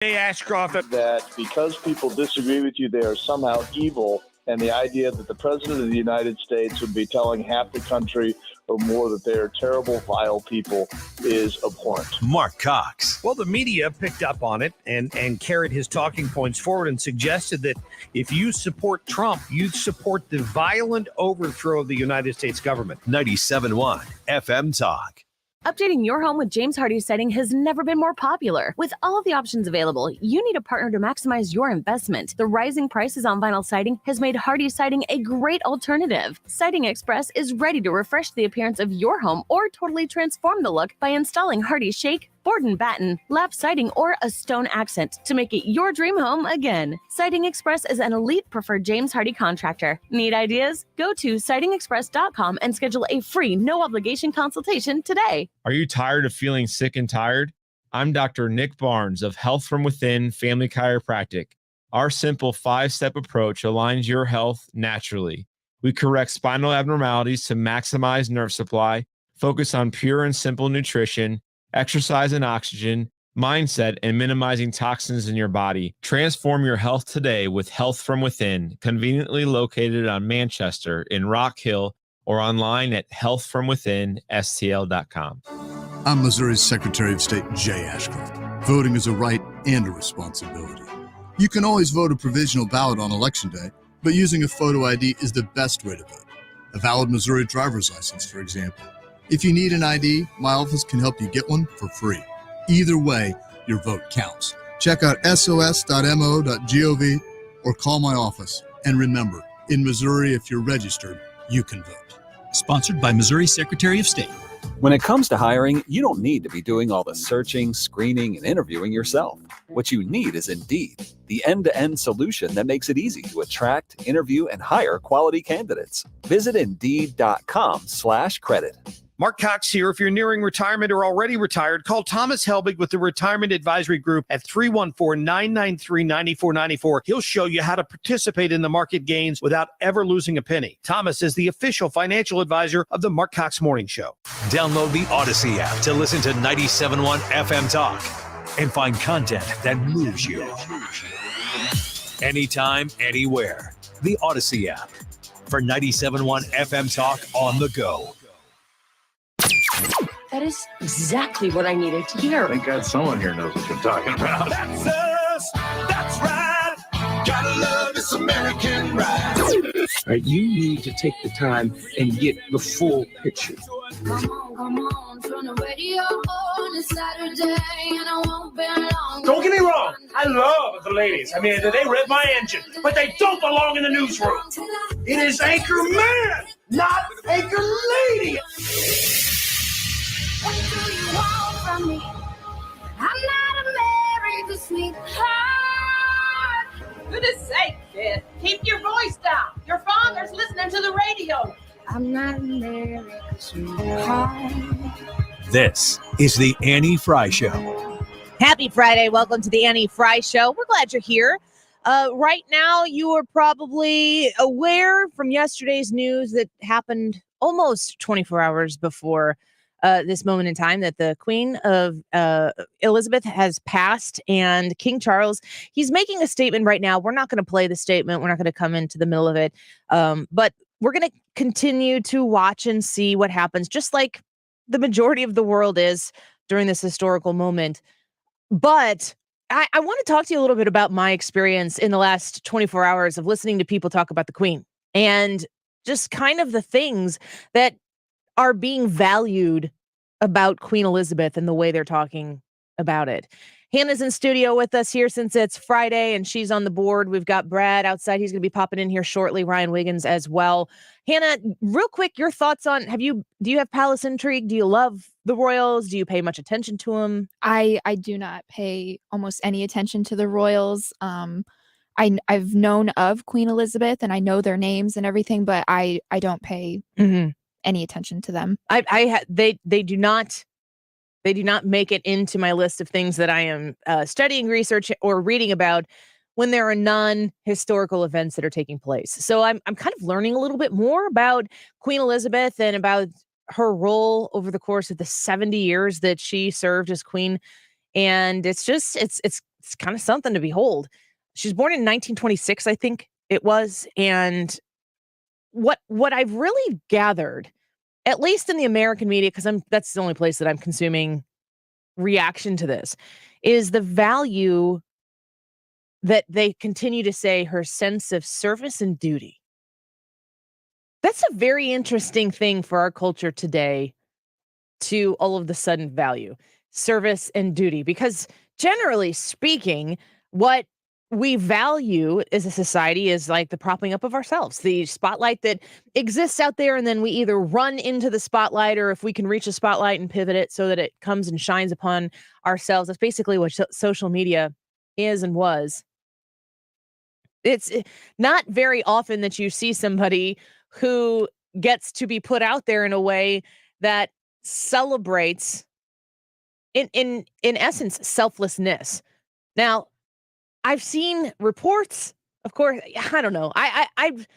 Hey, Ashcroft. That because people disagree with you, they are somehow evil, and the idea that the president of the United States would be telling half the country or more that they are terrible, vile people is abhorrent. Mark Cox. Well, the media picked up on it and carried his talking points forward and suggested that if you support Trump, you support the violent overthrow of the United States government. 97.1 FM Talk. Updating your home with James Hardie Siding has never been more popular. With all of the options available, you need a partner to maximize your investment. The rising prices on vinyl siding has made Hardie Siding a great alternative. Siding Express is ready to refresh the appearance of your home or totally transform the look by installing Hardie Shake, board and batten, lap siding, or a stone accent to make it your dream home again. Siding Express is an elite preferred James Hardie contractor. Need ideas? Go to sidingexpress.com and schedule a free, no-obligation consultation today. Are you tired of feeling sick and tired? I'm Dr. Nick Barnes of Health from Within Family Chiropractic. Our simple 5-step approach aligns your health naturally. We correct spinal abnormalities to maximize nerve supply, focus on pure and simple nutrition, exercise and oxygen, mindset, and minimizing toxins in your body. Transform your health today with Health from Within, conveniently located on Manchester in Rock Hill or online at healthfromwithinstl.com. I'm Missouri's Secretary of State Jay Ashcroft. Voting is a right and a responsibility. You can always vote a provisional ballot on Election Day, but using a photo ID is the best way to vote. A valid Missouri driver's license, for example. If you need an ID, my office can help you get one for free. Either way, your vote counts. Check out sos.mo.gov or call my office. And remember, in Missouri, if you're registered, you can vote. Sponsored by Missouri Secretary of State. When it comes to hiring, you don't need to be doing all the searching, screening, and interviewing yourself. What you need is Indeed, the end-to-end solution that makes it easy to attract, interview, and hire quality candidates. Visit Indeed.com/credit. Mark Cox here. If you're nearing retirement or already retired, call Thomas Helbig with the Retirement Advisory Group at 314-993-9494. He'll show you how to participate in the market gains without ever losing a penny. Thomas is the official financial advisor of the Mark Cox Morning Show. Download the Odyssey app to listen to 97.1 FM Talk and find content that moves you. Anytime, anywhere. The Odyssey app for 97.1 FM Talk on the go. That is exactly what I needed to hear. Thank God someone here knows what you're talking about. That's us. That's right. Gotta love this American ride. Right, you need to take the time and get the full picture. Come on, turn the radio on. It's Saturday and I won't be long. Don't get me wrong. I love the ladies. I mean, they rev my engine, but they don't belong in the newsroom. It is Anchor Man, not Anchor Lady. What do you want from me? I'm not America's sweetheart. For goodness sake, kid, keep your voice down. Your father's listening to the radio. I'm not America's sweetheart. This is the Annie Frey Show. Happy Friday. Welcome to the Annie Frey Show. We're glad you're here. Right now, you are probably aware from yesterday's news that happened almost 24 hours before this moment in time that the Queen of Elizabeth has passed, and King Charles, he's making a statement right now. We're not going to play the statement. We're not going to come into the middle of it. But we're going to continue to watch and see what happens, just like the majority of the world is during this historical moment. But I want to talk to you a little bit about my experience in the last 24 hours of listening to people talk about the Queen and just kind of the things that are being valued about Queen Elizabeth and the way they're talking about it. Hannah's in studio with us here since it's Friday and she's on the board. We've got Brad outside. He's going to be popping in here shortly. Ryan Wiggins as well. Hannah, real quick, your thoughts on, do you have palace intrigue? Do you love the royals? Do you pay much attention to them? I do not pay almost any attention to the royals. I've known of Queen Elizabeth and I know their names and everything, but I don't pay any attention to them. They do not make it into my list of things that I am studying, research, or reading about when there are non-historical events that are taking place. So I'm kind of learning a little bit more about Queen Elizabeth and about her role over the course of the 70 years that she served as queen And it's kind of something to behold. She was born in 1926, I think it was. And what I've really gathered, at least in the American media, because that's the only place that I'm consuming reaction to this, is the value that they continue to say her sense of service and duty. That's a very interesting thing for our culture today to all of the sudden value service and duty, because generally speaking, what we value as a society is like the propping up of ourselves, the spotlight that exists out there. And then we either run into the spotlight, or if we can reach a spotlight and pivot it so that it comes and shines upon ourselves. That's basically what social media is and was. It's not very often that you see somebody who gets to be put out there in a way that celebrates in essence selflessness. Now, I've seen reports, of course. I don't know. I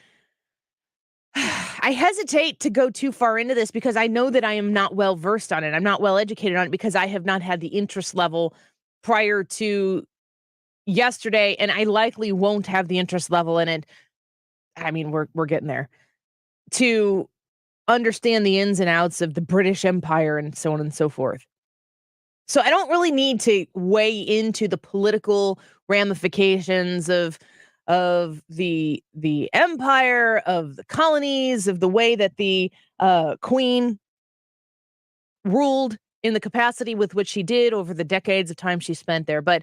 hesitate to go too far into this because I know that I am not well versed on it. I'm not well educated on it because I have not had the interest level prior to yesterday, and I likely won't have the interest level in it. I mean, we're getting there to understand the ins and outs of the British Empire and so on and so forth. So I don't really need to weigh into the political ramifications of the empire, of the colonies, of the way that the queen ruled in the capacity with which she did over the decades of time she spent there. But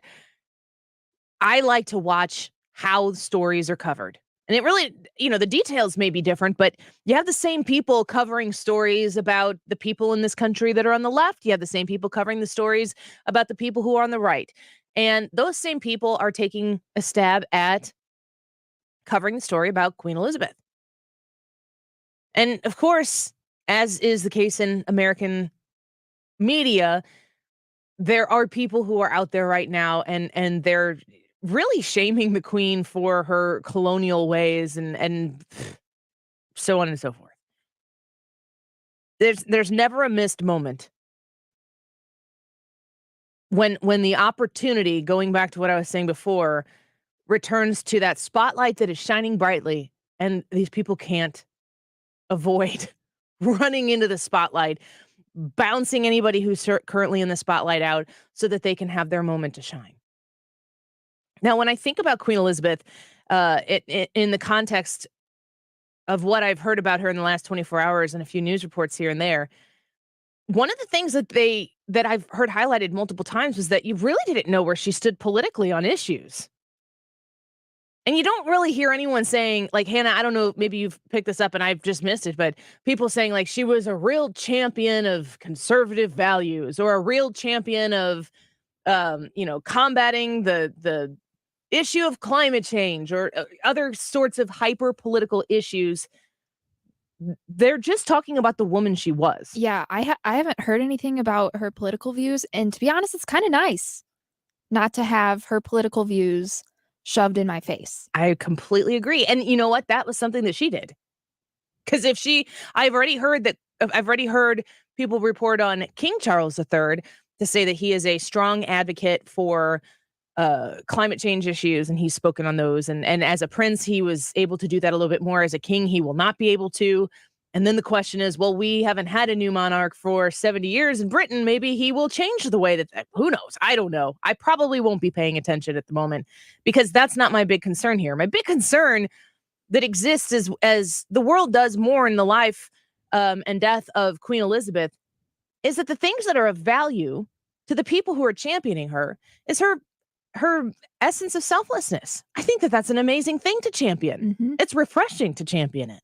I like to watch how stories are covered. And it really, the details may be different, but you have the same people covering stories about the people in this country that are on the left. You have the same people covering the stories about the people who are on the right. And those same people are taking a stab at covering the story about Queen Elizabeth. And of course, as is the case in American media, there are people who are out there right now and they're really shaming the queen for her colonial ways and so on and so forth. There's never a missed moment when the opportunity, going back to what I was saying before, returns to that spotlight that is shining brightly, and these people can't avoid running into the spotlight, bouncing anybody who's currently in the spotlight out so that they can have their moment to shine. Now, when I think about Queen Elizabeth, in the context of what I've heard about her in the last 24 hours and a few news reports here and there, one of the things that I've heard highlighted multiple times was that you really didn't know where she stood politically on issues. And you don't really hear anyone saying, like, Hannah, I don't know, maybe you've picked this up and I've just missed it, but people saying like she was a real champion of conservative values or a real champion of, combating the issue of climate change or other sorts of hyper political issues. They're just talking about the woman she was. Yeah, I haven't heard anything about her political views, and to be honest, it's kind of nice not to have her political views shoved in my face. I completely agree. And you know what? That was something that she did. Because I've already heard people report on King Charles III to say that he is a strong advocate for climate change issues, and he's spoken on those. And as a prince, he was able to do that a little bit more. As a king, he will not be able to. And then the question is, well, we haven't had a new monarch for 70 years in Britain. Maybe he will change the way that, who knows? I don't know. I probably won't be paying attention at the moment because that's not my big concern here. My big concern that exists as the world does mourn the life and death of Queen Elizabeth is that the things that are of value to the people who are championing her is her essence of selflessness. I think that that's an amazing thing to champion. Mm-hmm. It's refreshing to champion it.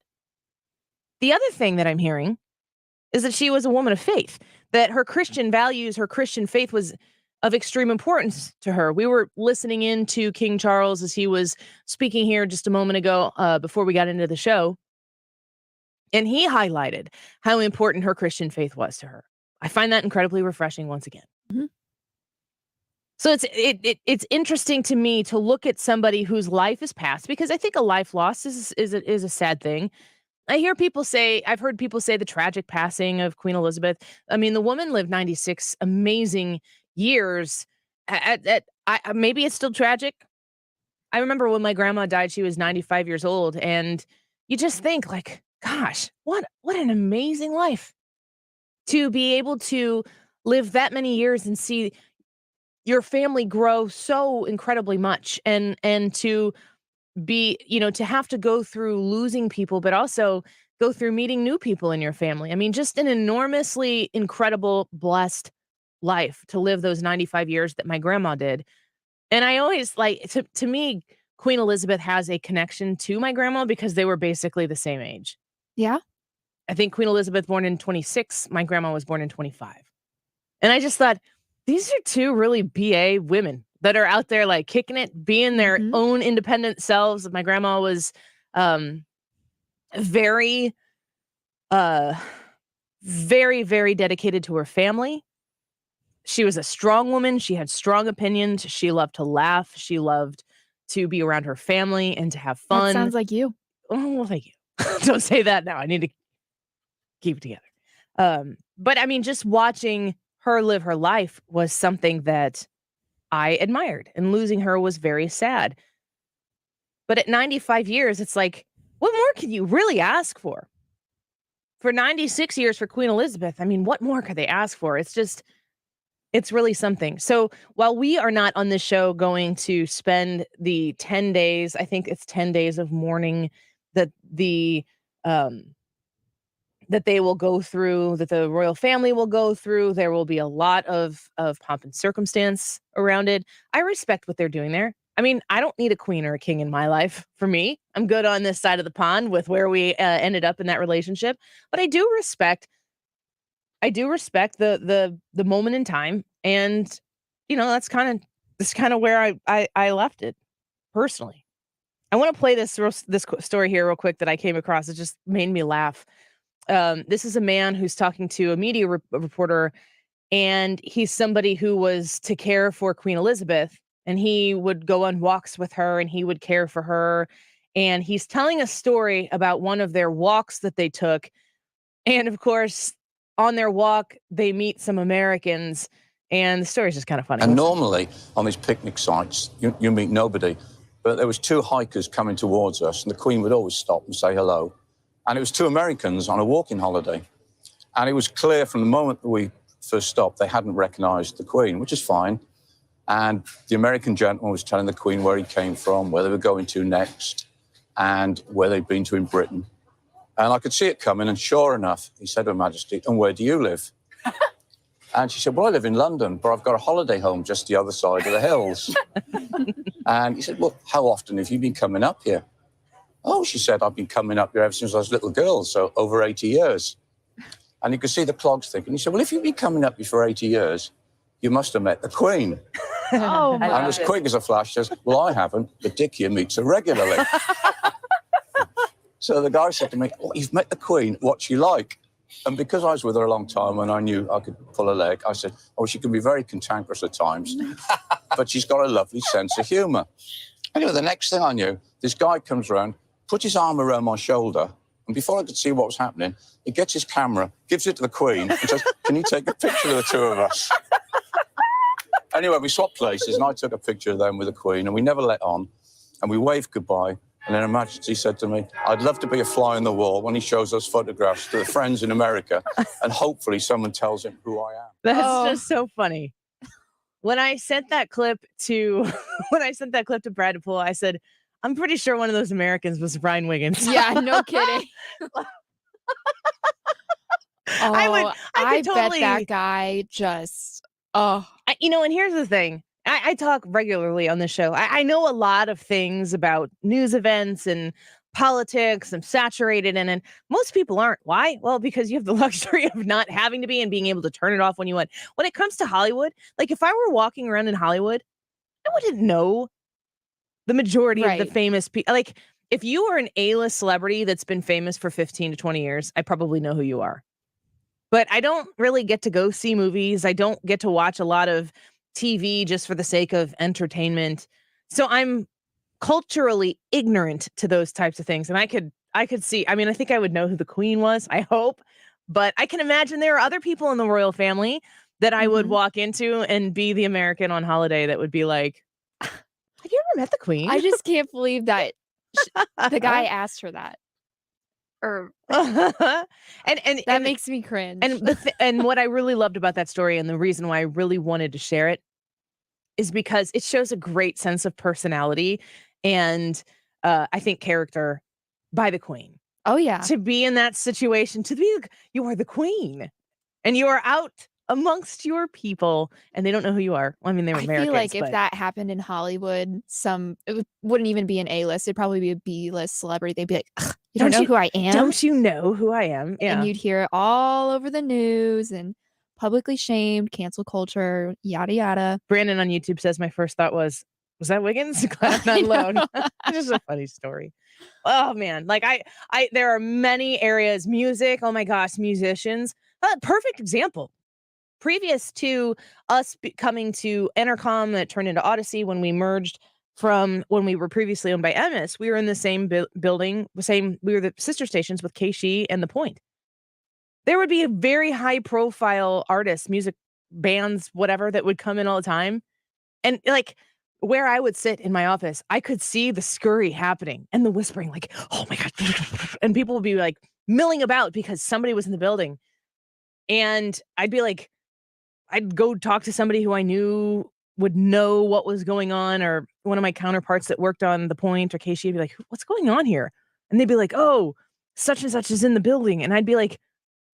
The other thing that I'm hearing is that she was a woman of faith, that her Christian values, her Christian faith was of extreme importance to her. We were listening in to King Charles as he was speaking here just a moment ago before we got into the show. And he highlighted how important her Christian faith was to her. I find that incredibly refreshing once again. Mm-hmm. So it's interesting to me to look at somebody whose life is past, because I think a life lost is a sad thing. I've heard people say the tragic passing of Queen Elizabeth. I mean, the woman lived 96 amazing years Maybe it's still tragic. I remember when my grandma died, she was 95 years old, and you just think like, gosh, what an amazing life to be able to live that many years and see your family grow so incredibly much, and to be, to have to go through losing people, but also go through meeting new people in your family. I mean, just an enormously incredible, blessed life to live those 95 years that my grandma did. And I always to me, Queen Elizabeth has a connection to my grandma because they were basically the same age. Yeah. I think Queen Elizabeth born in 26, my grandma was born in 25. And I just thought, these are two really BA women that are out there like kicking it, being their own independent selves. My grandma was very, very, very dedicated to her family. She was a strong woman. She had strong opinions. She loved to laugh. She loved to be around her family and to have fun. That sounds like you. Oh, well, thank you. Don't say that now. I need to keep it together. But I mean, just watching her live her life was something that I admired, and losing her was very sad. But at 95 years, it's like, what more can you really ask for? For 96 years for Queen Elizabeth, I mean, what more could they ask for? It's really something. So while we are not on this show going to spend the 10 days, I think it's 10 days of mourning that that they will go through, that the royal family will go through. There will be a lot of pomp and circumstance around it. I respect what they're doing there. I mean, I don't need a queen or a king in my life. For me, I'm good on this side of the pond with where we ended up in that relationship. But I do respect the moment in time, and that's kind of where I left it personally. I want to play this story here real quick that I came across. It just made me laugh. This is a man who's talking to a media reporter, and he's somebody who was to care for Queen Elizabeth, and he would go on walks with her, and he would care for her. And he's telling a story about one of their walks that they took. And of course, on their walk, they meet some Americans, and the story's just kind of funny. And normally on these picnic sites, you meet nobody. But there was two hikers coming towards us, and the Queen would always stop and say hello. And it was two Americans on a walking holiday. And it was clear from the moment that we first stopped, they hadn't recognized the Queen, which is fine. And the American gentleman was telling the Queen where he came from, where they were going to next, and where they'd been to in Britain. And I could see it coming, and sure enough, he said to Her Majesty, "And where do you live?" And she said, "Well, I live in London, but I've got a holiday home just the other side of the hills." And he said, "Well, how often have you been coming up here?" "Oh," she said, "I've been coming up here ever since I was a little girl, so over 80 years. And you could see the clogs thinking. He said, "Well, if you've been coming up here for 80 years, you must have met the Queen." Oh, my And as quick as a flash says, "Well, I haven't, but Dick here meets her regularly." So the guy said to me, "Oh, you've met the Queen, what's she like?" And because I was with her a long time and I knew I could pull a leg, I said, "Oh, she can be very cantankerous at times, but she's got a lovely sense of humour." Anyway, the next thing I knew, this guy comes around, puts his arm around my shoulder, and before I could see what was happening, he gets his camera, gives it to the Queen, and says, "Can you take a picture of the two of us?" Anyway, we swapped places, and I took a picture of them with the Queen, and we never let on, and we waved goodbye. And then Her Majesty said to me, "I'd love to be a fly on the wall when he shows us photographs to the friends in America, and hopefully someone tells him who I am." That's just so funny. When I sent that clip to Brad to pull, I said, "I'm pretty sure one of those Americans was Brian Wiggins." Yeah, no kidding. I bet that guy just, and here's the thing. I talk regularly on the show. I know a lot of things about news events and politics. I'm saturated in it. Most people aren't. Why? Well, because you have the luxury of not having to be and being able to turn it off when you want. When it comes to Hollywood, like if I were walking around in Hollywood, I wouldn't know the majority of the famous people. Like if you are an A-list celebrity that's been famous for 15 to 20 years, I probably know who you are. But I don't really get to go see movies. I don't get to watch a lot of TV just for the sake of entertainment. So I'm culturally ignorant to those types of things. And I could see, I think I would know who the Queen was, I hope. But I can imagine there are other people in the royal family that I would walk into and be the American on holiday that would be like, have you ever met the Queen? I just can't believe that the guy asked her that. Or and that makes me cringe. And what I really loved about that story, and the reason why I really wanted to share it, is because it shows a great sense of personality and I think character by the Queen. Oh yeah, to be in that situation, you are the Queen, and you are out amongst your people, and they don't know who you are. Well, I mean, they were Americans. I feel like if that happened in Hollywood, wouldn't even be an A-list. It'd probably be a B-list celebrity. They'd be like, "You don't know who I am? Don't you know who I am?" Yeah. And you'd hear it all over the news and publicly shamed, cancel culture, yada yada. Brandon on YouTube says my first thought was that Wiggins? Glad I'm not alone. Just a funny story. Oh man, like I there are many areas. Music. Oh my gosh, musicians. Perfect example. Previous to us coming to Entercom that turned into Odyssey when we merged from when we were previously owned by Emmis, we were in the same building, we were the sister stations with KSHE and The Point. There would be a very high profile artists, music bands, whatever, that would come in all the time. And like where I would sit in my office, I could see the scurry happening and the whispering, like, oh my God. And people would be like milling about because somebody was in the building. And I'd be like, I'd go talk to somebody who I knew would know what was going on, or one of my counterparts that worked on The Point or KSHE would be like, what's going on here? And they'd be like, oh, such and such is in the building. And I'd be like,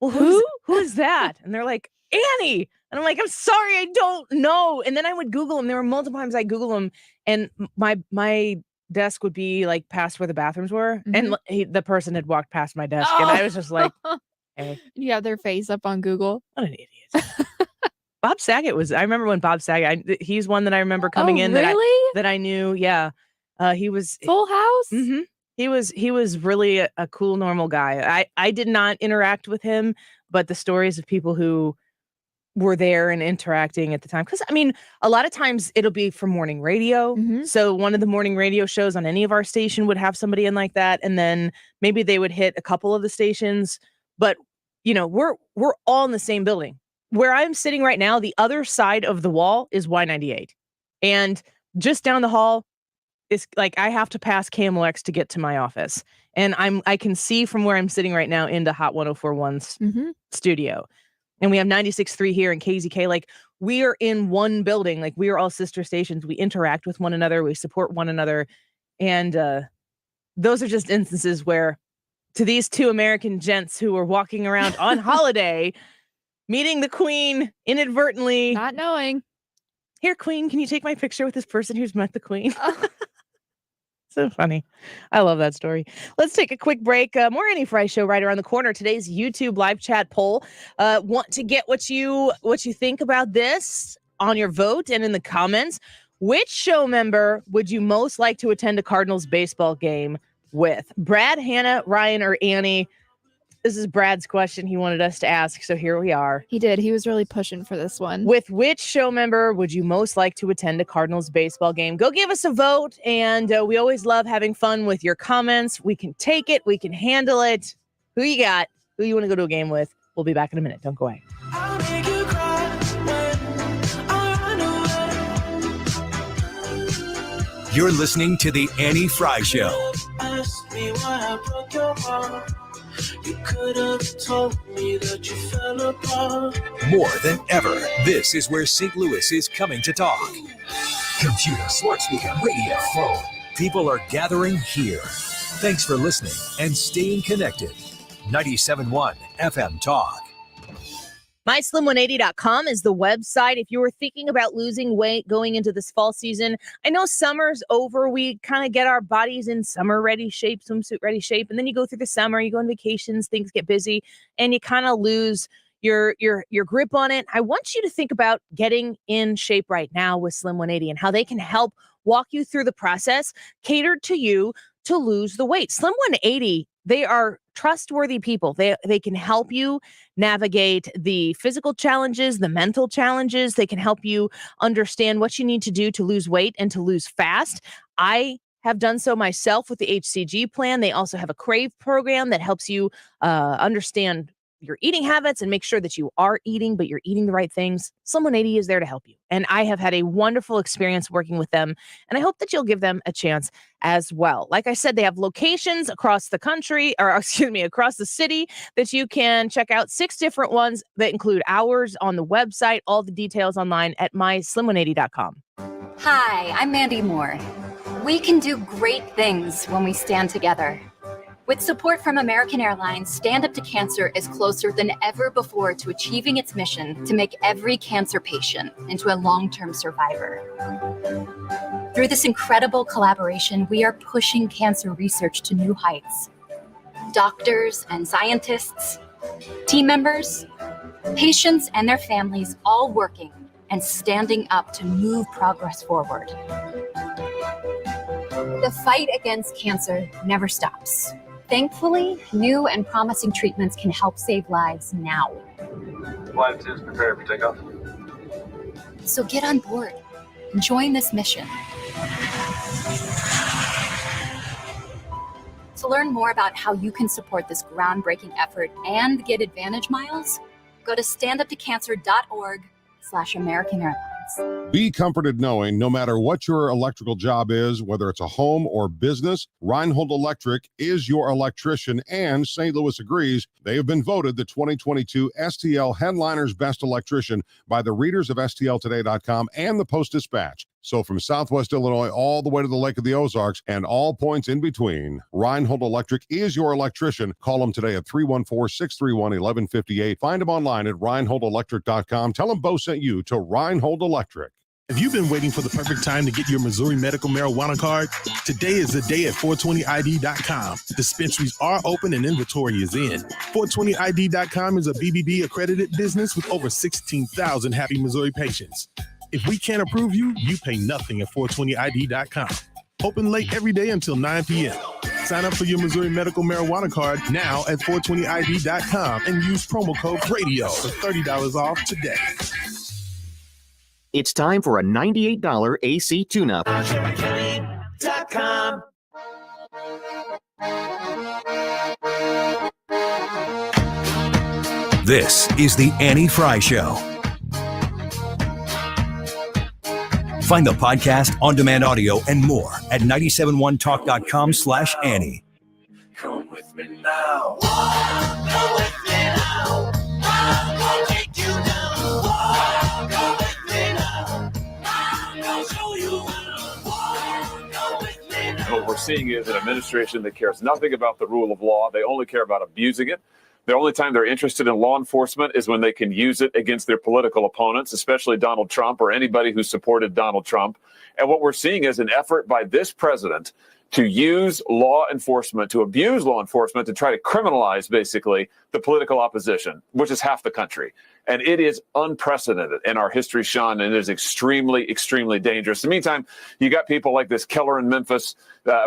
well, who is that? And they're like, Annie. And I'm like, I'm sorry, I don't know. And then I would Google them. There were multiple times I Google them, and my desk would be like past where the bathrooms were. And the person had walked past my desk, and I was just like, hey. You have their face up on Google. What an idiot. Bob Saget I remember when Bob Saget, he's one that I remember coming in really? that I knew. Yeah. He was Full House. Mm-hmm. He was really a cool, normal guy. I did not interact with him, but the stories of people who were there and interacting at the time. Because I mean, a lot of times it'll be for morning radio. So one of the morning radio shows on any of our station would have somebody in like that, and then maybe they would hit a couple of the stations. But you know, we're all in the same building. Where I'm sitting right now, the other side of the wall is Y98, and just down the hall is like I have to pass KMOX to get to my office, and I can see from where I'm sitting right now into Hot 104.1's studio. And we have 96.3 here in KZK. Like, we are in one building. Like, we are all sister stations. We interact with one another. We support one another. And those are just instances where, to these two American gents who were walking around on holiday, meeting the Queen inadvertently. Not knowing. Here, Queen, can you take my picture with this person who's met the Queen? So funny. I love that story. Let's take a quick break. More Annie Frey Show right around the corner. Today's YouTube live chat poll. Want to get what you think about this on your vote and in the comments. Which show member would you most like to attend a Cardinals baseball game with? Brad, Hannah, Ryan, or Annie? This is Brad's question he wanted us to ask, so here we are. He did. He was really pushing for this one. With which show member would you most like to attend a Cardinals baseball game? Go give us a vote, and we always love having fun with your comments. We can take it. We can handle it. Who you got? Who you want to go to a game with? We'll be back in a minute. Don't go away. You're listening to The Annie Frey Show. Ask me why I broke your heart. You could have told me that you fell apart. More than ever, this is where St. Louis is coming to talk. Computer, smart speaker, radio, phone. People are gathering here. Thanks for listening and staying connected. 97.1 FM Talk. MySlim180.com is the website. If you were thinking about losing weight going into this fall season, I know summer's over. We kind of get our bodies in summer ready shape, swimsuit ready shape. And then you go through the summer, you go on vacations, things get busy, and you kind of lose your grip on it. I want you to think about getting in shape right now with Slim 180 and how they can help walk you through the process catered to you to lose the weight. Slim 180, they are trustworthy people. They can help you navigate the physical challenges, the mental challenges. They can help you understand what you need to do to lose weight and to lose fast. I have done so myself with the HCG plan. They also have a Crave program that helps you understand your eating habits and make sure that you are eating, but you're eating the right things, Slim 180 is there to help you. And I have had a wonderful experience working with them, and I hope that you'll give them a chance as well. Like I said, they have locations across the country, or excuse me, across the city that you can check out. 6 different ones that include hours on the website, all the details online at myslim180.com. Hi, I'm Mandy Moore. We can do great things when we stand together. With support from American Airlines, Stand Up to Cancer is closer than ever before to achieving its mission to make every cancer patient into a long-term survivor. Through this incredible collaboration, we are pushing cancer research to new heights. Doctors and scientists, team members, patients and their families all working and standing up to move progress forward. The fight against cancer never stops. Thankfully, new and promising treatments can help save lives now. Flight is prepared for takeoff. So get on board and join this mission. To learn more about how you can support this groundbreaking effort and get Advantage miles, go to standuptocancer.org/American Airlines. Be comforted knowing no matter what your electrical job is, whether it's a home or business, Reinhold Electric is your electrician, and St. Louis agrees. They have been voted the 2022 STL Headliners Best Electrician by the readers of STLtoday.com and the Post-Dispatch. So from Southwest Illinois all the way to the Lake of the Ozarks and all points in between, Reinhold Electric is your electrician. Call them today at 314-631-1158. Find them online at reinholdelectric.com. Tell them Bo sent you to Reinhold Electric. Have you been waiting for the perfect time to get your Missouri medical marijuana card? Today is the day at 420id.com. Dispensaries are open and inventory is in. 420id.com is a BBB accredited business with over 16,000 happy Missouri patients. If we can't approve you, you pay nothing at 420id.com. Open late every day until 9 p.m. Sign up for your Missouri medical marijuana card now at 420id.com and use promo code RADIO for $30 off today. It's time for a $98 AC tune-up. This is the Annie Frey Show. Find the podcast, on-demand audio, and more at 971talk.com/Annie. Come with me now. Come with me now. I'm gonna take you down. Come with me now. I'm gonna show you how. Come with me now. What we're seeing is an administration that cares nothing about the rule of law. They only care about abusing it. The only time they're interested in law enforcement is when they can use it against their political opponents, especially Donald Trump or anybody who supported Donald Trump. And what we're seeing is an effort by this president to use law enforcement, to abuse law enforcement, to try to criminalize, basically, the political opposition, which is half the country. And it is unprecedented in our history, Sean, and it is extremely, extremely dangerous. In the meantime, you got people like this killer in Memphis.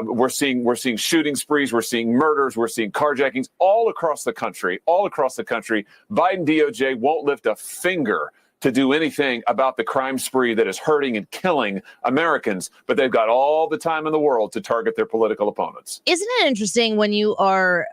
We're seeing shooting sprees. We're seeing murders. We're seeing carjackings all across the country, Biden DOJ won't lift a finger to do anything about the crime spree that is hurting and killing Americans, but they've got all the time in the world to target their political opponents. Isn't it interesting when you are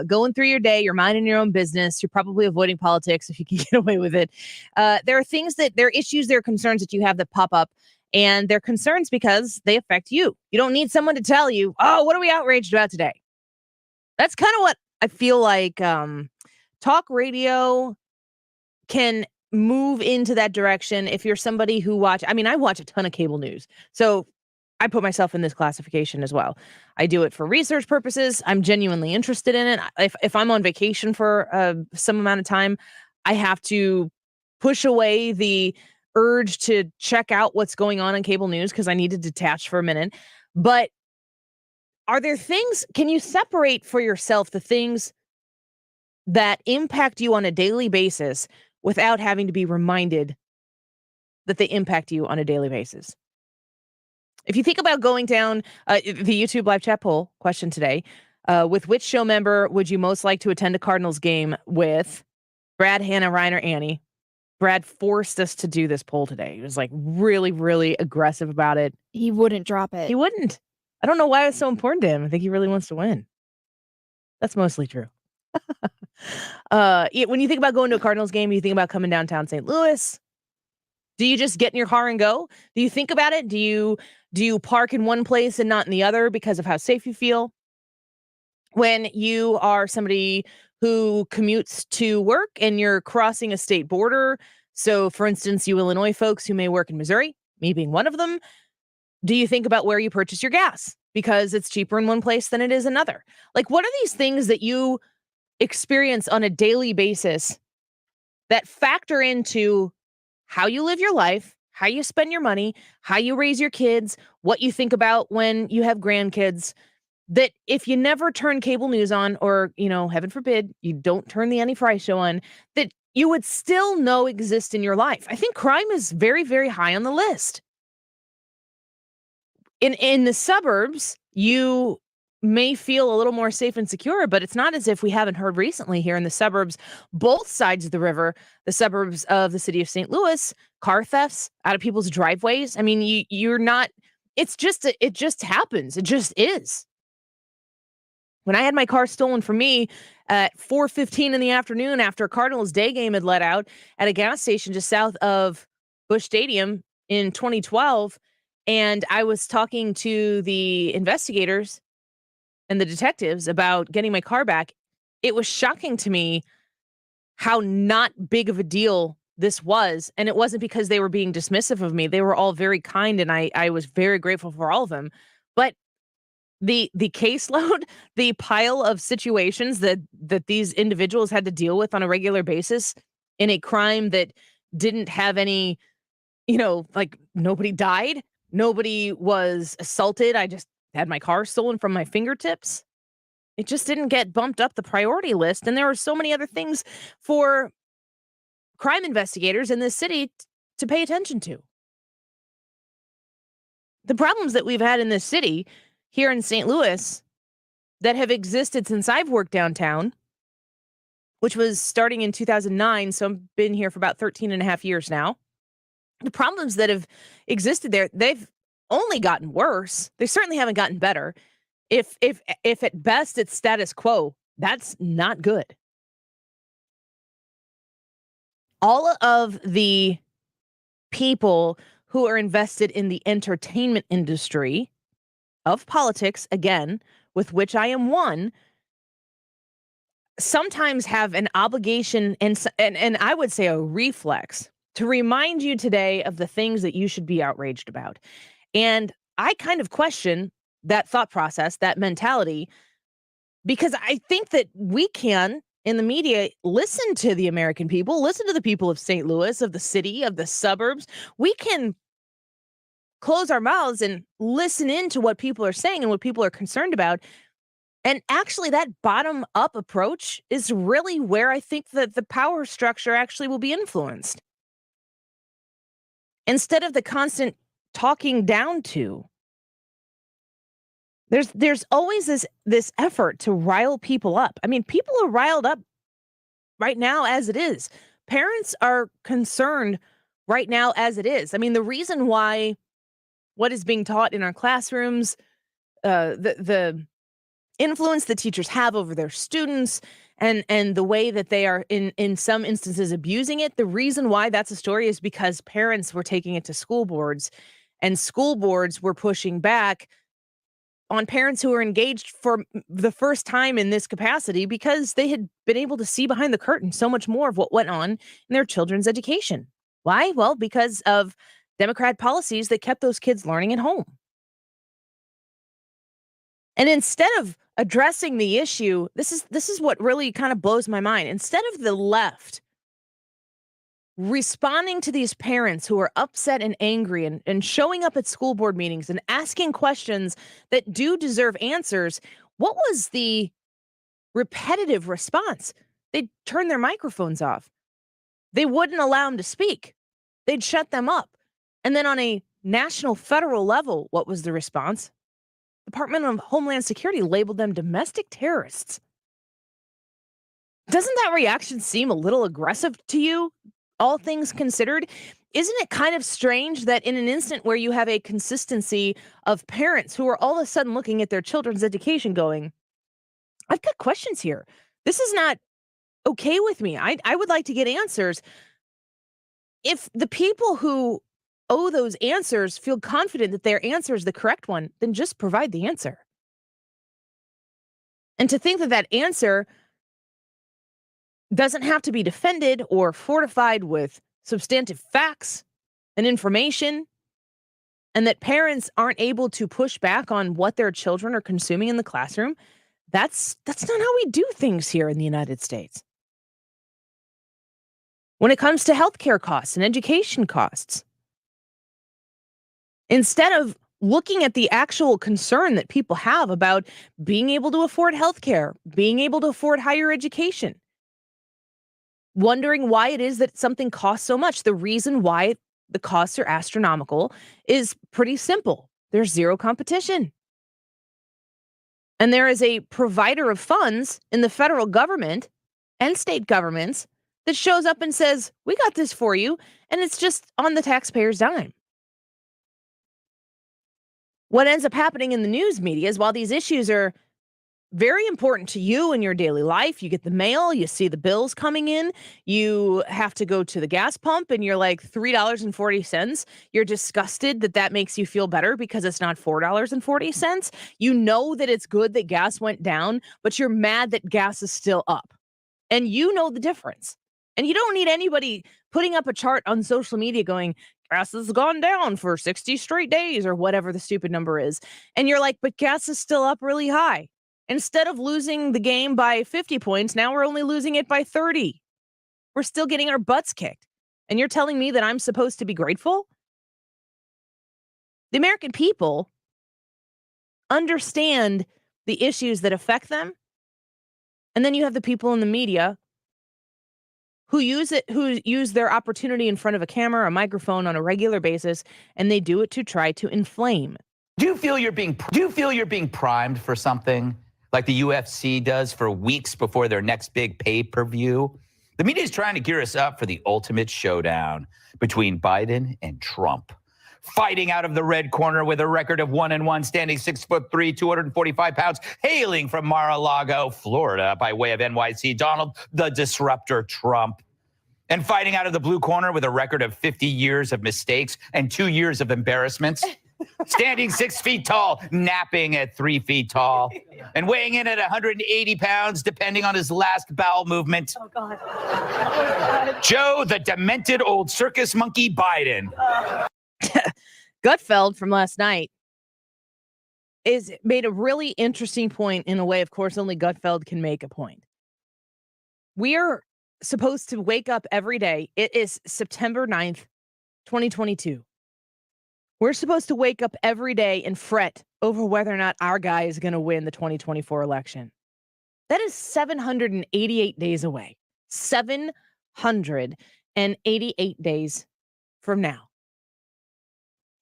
going through your day, you're minding your own business, you're probably avoiding politics if you can get away with it. There are issues, there are concerns that you have that pop up, and they're concerns because they affect you. You don't need someone to tell you, oh, what are we outraged about today? That's kind of what I feel like talk radio can move into that direction. If you're somebody who I watch a ton of cable news, so I put myself in this classification as well. I do it for research purposes. I'm genuinely interested in it. If I'm on vacation for some amount of time, I have to push away the urge to check out what's going on in cable news because I need to detach for a minute. But are there things, can you separate for yourself the things that impact you on a daily basis without having to be reminded that they impact you on a daily basis? If you think about going down the YouTube live chat poll question today, with which show member would you most like to attend a Cardinals game with? Brad, Hannah, Ryan, or Annie? Brad forced us to do this poll today. He was like really, really aggressive about it. He wouldn't drop it. He wouldn't. I don't know why it's so important to him. I think he really wants to win. That's mostly true. When you think about going to a Cardinals game, you think about coming downtown St. Louis. Do you just get in your car and go? Do you think about it? Do you park in one place and not in the other because of how safe you feel? When you are somebody who commutes to work and you're crossing a state border, so for instance, you Illinois folks who may work in Missouri, me being one of them, do you think about where you purchase your gas? Because it's cheaper in one place than it is another. Like, what are these things that you experience on a daily basis that factor into how you live your life, how you spend your money, how you raise your kids, what you think about when you have grandkids, that if you never turn cable news on, or, heaven forbid, you don't turn the Annie Frey show on, that you would still know exist in your life? I think crime is very, very high on the list. In the suburbs, you may feel a little more safe and secure, but it's not as if we haven't heard recently here in the suburbs, both sides of the river, the suburbs of the city of St. Louis, car thefts out of people's driveways. I mean, you're not, it just happens. It just is. When I had my car stolen from me at 4:15 in the afternoon after a Cardinals day game had let out at a gas station just south of Busch Stadium in 2012, and I was talking to the investigators and the detectives about getting my car back, it was shocking to me how not big of a deal this was. And it wasn't because they were being dismissive of me. They were all very kind, and I was very grateful for all of them. But the caseload, the pile of situations that these individuals had to deal with on a regular basis in a crime that didn't have any, like, nobody died, nobody was assaulted. I just had my car stolen from my fingertips. It just didn't get bumped up the priority list. And there were so many other things for crime investigators in this city to pay attention to. The problems that we've had in this city here in St. Louis that have existed since I've worked downtown, which was starting in 2009. So I've been here for about 13 and a half years now. The problems that have existed there, they've only gotten worse. They certainly haven't gotten better. If at best it's status quo, that's not good. All of the people who are invested in the entertainment industry of politics, again, with which I am one, sometimes have an obligation and I would say a reflex to remind you today of the things that you should be outraged about. And I kind of question that thought process, that mentality, because I think that we can, in the media, listen to the American people, listen to the people of St. Louis, of the city, of the suburbs. We can close our mouths and listen into what people are saying and what people are concerned about. And actually, that bottom-up approach is really where I think that the power structure actually will be influenced. Instead of the constant talking down to. There's always this effort to rile people up. I mean, people are riled up right now as it is. Parents are concerned right now as it is. I mean, the reason why what is being taught in our classrooms, the influence that teachers have over their students, and the way that they are in some instances abusing it, the reason why that's a story is because parents were taking it to school boards, and school boards were pushing back on parents who were engaged for the first time in this capacity because they had been able to see behind the curtain so much more of what went on in their children's education. Why? Well, because of Democrat policies that kept those kids learning at home. And instead of addressing the issue, this is what really kind of blows my mind. Instead of the left responding to these parents who are upset and angry and showing up at school board meetings and asking questions that do deserve answers, what was the repetitive response? They'd turn their microphones off. They wouldn't allow them to speak. They'd shut them up. And then on a national, federal level, what was the response? Department of Homeland Security labeled them domestic terrorists. Doesn't that reaction seem a little aggressive to you, all things considered? Isn't it kind of strange that in an instant where you have a consistency of parents who are all of a sudden looking at their children's education going, I've got questions here. This is not okay with me. I would like to get answers. If the people who owe those answers feel confident that their answer is the correct one, then just provide the answer. And to think that that answer doesn't have to be defended or fortified with substantive facts and information, and that parents aren't able to push back on what their children are consuming in the classroom, that's not how we do things here in the United States. When it comes to healthcare costs and education costs, instead of looking at the actual concern that people have about being able to afford healthcare, being able to afford higher education, wondering why it is that something costs so much, the reason why the costs are astronomical is pretty simple. There's zero competition. And there is a provider of funds in the federal government and state governments that shows up and says, we got this for you, and it's just on the taxpayer's dime. What ends up happening in the news media is while these issues are very important to you in your daily life, you get the mail, you see the bills coming in, you have to go to the gas pump and you're like $3.40. You're disgusted that that makes you feel better because it's not $4.40. You know that it's good that gas went down, but you're mad that gas is still up. And you know the difference. And you don't need anybody putting up a chart on social media going, gas has gone down for 60 straight days or whatever the stupid number is. And you're like, but gas is still up really high. Instead of losing the game by 50 points, now we're only losing it by 30. We're still getting our butts kicked. And you're telling me that I'm supposed to be grateful? The American people understand the issues that affect them. And then you have the people in the media who use their opportunity in front of a camera, a microphone on a regular basis, and they do it to try to inflame. Do you feel you're being primed for something like the UFC does for weeks before their next big pay-per-view? The media is trying to gear us up for the ultimate showdown between Biden and Trump. Fighting out of the red corner with a record of 1-1, standing 6'3", 245 pounds, hailing from Mar-a-Lago, Florida, by way of NYC, Donald the Disruptor Trump. And fighting out of the blue corner with a record of 50 years of mistakes and 2 years of embarrassments. Standing 6 feet tall, napping at 3 feet tall, and weighing in at 180 pounds, depending on his last bowel movement. Oh, God. Oh, God. Joe, the demented old circus monkey Biden. Gutfeld from last night made a really interesting point in a way, of course, only Gutfeld can make a point. We are supposed to wake up every day. It is September 9th, 2022. We're supposed to wake up every day and fret over whether or not our guy is going to win the 2024 election. That is 788 days away. 788 days from now.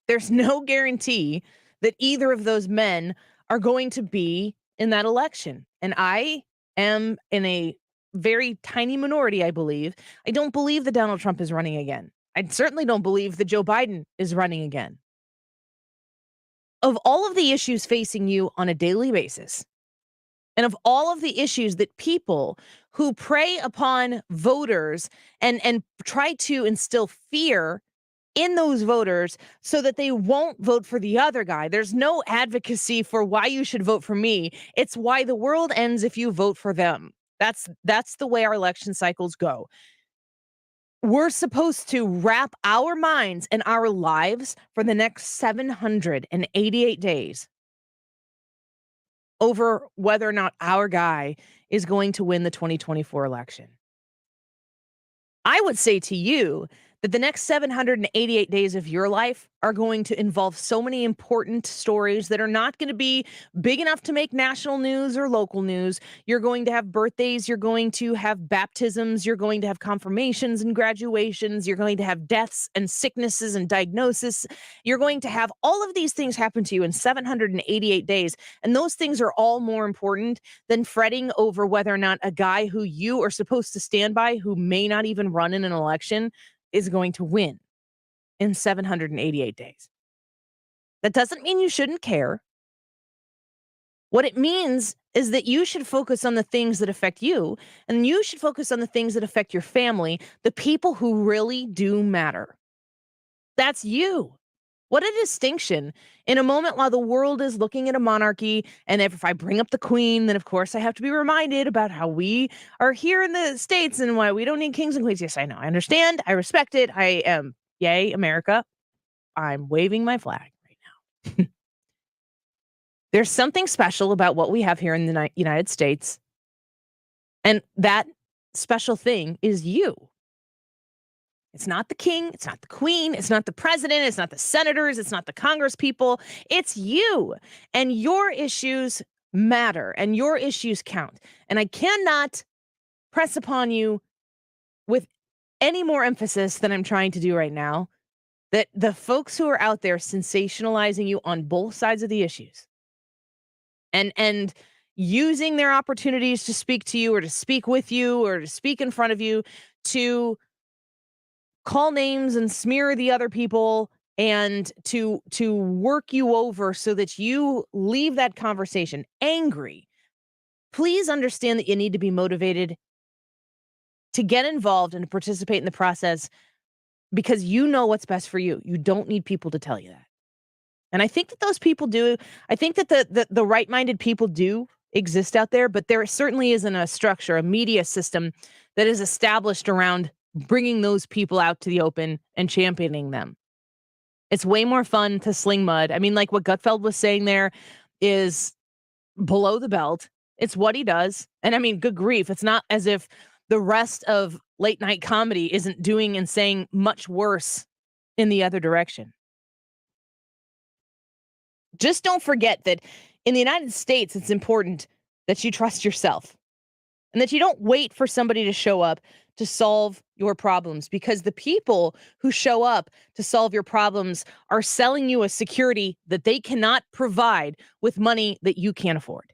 There's no guarantee that either of those men are going to be in that election. And I am in a very tiny minority, I believe. I don't believe that Donald Trump is running again. I certainly don't believe that Joe Biden is running again. Of all of the issues facing you on a daily basis, and of all of the issues that people who prey upon voters and try to instill fear in those voters so that they won't vote for the other guy. There's no advocacy for why you should vote for me. It's why the world ends if you vote for them. That's the way our election cycles go. We're supposed to wrap our minds and our lives for the next 788 days over whether or not our guy is going to win the 2024 election. I would say to you that the next 788 days of your life are going to involve so many important stories that are not going to be big enough to make national news or local news. You're going to have birthdays. You're going to have baptisms. You're going to have confirmations and graduations. You're going to have deaths and sicknesses and diagnosis. You're going to have all of these things happen to you in 788 days. And those things are all more important than fretting over whether or not a guy who you are supposed to stand by, who may not even run in an election, is going to win in 788 days. That doesn't mean you shouldn't care. What it means is that you should focus on the things that affect you, and you should focus on the things that affect your family, the people who really do matter. That's you. What a distinction in a moment while the world is looking at a monarchy. And if I bring up the queen, then of course I have to be reminded about how we are here in the States and why we don't need kings and queens. Yes, I know. I understand. I respect it. I am, yay, America. I'm waving my flag right now. There's something special about what we have here in the United States. And that special thing is you. It's not the king. It's not the queen. It's not the president. It's not the senators. It's not the Congress people. It's you. And your issues matter and your issues count. And I cannot press upon you with any more emphasis than I'm trying to do right now that the folks who are out there sensationalizing you on both sides of the issues and using their opportunities to speak to you or to speak with you or to speak in front of you to call names and smear the other people and to work you over so that you leave that conversation angry. Please understand that you need to be motivated to get involved and to participate in the process because you know what's best for you. You don't need people to tell you that. And I think that those people do. I think that the right-minded people do exist out there, but there certainly isn't a structure, a media system that is established around bringing those people out to the open and championing them. It's way more fun to sling mud. I mean, like what Gutfeld was saying there is below the belt. It's what he does. And I mean, good grief. It's not as if the rest of late night comedy isn't doing and saying much worse in the other direction. Just don't forget that in the United States, it's important that you trust yourself and that you don't wait for somebody to show up to solve your problems, because the people who show up to solve your problems are selling you a security that they cannot provide with money that you can't afford.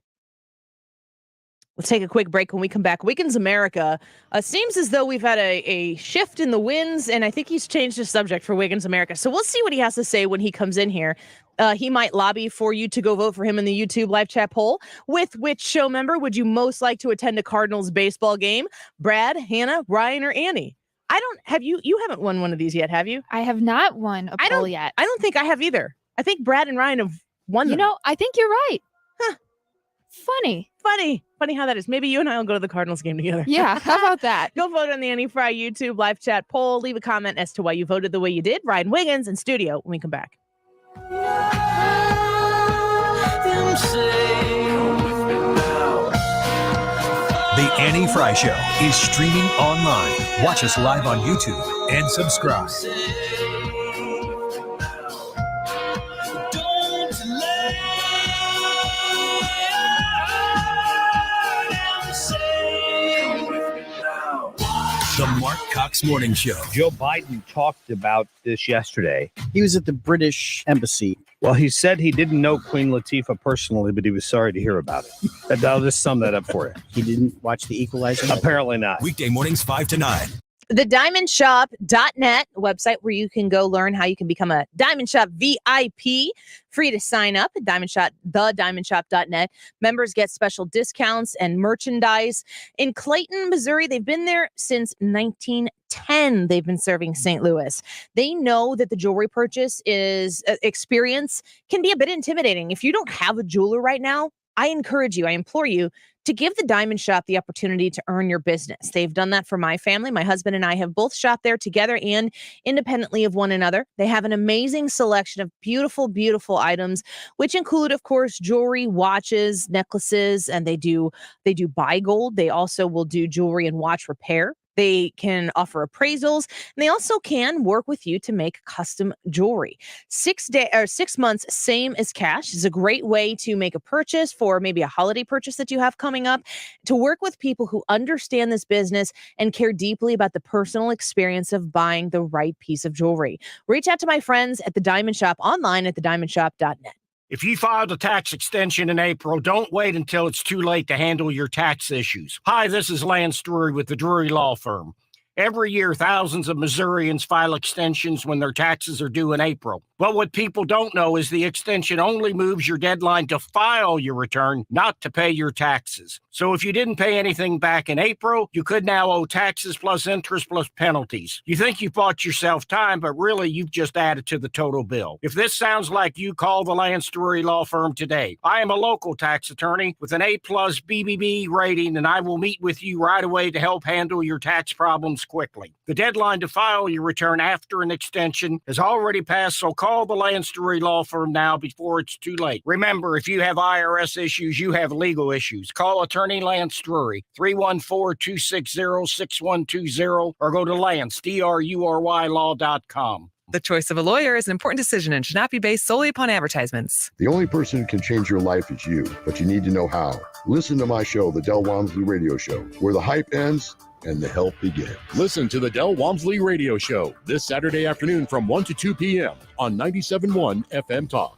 Let's take a quick break. When we come back, Wiggins America seems as though we've had a shift in the winds, and I think he's changed his subject for Wiggins America. So we'll see what he has to say when he comes in here. He might lobby for you to go vote for him in the YouTube live chat poll. With which show member would you most like to attend a Cardinals baseball game? Brad, Hannah, Ryan, or Annie? You haven't won one of these yet, have you? I have not won a poll yet. I don't think I have either. I think Brad and Ryan have won them. You know, I think you're right. Huh. Funny how that is. Maybe you and I will go to the Cardinals game together. Yeah, how about that? Go vote on the Annie Frey YouTube live chat poll. Leave a comment as to why you voted the way you did. Ryan Wiggins in studio when we come back. The Annie Frey Show is streaming online. Watch us live on YouTube and subscribe. The Mark Cox Morning Show. Joe Biden talked about this yesterday. He was at the British Embassy. Well, he said he didn't know Queen Latifah personally, but he was sorry to hear about it. I'll just sum that up for you. He didn't watch The Equalizer? Apparently not. Weekday mornings 5 to 9. TheDiamondShop.net website where you can go learn how you can become a Diamond Shop VIP. Free to sign up at TheDiamondShop.net. Members get special discounts and merchandise. In Clayton, Missouri, they've been there since 1910. They've been serving St. Louis. They know that the jewelry purchase experience can be a bit intimidating. If you don't have a jeweler right now, I implore you to give the Diamond Shop the opportunity to earn your business. They've done that for my family. My husband and I have both shopped there together and independently of one another. They have an amazing selection of beautiful, beautiful items, which include, of course, jewelry, watches, necklaces, and they do buy gold. They also will do jewelry and watch repair. They can offer appraisals, and they also can work with you to make custom jewelry. 6 months, same as cash, is a great way to make a purchase for maybe a holiday purchase that you have coming up, to work with people who understand this business and care deeply about the personal experience of buying the right piece of jewelry. Reach out to my friends at The Diamond Shop online at TheDiamondShop.net. If you filed a tax extension in April, don't wait until it's too late to handle your tax issues. Hi, this is Lance Drury with the Drury Law Firm. Every year, thousands of Missourians file extensions when their taxes are due in April. But what people don't know is the extension only moves your deadline to file your return, not to pay your taxes. So if you didn't pay anything back in April, you could now owe taxes plus interest plus penalties. You think you bought yourself time, but really you've just added to the total bill. If this sounds like you, call the Lance Drury Law Firm today. I am a local tax attorney with an A+ BBB rating, and I will meet with you right away to help handle your tax problems quickly. The deadline to file your return after an extension has already passed, so call the Lance Drury Law Firm now before it's too late. Remember, if you have IRS issues, you have legal issues. Call attorney Lance Drury, 314-260-6120, or go to lance.drurylaw.com. The choice of a lawyer is an important decision and should not be based solely upon advertisements. The only person who can change your life is you, but you need to know how. Listen to my show, The Del Walmsley Radio Show, where the hype ends and the help begins. Listen to the Del Walmsley Radio Show this Saturday afternoon from 1 to 2 p.m. on 97.1 FM Talk.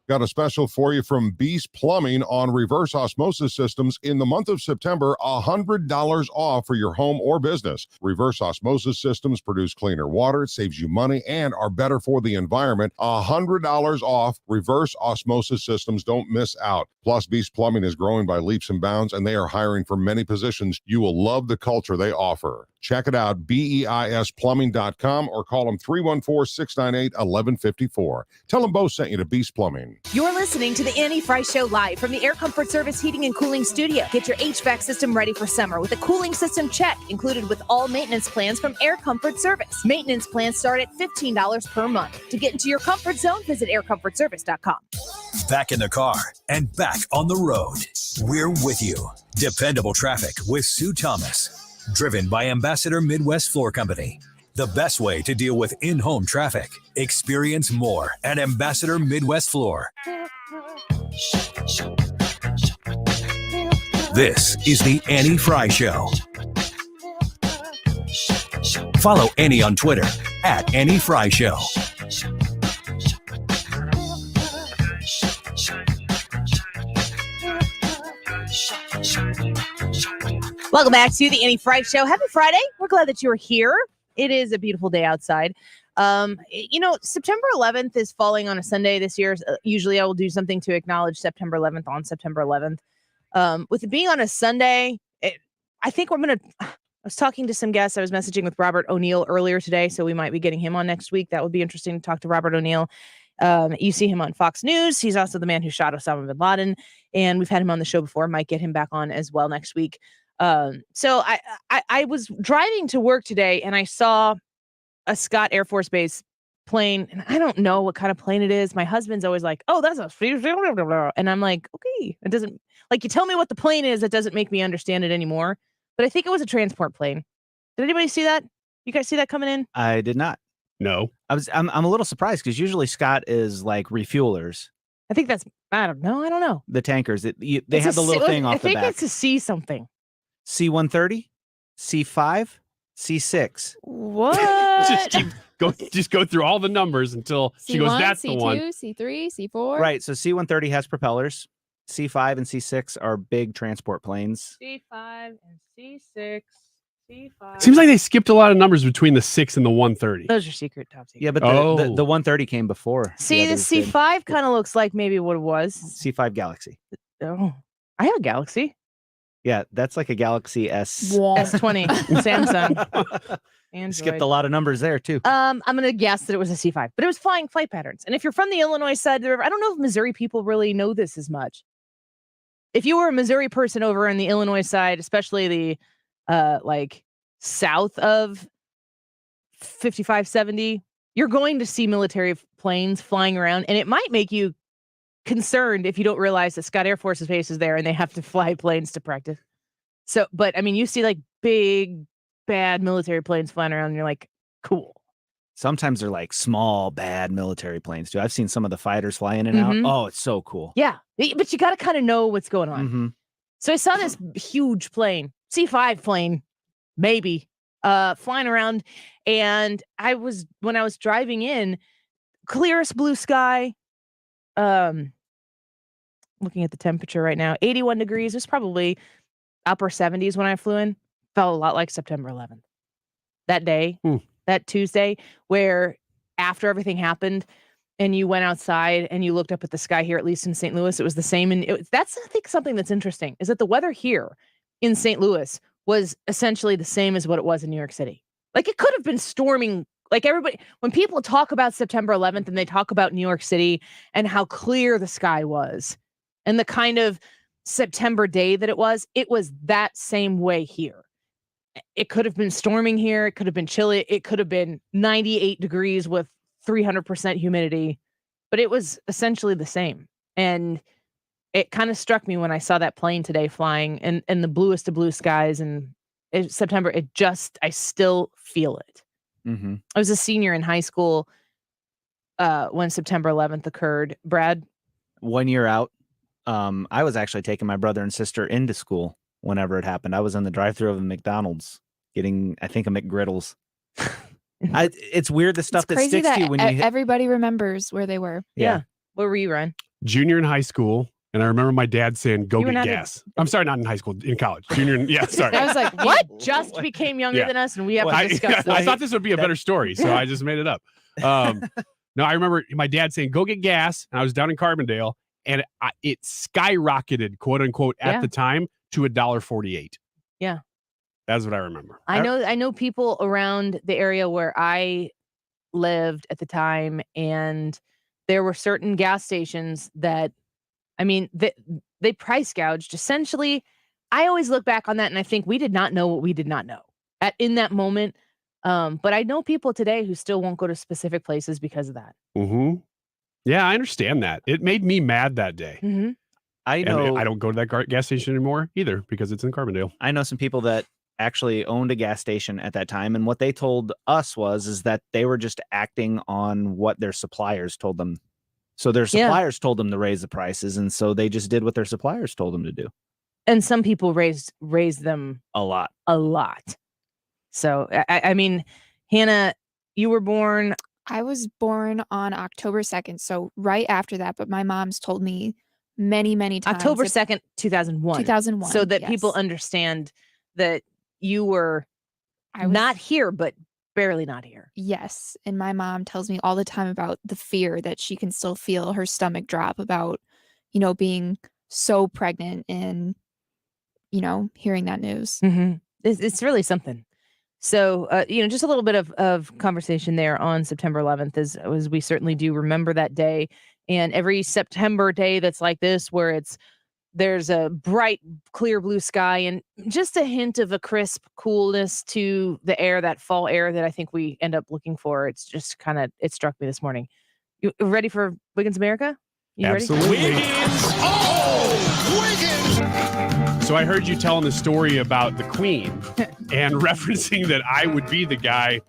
Got a special for you from Beast Plumbing on reverse osmosis systems. In the month of September, $100 off for your home or business. Reverse osmosis systems produce cleaner water, saves you money, and are better for the environment. $100 off reverse osmosis systems. Don't miss out. Plus, Beast Plumbing is growing by leaps and bounds, and they are hiring for many positions. You will love the culture they offer. Check it out, BEISplumbing.com, or call them 314-698-1154. Tell them both sent you to Beast Plumbing. You're listening to the Annie Frey Show live from the Air Comfort Service Heating and Cooling Studio. Get your HVAC system ready for summer with a cooling system check included with all maintenance plans from Air Comfort Service. Maintenance plans start at $15 per month. To get into your comfort zone, visit aircomfortservice.com. Back in the car and back on the road. We're with you. Dependable traffic with Sue Thomas. Driven by Ambassador Midwest Floor Company. The best way to deal with in-home traffic. Experience more at Ambassador Midwest Floor. This is the Annie Frey Show. Follow Annie on Twitter at Annie Frey Show. Welcome back to the Annie Frey Show. Happy Friday. We're glad that you're here. It is a beautiful day outside. September 11th is falling on a Sunday this year. Usually I will do something to acknowledge September 11th on September 11th. With it being on a Sunday, I think I was talking to some guests. I was messaging with Robert O'Neill earlier today, so we might be getting him on next week. That would be interesting to talk to Robert O'Neill. You see him on Fox News. He's also the man who shot Osama bin Laden, and we've had him on the show before. Might get him back on as well next week. So I was driving to work today and I saw a Scott Air Force Base plane, and I don't know what kind of plane it is. My husband's always like, "Oh, that's a," and I'm like, "Okay." It doesn't, like, you tell me what the plane is, it doesn't make me understand it anymore. But I think it was a transport plane. Did anybody see that? You guys see that coming in? I did not. No. I'm a little surprised because usually Scott is like refuelers. I think that's, I don't know. The tankers. They have the little thing off the back. I think it's a C something. C-130, C5, C6. What? just go through all the numbers until she goes, that's C1, the one. C2, C3, C4. Right. So C-130 has propellers. C5 and C6 are big transport planes. C5 and C6. C5. Seems like they skipped a lot of numbers between the 6 and the 130. Those are secret top secret. Yeah, but the 130 came before. See, the C5 kind of looks like maybe what it was. C5 Galaxy. Oh, I have a Galaxy. Yeah, that's like a Galaxy S. S20 Samsung. Android. Skipped a lot of numbers there too. I'm gonna guess that it was a C5, but it was flying flight patterns. And if you're from the Illinois side of the river, I don't know if Missouri people really know this as much. If you were a Missouri person over in the Illinois side, especially the like south of 5570, you're going to see military planes flying around, and it might make you concerned if you don't realize that Scott Air Force Base is there and they have to fly planes to practice. So, but I mean, you see like big, bad military planes flying around and you're like, cool. Sometimes they're like small, bad military planes too. I've seen some of the fighters fly in and out. Oh, it's so cool. Yeah. But you got to kind of know what's going on. Mm-hmm. So I saw this huge plane, C5 plane, maybe, flying around. And when I was driving in, clearest blue sky, looking at the temperature right now, 81 degrees. It was probably upper 70s when I flew in. Felt a lot like September 11th. that day, that Tuesday, where after everything happened and you went outside and you looked up at the sky here, at least in St. Louis, it was the same. And that's, I think, something that's interesting is that the weather here in St. Louis was essentially the same as what it was in New York City. Like, it could have been storming. Like, everybody, when people talk about September 11th and they talk about New York City and how clear the sky was and the kind of September day that it was that same way here. It could have been storming here. It could have been chilly. It could have been 98 degrees with 300% humidity, but it was essentially the same. And it kind of struck me when I saw that plane today flying in the bluest of blue skies and September. I still feel it. Mm-hmm. I was a senior in high school when September 11th occurred. Brad? 1 year out. I was actually taking my brother and sister into school whenever it happened. I was in the drive-thru of a McDonald's getting, I think, a McGriddles. It's weird, the stuff It's that sticks crazy to you when you hit. everybody remembers where they were. Yeah. Where were you, Ryan? Junior in high school. And I remember my dad saying, go You were get not gas. I'm sorry, not in high school, in college. Sorry. I was like, what? Just became younger than us, and we have to discuss this. I thought this would be a better story, so I just made it up. No, I remember my dad saying, go get gas. And I was down in Carbondale, and it skyrocketed, quote unquote, at the time to $1.48. Yeah. That's what I remember. I know people around the area where I lived at the time, and there were certain gas stations that, I mean, they price gouged. Essentially, I always look back on that and I think we did not know what we did not know in that moment. But I know people today who still won't go to specific places because of that. Mm-hmm. Yeah, I understand that. It made me mad that day. Mm-hmm. I know. I don't go to that gas station anymore either because it's in Carbondale. I know some people that actually owned a gas station at that time, and what they told us is that they were just acting on what their suppliers told them. So their suppliers told them to raise the prices, and so they just did what their suppliers told them to do. And some people raised them a lot. So I mean, Hannah, you were born. I was born on October 2nd, so right after that. But my mom's told me many times. October 2nd, 2001. 2001. So that yes. people understand that you were not here, but barely not here. Yes. And my mom tells me all the time about the fear that she can still feel her stomach drop about, being so pregnant and, hearing that news. Mm-hmm. It's really something. So, just a little bit of conversation there on September 11th as we certainly do remember that day. And every September day that's like this, where there's a bright, clear blue sky and just a hint of a crisp coolness to the air, that fall air that I think we end up looking for. It's just it struck me this morning. You ready for Wiggins America? You Absolutely. ready? Wiggins! So I heard you telling the story about the Queen and referencing that I would be the guy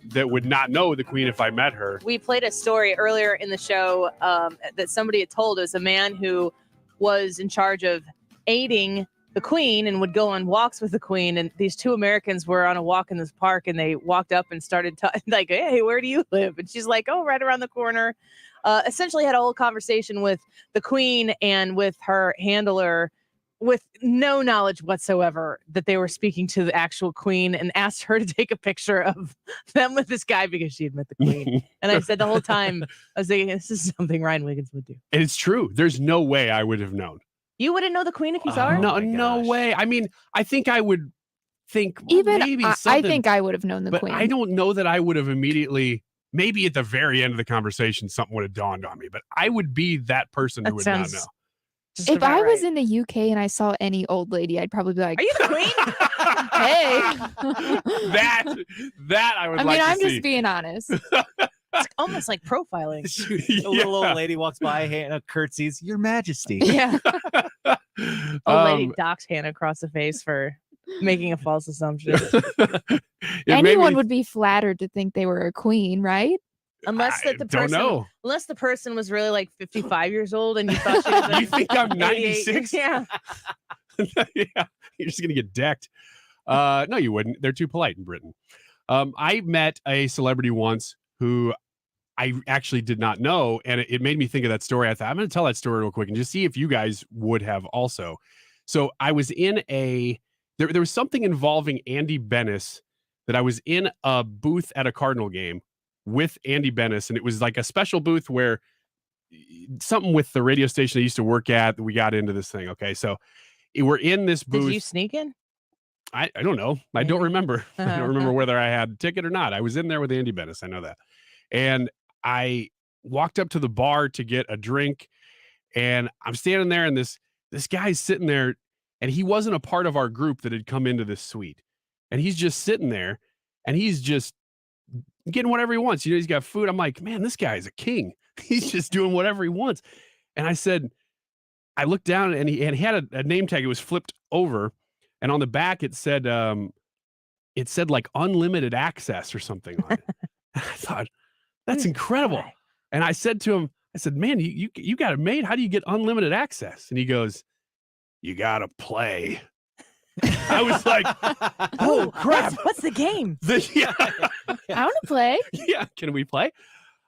that would not know the Queen if I met her. We played a story earlier in the show that somebody had told us, a man who was in charge of aiding the Queen and would go on walks with the Queen. And these two Americans were on a walk in this park, and they walked up and started like, hey, where do you live? And she's like, oh, right around the corner. Essentially had a whole conversation with the Queen and with her handler with no knowledge whatsoever that they were speaking to the actual Queen, and asked her to take a picture of them with this guy because she had met the Queen. And I said the whole time, I was thinking, this is something Ryan Wiggins would do. And it's true. There's no way I would have known. You wouldn't know the Queen if you saw her? No way. I mean, I think I would think Even maybe I something. think I would have known the but Queen. I don't know that I would have immediately, maybe at the very end of the conversation, something would have dawned on me. But I would be that person who would not know. If I was in the UK and I saw any old lady, I'd probably be like, are you the Queen? Hey. that I would I like mean, to I'm see. just being honest. It's almost like profiling. A little old lady walks by, Hannah curtsies, Your Majesty. Yeah. Old lady docks Hannah across the face for making a false assumption. Anyone would be flattered to think they were a queen, right? Unless that the don't person, know. unless the person was really like 55 years old and you thought she was like You think I'm 88. 96? Yeah. Yeah, you're just gonna get decked. No, you wouldn't. They're too polite in Britain. I met a celebrity once who I actually did not know, and it made me think of that story. I thought I'm going to tell that story real quick and just see if you guys would have also. So I was in there was something involving Andy Bennis that I was in a booth at a Cardinal game with Andy Bennis, and it was like a special booth where something with the radio station I used to work at, we got into this thing. Okay. So we're in this booth. Did you sneak in? I don't know. I don't remember. I don't remember whether I had a ticket or not. I was in there with Andy Bennis. I know that. And I walked up to the bar to get a drink, and I'm standing there, and this guy's sitting there, and he wasn't a part of our group that had come into this suite. And he's just sitting there, and he's just getting whatever he wants. You know, he's got food. I'm like, man, this guy is a king. He's just doing whatever he wants. And I looked down, and he had a name tag. It was flipped over, and on the back it said like unlimited access or something on it. I thought, that's incredible. And I said to him, I said, man, you got it made. How do you get unlimited access? And he goes, you got to play. I was like, oh, crap. What's the game? I want to play. Yeah. Can we play?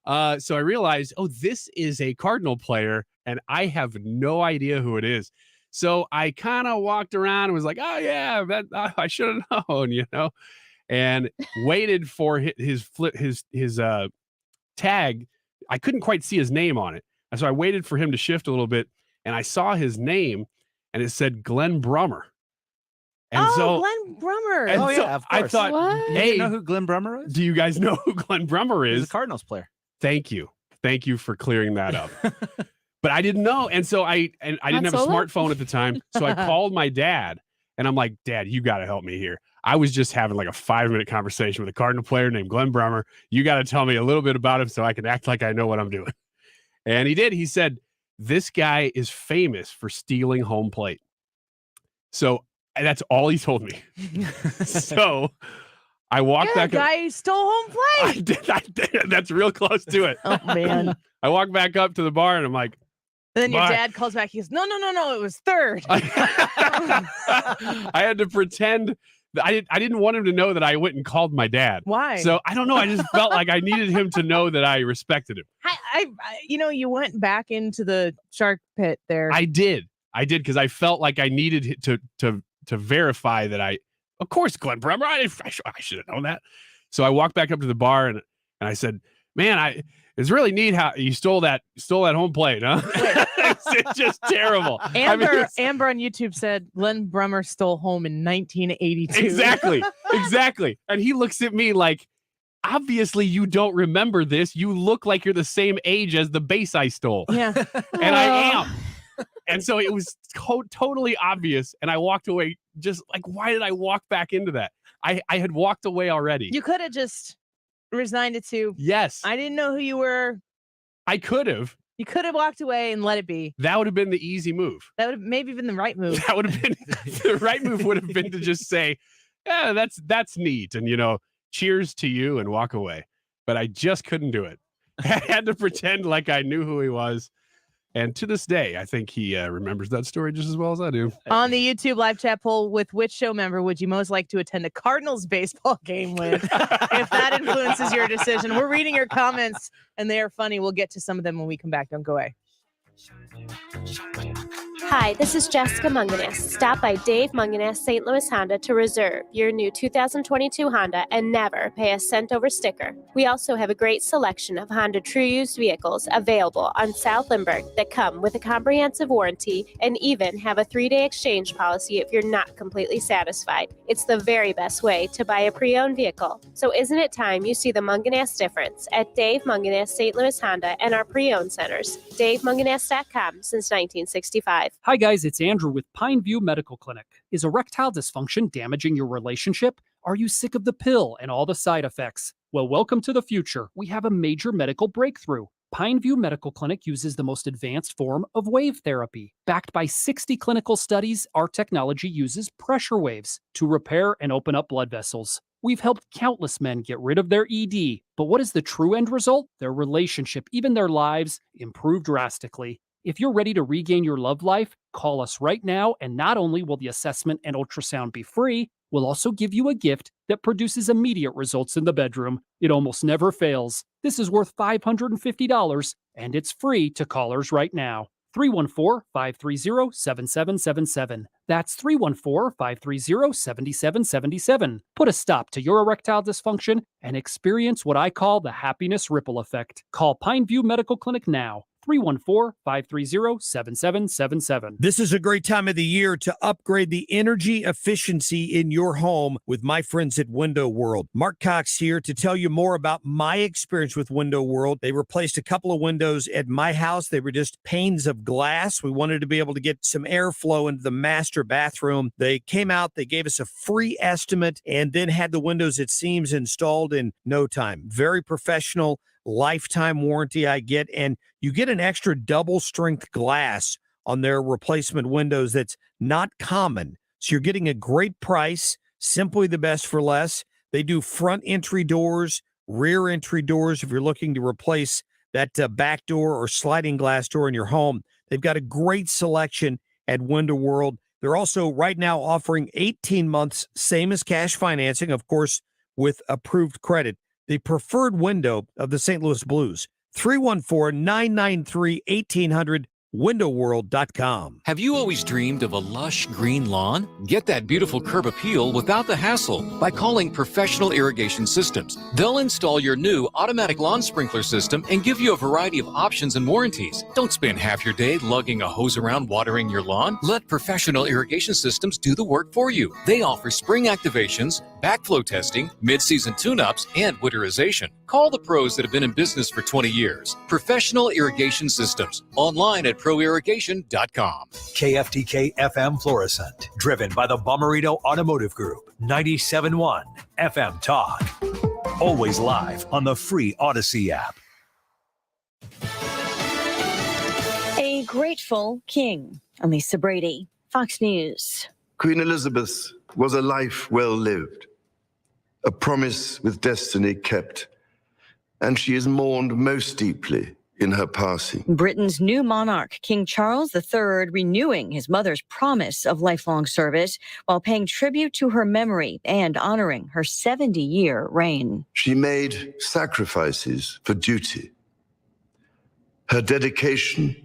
So I realized, this is a Cardinal player, and I have no idea who it is. So I kind of walked around and was like, oh, yeah, I should have known, you know, and waited for his tag. I couldn't quite see his name on it. And so I waited for him to shift a little bit, and I saw his name, and it said Glenn Brummer. And Glenn Brummer. And so of course. I thought, What? hey, You know who Glenn Brummer is? do you guys know who Glenn Brummer is? He's a Cardinals player. Thank you for clearing that up. But I didn't know, and so I didn't have a smartphone at the time, so I called my dad, and I'm like, Dad, you got to help me here. I was just having like a 5-minute conversation with a Cardinal player named Glenn Brummer. You got to tell me a little bit about him so I can act like I know what I'm doing. And he did. He said, this guy is famous for stealing home plate. So that's all he told me. So I walked back. Guy who stole home plate. I did. That's real close to it. Oh, man. I walked back up to the bar, and I'm like, And then your Bye. dad calls back. He goes, no, it was third. I had to pretend that I didn't want him to know that I went and called my dad. Why? So I don't know. I just felt like I needed him to know that I respected him. I you went back into the shark pit there. I did because I felt like I needed to verify that of course, Glenn Brummer, I should have known that. So I walked back up to the bar, and I said, man, it's really neat how you stole that home plate, huh? It's just terrible. Amber on YouTube said Glenn Brummer stole home in 1982. Exactly. And he looks at me like, obviously you don't remember this. You look like you're the same age as the base I stole. Yeah. And I am. And so it was totally obvious. And I walked away just like, why did I walk back into that? I had walked away already. You could have just resigned it to, yes, I didn't know who you were. I could have. You could have walked away and let it be. That would have been the easy move. That would have maybe been the right move. That would have been the right move. Would have been to just say, yeah, that's neat, and cheers to you, and walk away. But I just couldn't do it. I had to pretend like I knew who he was. And to this day, I think he remembers that story just as well as I do. On the YouTube live chat poll, with which show member would you most like to attend a Cardinals baseball game with? If that influences your decision. We're reading your comments, and they are funny. We'll get to some of them when we come back. Don't go away. Hi, this is Jessica Munganess. Stop by Dave Munganess St. Louis Honda to reserve your new 2022 Honda and never pay a cent over sticker. We also have a great selection of Honda True Used vehicles available on South Lindbergh that come with a comprehensive warranty and even have a 3-day exchange policy if you're not completely satisfied. It's the very best way to buy a pre-owned vehicle. So isn't it time you see the Munganess difference at Dave Munganess St. Louis Honda and our pre-owned centers? DaveMunganess.com since 1965. Hi guys, it's Andrew with Pineview Medical Clinic. Is erectile dysfunction damaging your relationship? Are you sick of the pill and all the side effects? Well, welcome to the future. We have a major medical breakthrough. Pineview Medical Clinic uses the most advanced form of wave therapy. Backed by 60 clinical studies, our technology uses pressure waves to repair and open up blood vessels. We've helped countless men get rid of their ED. But what is the true end result? Their relationship, even their lives, improve drastically. If you're ready to regain your love life, call us right now, and not only will the assessment and ultrasound be free, we'll also give you a gift that produces immediate results in the bedroom. It almost never fails. This is worth $550, and it's free to callers right now. 314-530-7777. That's 314-530-7777. Put a stop to your erectile dysfunction and experience what I call the happiness ripple effect. Call Pineview Medical Clinic now. 314-530-7777. This is a great time of the year to upgrade the energy efficiency in your home with my friends at Window World. Mark Cox here to tell you more about my experience with Window World. They replaced a couple of windows at my house. They were just panes of glass. We wanted to be able to get some airflow into the master bathroom. They came out, they gave us a free estimate, and then had the windows at seams installed in no time. Very professional. Lifetime warranty I get, and you get an extra double strength glass on their replacement windows that's not common. So you're getting a great price, simply the best for less. They do front entry doors, rear entry doors if you're looking to replace that back door or sliding glass door in your home. They've got a great selection at Window World. They're also right now offering 18 months, same as cash financing, of course, with approved credit. The preferred window of the St. Louis Blues, 314-993-1800, windowworld.com. Have you always dreamed of a lush green lawn? Get that beautiful curb appeal without the hassle by calling Professional Irrigation Systems. They'll install your new automatic lawn sprinkler system and give you a variety of options and warranties. Don't spend half your day lugging a hose around watering your lawn. Let Professional Irrigation Systems do the work for you. They offer spring activations, backflow testing, mid-season tune-ups, and winterization. Call the pros that have been in business for 20 years. Professional Irrigation Systems. Online at proirrigation.com. KFTK FM Florissant, driven by the Bomarito Automotive Group, 97.1 FM Talk. Always live on the free Odyssey app. A grateful king. Lisa Brady, Fox News. Queen Elizabeth was a life well lived, a promise with destiny kept, and she is mourned most deeply in her passing. Britain's new monarch, King Charles III, renewing his mother's promise of lifelong service while paying tribute to her memory and honoring her 70-year reign. She made sacrifices for duty. Her dedication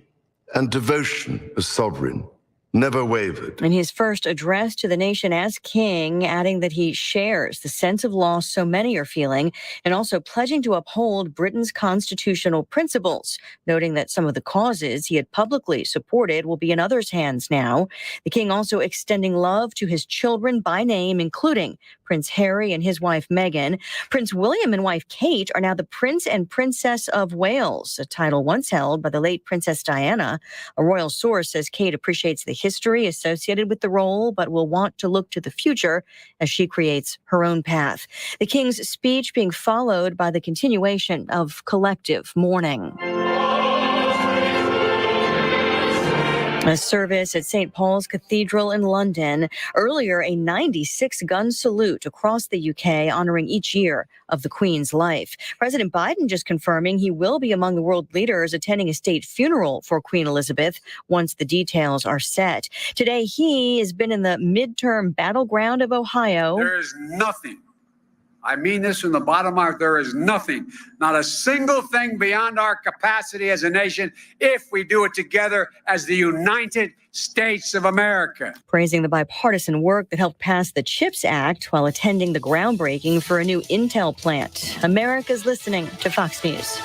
and devotion as sovereign never wavered. In his first address to the nation as king, adding that he shares the sense of loss so many are feeling, and also pledging to uphold Britain's constitutional principles, noting that some of the causes he had publicly supported will be in others' hands now. The king also extending love to his children by name, including Prince Harry and his wife Meghan. Prince William and wife Kate are now the Prince and Princess of Wales, a title once held by the late Princess Diana. A royal source says Kate appreciates the history associated with the role, but will want to look to the future as she creates her own path. The king's speech being followed by the continuation of collective mourning. A service at St. Paul's Cathedral in London. Earlier, a 96-gun salute across the UK honoring each year of the Queen's life. President Biden just confirming he will be among the world leaders attending a state funeral for Queen Elizabeth once the details are set. Today, he has been in the midterm battleground of Ohio. There is nothing. I mean this from the bottom of my heart. There is nothing, not a single thing beyond our capacity as a nation if we do it together as the United States of America. Praising the bipartisan work that helped pass the CHIPS Act while attending the groundbreaking for a new Intel plant. America's listening to Fox News.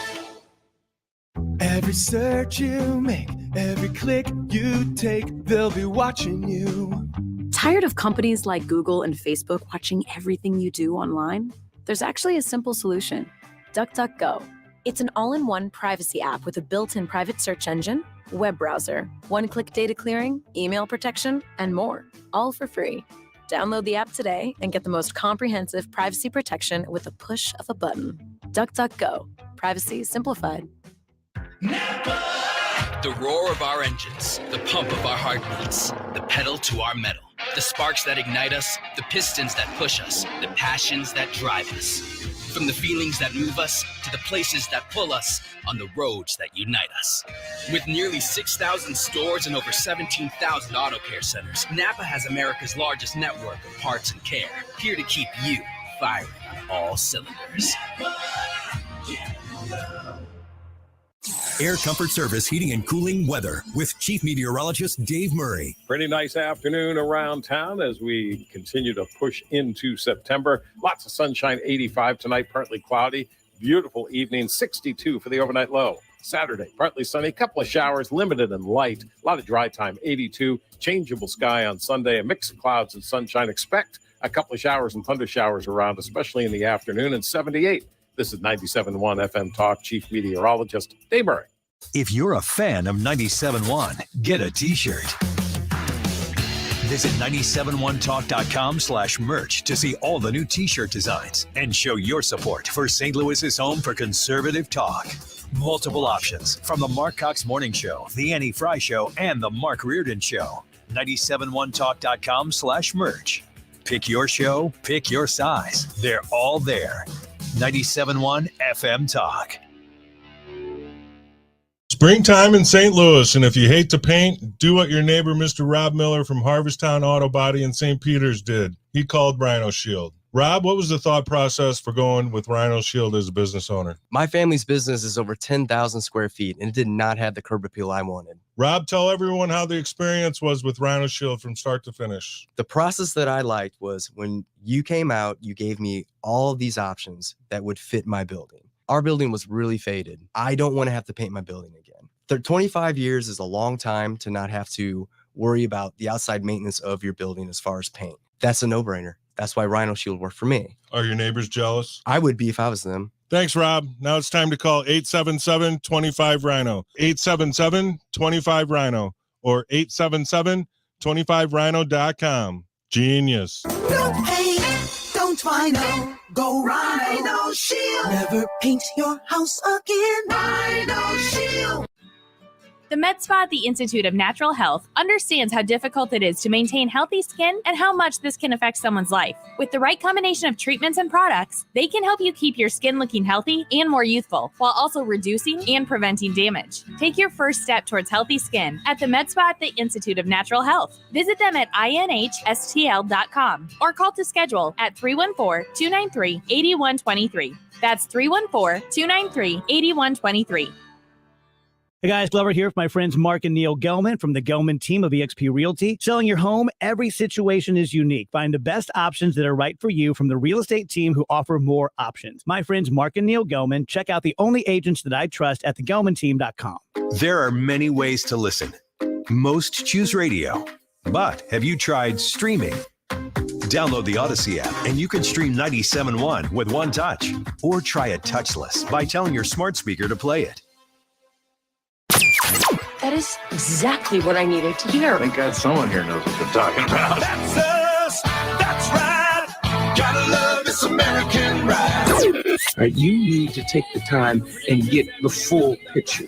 Every search you make, every click you take, they'll be watching you. Tired of companies like Google and Facebook watching everything you do online? There's actually a simple solution. DuckDuckGo. It's an all-in-one privacy app with a built-in private search engine, web browser, one-click data clearing, email protection, and more, all for free. Download the app today and get the most comprehensive privacy protection with the push of a button. DuckDuckGo. Privacy simplified. The roar of our engines, the pump of our heartbeats, the pedal to our metal, the sparks that ignite us, the pistons that push us, the passions that drive us. From the feelings that move us to the places that pull us on the roads that unite us. With nearly 6,000 stores and over 17,000 auto care centers, Napa has America's largest network of parts and care, here to keep you firing on all cylinders. Air Comfort Service Heating and Cooling Weather with Chief Meteorologist Dave Murray. Pretty nice afternoon around town as we continue to push into September. Lots of sunshine, 85 tonight, partly cloudy. Beautiful evening, 62 for the overnight low. Saturday, partly sunny, couple of showers, limited and light. A lot of dry time, 82. Changeable sky on Sunday, a mix of clouds and sunshine. Expect a couple of showers and thunder showers around, especially in the afternoon, and 78. This is 97.1 FM Talk, Chief Meteorologist Dave Murray. If you're a fan of 97.1, get a t-shirt. Visit 971talk.com/merch to see all the new t-shirt designs and show your support for St. Louis's home for conservative talk. Multiple options from the Mark Cox Morning Show, the Annie Frey Show, and the Mark Reardon Show. 971talk.com/merch. Pick your show, pick your size. They're all there. 97.1 FM Talk. Springtime in St. Louis, and if you hate to paint, do what your neighbor Mr. Rob Miller from Harvesttown Auto Body in St. Peters did. He called Rhino Shield. Rob, what was the thought process for going with Rhino Shield as a business owner? My family's business is over 10,000 square feet, and it did not have the curb appeal I wanted. Rob, tell everyone how the experience was with Rhino Shield from start to finish. The process that I liked was when you came out, you gave me all of these options that would fit my building. Our building was really faded. I don't want to have to paint my building again. 25 years is a long time to not have to worry about the outside maintenance of your building as far as paint. That's a no-brainer. That's why Rhino Shield worked for me. Are your neighbors jealous? I would be if I was them. Thanks, Rob. Now it's time to call 877-25-RHINO, 877-25-RHINO, or 877-25rhino.com. Genius. Don't paint, don't Rhino. Go Rhino Shield. Never paint your house again. Rhino Shield. The med spa at the Institute of Natural Health understands how difficult it is to maintain healthy skin and how much this can affect someone's life. With the right combination of treatments and products, they can help you keep your skin looking healthy and more youthful, while also reducing and preventing damage. Take your first step towards healthy skin at the med spa at the Institute of Natural Health. Visit them at inhstl.com or call to schedule at 314-293-8123. That's 314-293-8123. Hey guys, Glover here with my friends Mark and Neil Gelman from the Gelman team of eXp Realty. Selling your home, every situation is unique. Find the best options that are right for you from the real estate team who offer more options. My friends Mark and Neil Gelman, check out the only agents that I trust at thegelmanteam.com. There are many ways to listen. Most choose radio. But have you tried streaming? Download the Odyssey app and you can stream 97.1 with one touch. Or try it touchless by telling your smart speaker to play it. That is exactly what I needed to hear. Thank God someone here knows what they're talking about. That's us. That's right. Gotta love this American ride. All right, you need to take the time and get the full picture.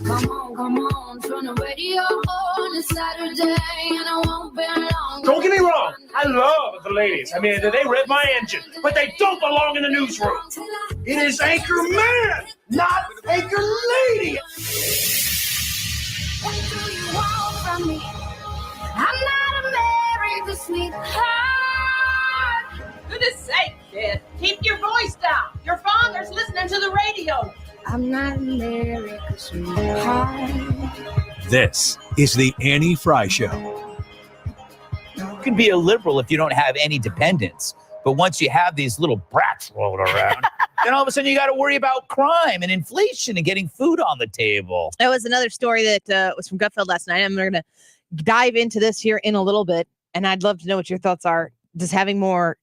Come on, turn the radio on. It's Saturday and I won't be long. Don't get me wrong. I love the ladies. I mean, they rev my engine, but they don't belong in the newsroom. It is Anchor Man, not Anchor Lady. What do you want from me? I'm not America's sweetheart. Goodness sake, kid. Keep your voice down. Your father's listening to the radio. I'm not America's sweetheart. This is the Annie Frey Show. You can be a liberal if you don't have any dependents. But once you have these little brats floating around, then all of a sudden you got to worry about crime and inflation and getting food on the table. That was another story that was from Gutfeld last night. I'm going to dive into this here in a little bit, and I'd love to know what your thoughts are. Does having more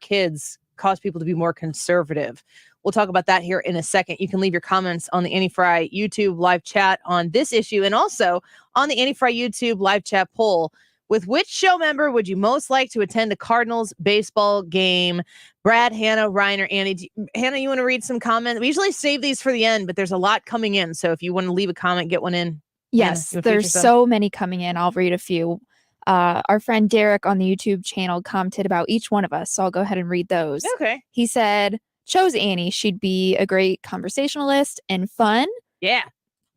kids cause people to be more conservative? We'll talk about that here in a second. You can leave your comments on the Annie Frey YouTube live chat on this issue, and also on the Annie Frey YouTube live chat poll. With which show member would you most like to attend a Cardinals baseball game? Brad, Hannah, Ryan, or Annie? Hannah, you want to read some comments? We usually save these for the end, but there's a lot coming in. So if you want to leave a comment, get one in. Yes, Hannah, there's so many coming in. I'll read a few. Our friend Derek on the YouTube channel commented about each one of us. So I'll go ahead and read those. Okay. He said, chose Annie. She'd be a great conversationalist and fun. Yeah.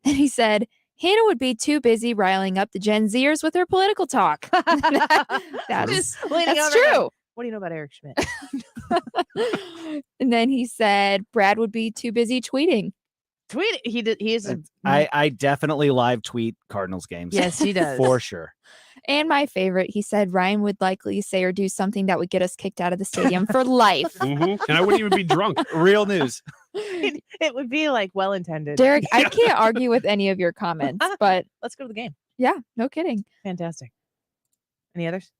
And he said, Hannah would be too busy riling up the Gen Zers with her political talk. That's true. What do you know about Eric Schmidt? And then he said Brad would be too busy tweeting. Tweet it. He did. He is. I definitely live tweet Cardinals games. Yes, he does. For sure. And my favorite, he said Ryan would likely say or do something that would get us kicked out of the stadium for life. And I wouldn't even be drunk. Real news. It would be like well intended. Derek, I can't argue with any of your comments, but let's go to the game. Yeah, no kidding. Fantastic. Any others?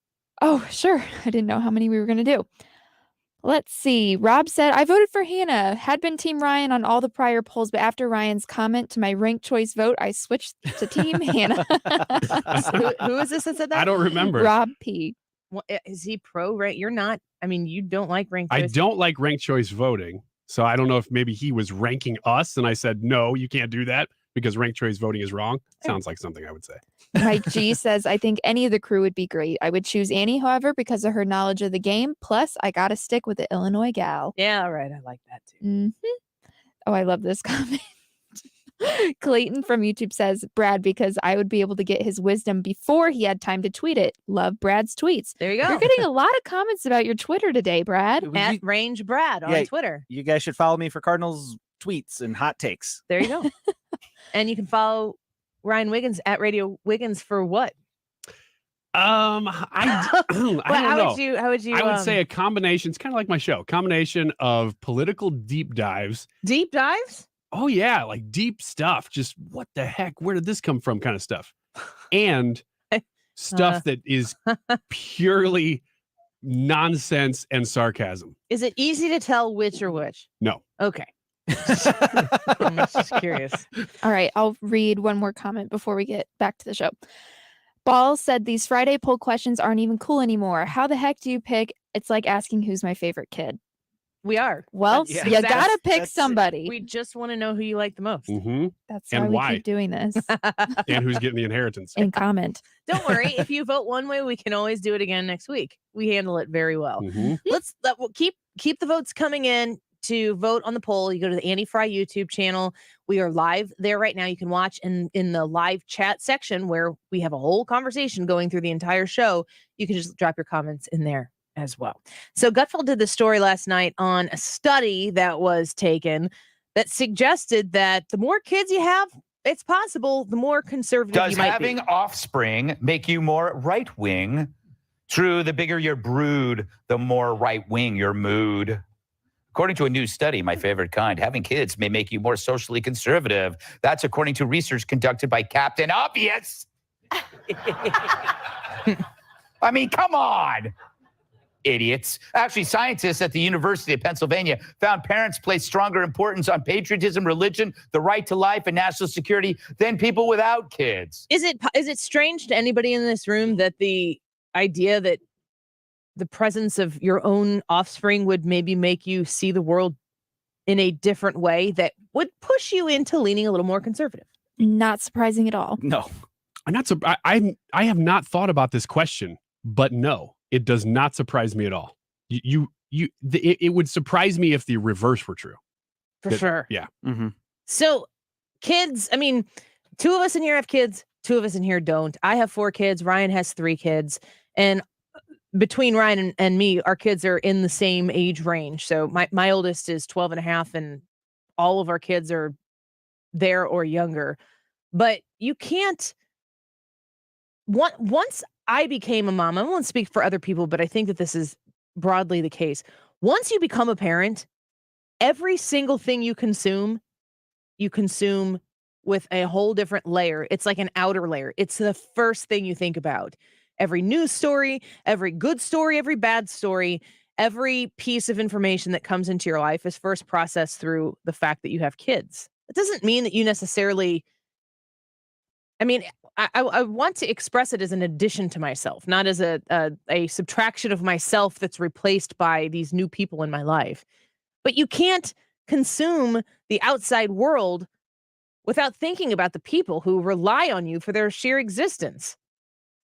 Oh, sure. I didn't know how many we were going to do. Let's see. Rob said, I voted for Hannah. Had been Team Ryan on all the prior polls, but after Ryan's comment to my ranked choice vote, I switched to Team Hannah. Who is this that said that? I don't remember. Rob P. Well, is he pro? Right? You're not. I mean, you don't like ranked choice. I don't like ranked choice voting. So I don't know if maybe he was ranking us and I said, no, you can't do that because ranked choice voting is wrong. Sounds like something I would say. Mike G says, I think any of the crew would be great. I would choose Annie, however, because of her knowledge of the game. Plus, I got to stick with the Illinois gal. Yeah, all right. I like that too. Mm-hmm. Oh, I love this comment. Clayton from YouTube says, Brad, because I would be able to get his wisdom before he had time to tweet it. Love Brad's tweets. There you go. You're getting a lot of comments about your Twitter today, Brad. At Range Brad on Twitter. You guys should follow me for Cardinals tweets and hot takes. There you go. And you can follow Ryan Wiggins at Radio Wiggins for what? I don't know. How would you? I would say a combination. It's kind of like my show. Combination of political deep dives. Deep dives? Oh yeah, like deep stuff. Just what the heck? Where did this come from? Kind of stuff. And stuff that is purely nonsense and sarcasm. Is it easy to tell which or which? No. Okay. I'm just curious. All right, I'll read one more comment before we get back to the show. Ball said these Friday poll questions aren't even cool anymore. How the heck do you pick? It's like asking who's my favorite kid. We are. Well, you gotta pick somebody. We just want to know who you like the most. Mm-hmm. That's and why we keep doing this. And who's getting the inheritance. And comment. Don't worry. If you vote one way, we can always do it again next week. We handle it very well. Mm-hmm. We'll keep the votes coming in. To vote on the poll, you go to the Annie Frey YouTube channel. We are live there right now. You can watch in the live chat section where we have a whole conversation going through the entire show. You can just drop your comments in there as well. So Gutfeld did the story last night on a study that was taken that suggested that the more kids you have, it's possible the more conservative Does you might having be. offspring make you more right-wing? True, the bigger your brood, the more right-wing your mood. According to a new study, my favorite kind, having kids may make you more socially conservative. That's according to research conducted by Captain Obvious. I mean, come on, idiots. Actually, scientists at the University of Pennsylvania found parents place stronger importance on patriotism, religion, the right to life, and national security than people without kids. Is it strange to anybody in this room that the idea that the presence of your own offspring would maybe make you see the world in a different way that would push you into leaning a little more conservative? Not surprising at all. No, I'm not. I have not thought about this question, but no, it does not surprise me at all. It would surprise me if the reverse were true. For sure. Yeah. Mm-hmm. So, kids. I mean, 2 of us in here have kids. 2 of us in here don't. I have 4 kids. Ryan has 3 kids, and between Ryan and me, our kids are in the same age range. So my oldest is 12 and a half, and all of our kids are there or younger. But you can't. Once I became a mom, I won't speak for other people, but I think that this is broadly the case. Once you become a parent, every single thing you consume with a whole different layer. It's like an outer layer. It's the first thing you think about. Every news story, every good story, every bad story, every piece of information that comes into your life is first processed through the fact that you have kids. It doesn't mean that you necessarily, I mean, I want to express it as an addition to myself, not as a subtraction of myself that's replaced by these new people in my life. But you can't consume the outside world without thinking about the people who rely on you for their sheer existence.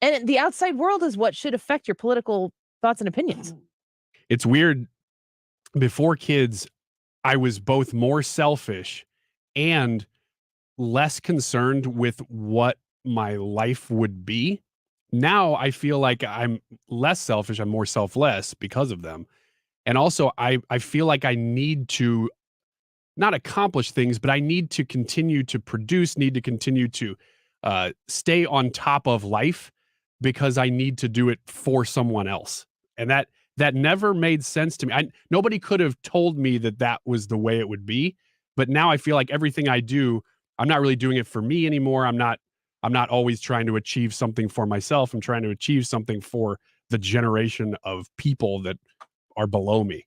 And the outside world is what should affect your political thoughts and opinions. It's weird. Before kids, I was both more selfish and less concerned with what my life would be. Now I feel like I'm less selfish. I'm more selfless because of them. And also I feel like I need to not accomplish things, but I need to continue to produce, need to continue to stay on top of life because I need to do it for someone else. And that never made sense to me. Nobody could have told me that was the way it would be. But now I feel like everything I do, I'm not really doing it for me anymore. I'm not always trying to achieve something for myself. I'm trying to achieve something for the generation of people that are below me.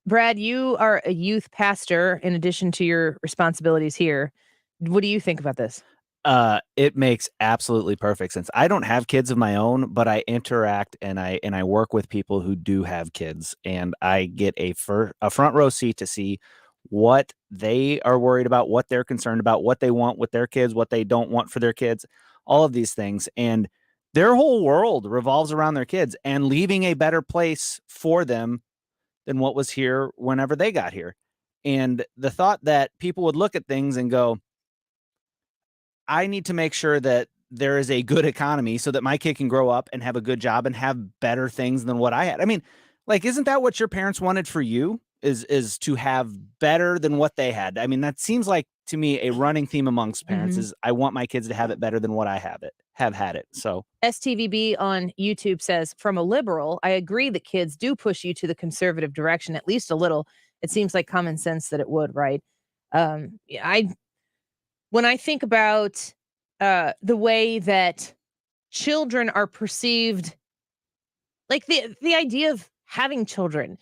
Brad, you are a youth pastor in addition to your responsibilities here. What do you think about this? It makes absolutely perfect sense. I don't have kids of my own, but I interact and I work with people who do have kids, and I get a front row seat to see what they are worried about, what they're concerned about, what they want with their kids, what they don't want for their kids, all of these things. And their whole world revolves around their kids and leaving a better place for them than what was here whenever they got here. And the thought that people would look at things and go, I need to make sure that there is a good economy so that my kid can grow up and have a good job and have better things than what I had. I mean, like, isn't that what your parents wanted for you? Is to have better than what they had? I mean, that seems like to me a running theme amongst parents is I want my kids to have it better than what I have had it. So STVB on YouTube says, from a liberal, I agree that kids do push you to the conservative direction, at least a little. It seems like common sense that it would, right? When I think about the way that children are perceived, like the idea of having children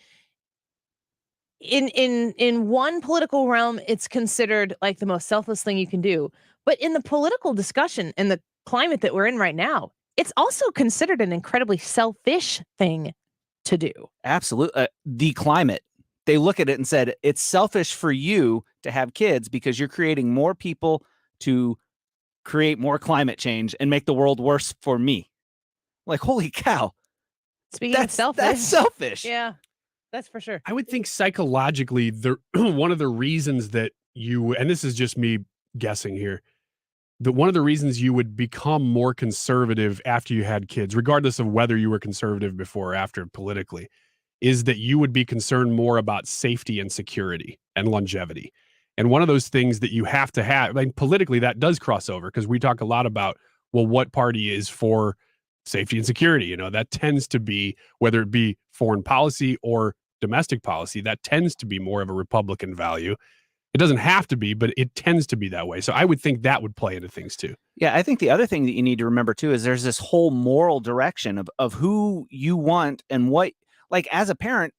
in one political realm, it's considered like the most selfless thing you can do. But in the political discussion and the climate that we're in right now, it's also considered an incredibly selfish thing to do. absolutely. The climate, they look at it and said, it's selfish for you to have kids because you're creating more people to create more climate change and make the world worse for me. Like, holy cow. Speaking of selfish. That's selfish. Yeah, that's for sure. I would think psychologically, one of the reasons that and this is just me guessing here, that one of the reasons you would become more conservative after you had kids, regardless of whether you were conservative before or after politically, is that you would be concerned more about safety and security and longevity. And one of those things that you have to have, like politically, that does cross over because we talk a lot about, well, what party is for safety and security? You know, that tends to be, whether it be foreign policy or domestic policy, that tends to be more of a Republican value. It doesn't have to be, but it tends to be that way. So I would think that would play into things too. Yeah, I think the other thing that you need to remember too is there's this whole moral direction of who you want and what, like as a parent,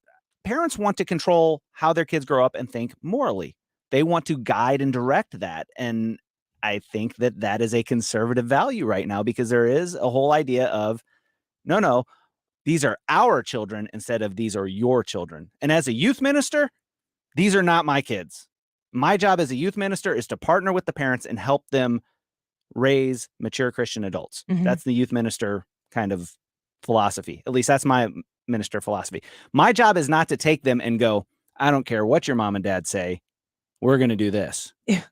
parents want to control how their kids grow up and think morally. They want to guide and direct that. And I think that is a conservative value right now because there is a whole idea of, no, these are our children instead of these are your children. And as a youth minister, these are not my kids. My job as a youth minister is to partner with the parents and help them raise mature Christian adults. Mhm. That's the youth minister kind of philosophy. At least that's my minister philosophy. My job is not to take them and go, I don't care what your mom and dad say. We're going to do this. Yeah.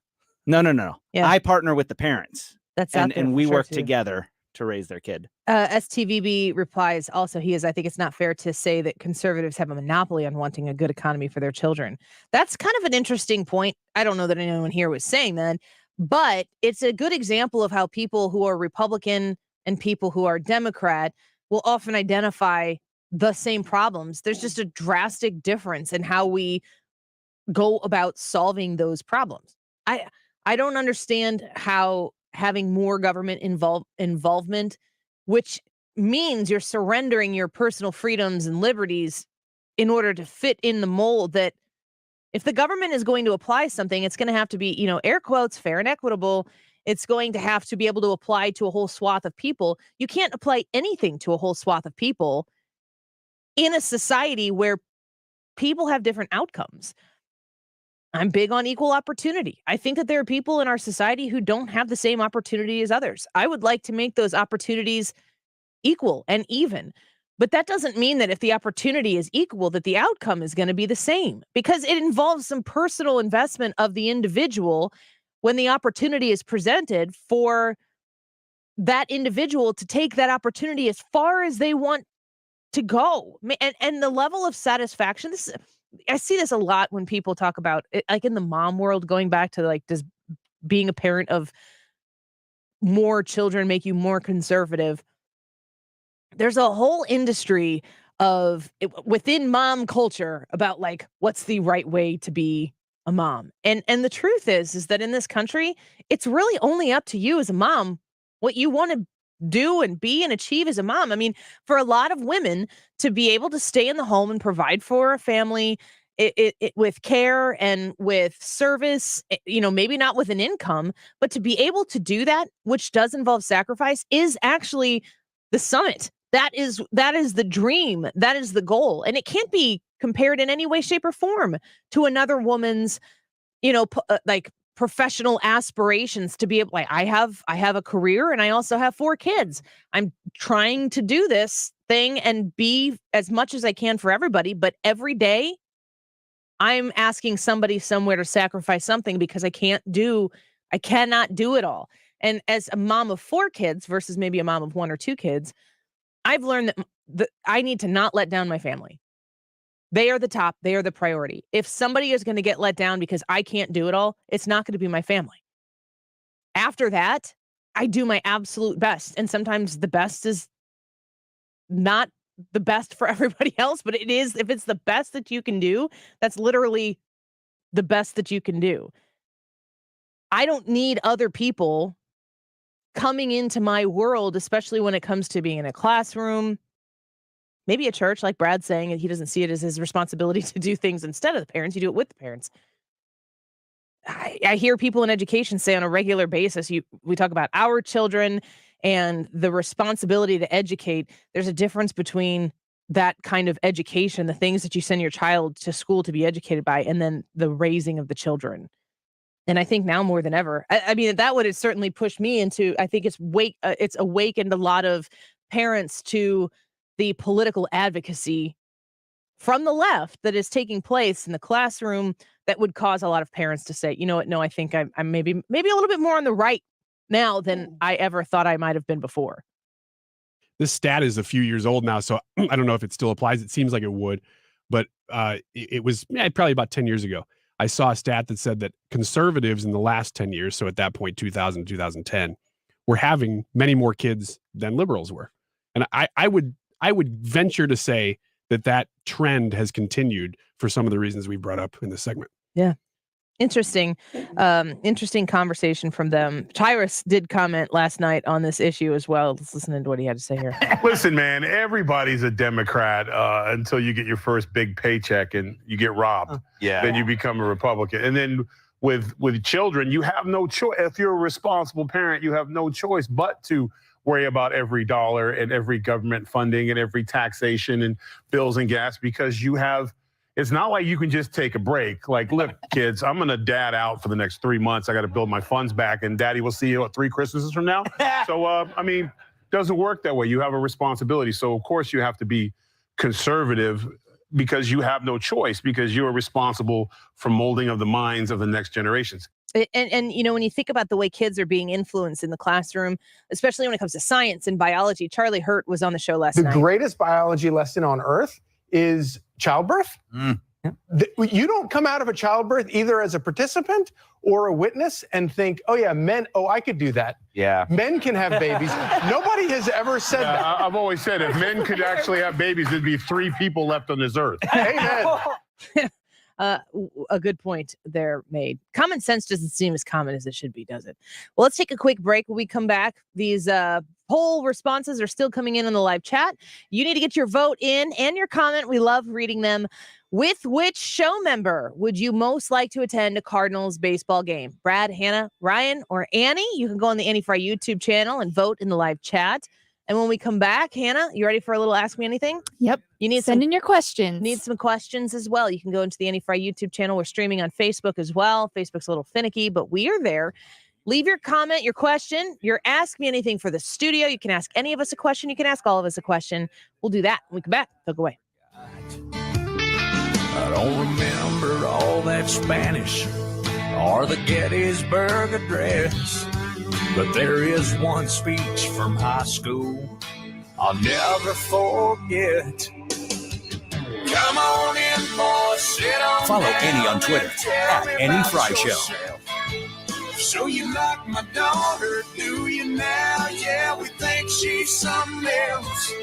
No. Yeah. I partner with the parents That's out there and for we sure, work too. together to raise their kid. STVB replies also, I think it's not fair to say that conservatives have a monopoly on wanting a good economy for their children. That's kind of an interesting point. I don't know that anyone here was saying that, but it's a good example of how people who are Republican and people who are Democrat will often identify the same problems. There's just a drastic difference in how we go about solving those problems. I don't understand how having more government involvement, which means you're surrendering your personal freedoms and liberties in order to fit in the mold that if the government is going to apply something, it's going to have to be, air quotes, fair and equitable. It's going to have to be able to apply to a whole swath of people. You can't apply anything to a whole swath of people in a society where people have different outcomes. I'm big on equal opportunity. I think that there are people in our society who don't have the same opportunity as others. I would like to make those opportunities equal and even. But that doesn't mean that if the opportunity is equal, that the outcome is going to be the same, because it involves some personal investment of the individual when the opportunity is presented for that individual to take that opportunity as far as they want to go. And the level of satisfaction, I see this a lot when people talk about it, like in the mom world, going back to like, does being a parent of more children make you more conservative? There's a whole industry within mom culture about like what's the right way to be a mom. And the truth is that in this country, it's really only up to you as a mom what you want to do and be and achieve as a mom. I mean, for a lot of women to be able to stay in the home and provide for a family with care and with service, maybe not with an income, but to be able to do that, which does involve sacrifice, is actually the summit. That is the dream. That is the goal. And it can't be compared in any way, shape, or form to another woman's, like professional aspirations to be able, like, I have a career and I also have 4 kids. I'm trying to do this thing and be as much as I can for everybody. But every day I'm asking somebody somewhere to sacrifice something because I cannot do it all. And as a mom of 4 kids versus maybe a mom of 1 or 2 kids, I've learned that I need to not let down my family. They are the top. They are the priority. If somebody is going to get let down because I can't do it all, it's not going to be my family. After that, I do my absolute best. And sometimes the best is not the best for everybody else, but it is, if it's the best that you can do, that's literally the best that you can do. I don't need other people coming into my world, especially when it comes to being in a classroom, maybe a church, like Brad's saying, and he doesn't see it as his responsibility to do things instead of the parents. You do it with the parents. I hear people in education say on a regular basis, we talk about our children and the responsibility to educate. There's a difference between that kind of education, the things that you send your child to school to be educated by, and then the raising of the children. And I think now more than ever, I mean, that would have certainly pushed me into, I think it's awakened a lot of parents to the political advocacy from the left that is taking place in the classroom that would cause a lot of parents to say, you know what, no, I think I'm maybe a little bit more on the right now than I ever thought I might have been before. This stat is a few years old now, so I don't know if it still applies. It seems like it would, but it was probably about 10 years ago. I saw a stat that said that conservatives in the last 10 years, so at that point, 2000, 2010, were having many more kids than liberals were. And I would venture to say that trend has continued for some of the reasons we brought up in this segment. Yeah. Interesting conversation from them. Tyrus did comment last night on this issue as well. Let's listen to what he had to say here. Listen, man, everybody's a Democrat until you get your first big paycheck and you get robbed. Yeah. Then you become a Republican. And then with children, you have no choice. If you're a responsible parent, you have no choice but to worry about every dollar and every government funding and every taxation and bills and gas, because it's not like you can just take a break. Like, look, kids, I'm going to dad out for the next 3 months. I got to build my funds back, and daddy will see you 3 Christmases from now. So, I mean, doesn't work that way. You have a responsibility. So, of course, you have to be conservative because you have no choice, because you are responsible for molding of the minds of the next generations. And when you think about the way kids are being influenced in the classroom, especially when it comes to science and biology, Charlie Hurt was on the show last night. The greatest biology lesson on earth is childbirth. You don't come out of a childbirth either as a participant or a witness and think, oh yeah, men, I could do that. Yeah. Men can have babies. Nobody has ever said that. I've always said if men could actually have babies, there'd be 3 people left on this earth. Amen. A good point there made. Common sense doesn't seem as common as it should be, does it? Well, let's take a quick break. When we come back, these poll responses are still coming in on the live chat. You need to get your vote in and your comment. We love reading them. With which show member would you most like to attend a Cardinals baseball game? Brad, Hannah, Ryan, or Annie? You can go on the Annie Frey YouTube channel and vote in the live chat. And when we come back, Hannah, you ready for a little Ask Me Anything? Yep. You need Send in your questions. Need some questions as well. You can go into the Annie Frey YouTube channel. We're streaming on Facebook as well. Facebook's a little finicky, but we are there. Leave your comment, your question, your Ask Me Anything for the studio. You can ask any of us a question. You can ask all of us a question. We'll do that when we come back. Don't go away. I don't remember all that Spanish or the Gettysburg Address, but there is one speech from high school I'll never forget. Come on in, boys, Follow Annie on Twitter at Annie Frey Show. So you like my daughter, do you now? Yeah, we think she's something else.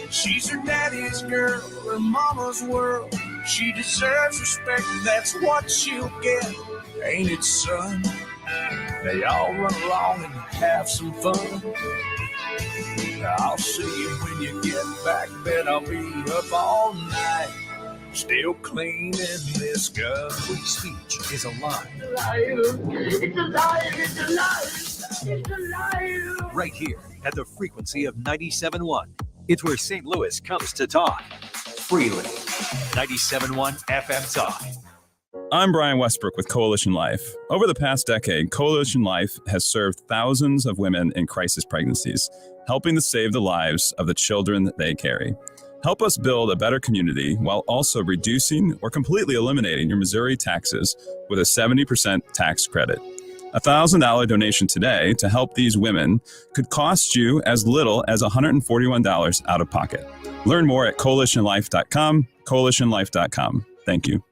She's her daddy's girl, her mama's world. She deserves respect, that's what she'll get. Ain't it, son? They all run along and have some fun. I'll see you when you get back, bet I'll be up all night, still cleaning this gun. Free speech is a lie. It's a lie, it's a lie, it's a lie. Right here at the frequency of 97.1. It's where St. Louis comes to talk freely. 97.1 FM Talk. I'm Brian Westbrook with Coalition Life. Over the past decade, Coalition Life has served thousands of women in crisis pregnancies, helping to save the lives of the children they carry. Help us build a better community while also reducing or completely eliminating your Missouri taxes with a 70% tax credit. A $1,000 donation today to help these women could cost you as little as $141 out of pocket. Learn more at coalitionlife.com, coalitionlife.com. Thank you.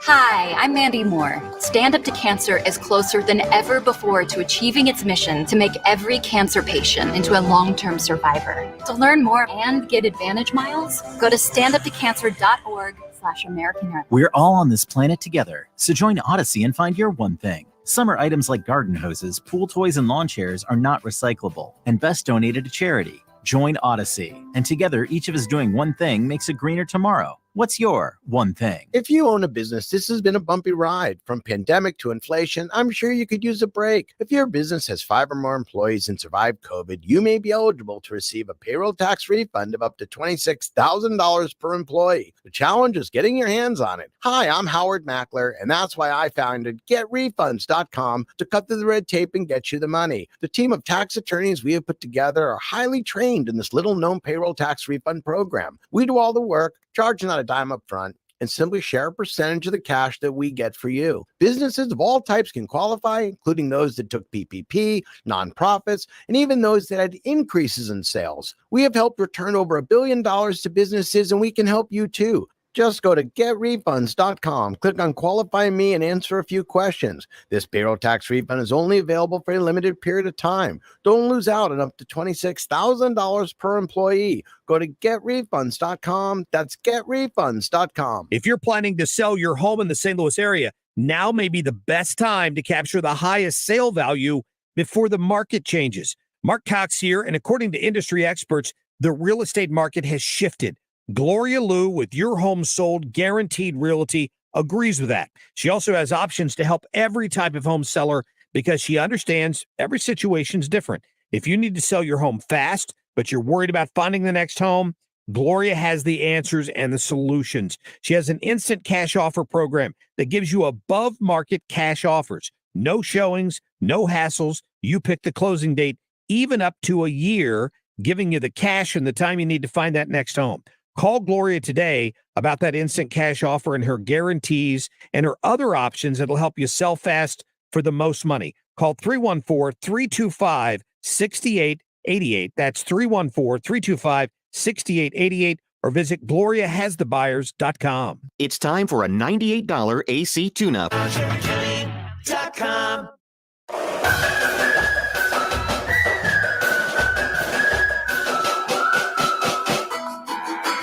Hi, I'm Mandy Moore. Stand Up to Cancer is closer than ever before to achieving its mission to make every cancer patient into a long-term survivor. To learn more and get Advantage miles, go to standuptocancer.org/American Heart. We're all on this planet together, so join Odyssey and find your one thing. Summer items like garden hoses, pool toys, and lawn chairs are not recyclable and best donated to charity. Join Odyssey, and together each of us doing one thing makes a greener tomorrow. What's your one thing? If you own a business, this has been a bumpy ride. From pandemic to inflation, I'm sure you could use a break. If your business has 5 or more employees and survived COVID, you may be eligible to receive a payroll tax refund of up to $26,000 per employee. The challenge is getting your hands on it. Hi, I'm Howard Mackler, and that's why I founded GetRefunds.com to cut through the red tape and get you the money. The team of tax attorneys we have put together are highly trained in this little-known payroll tax refund program. We do all the work, charge not a dime up front, and simply share a percentage of the cash that we get for you. Businesses of all types can qualify, including those that took PPP, nonprofits, and even those that had increases in sales. We have helped return over $1 billion to businesses, and we can help you too. Just go to getrefunds.com, click on Qualify Me, and answer a few questions. This payroll tax refund is only available for a limited period of time. Don't lose out on up to $26,000 per employee. Go to getrefunds.com. That's getrefunds.com. If you're planning to sell your home in the St. Louis area, now may be the best time to capture the highest sale value before the market changes. Mark Cox here, and according to industry experts, the real estate market has shifted. Gloria Liu with Your Home Sold Guaranteed Realty agrees with that. She also has options to help every type of home seller because she understands every situation is different. If you need to sell your home fast, but you're worried about finding the next home, Gloria has the answers and the solutions. She has an instant cash offer program that gives you above market cash offers. No showings, no hassles. You pick the closing date, even up to a year, giving you the cash and the time you need to find that next home. Call Gloria today about that instant cash offer and her guarantees and her other options that'll help you sell fast for the most money. Call 314-325-6888. That's 314-325-6888 or visit GloriaHasTheBuyers.com. It's time for a $98 AC tune-up.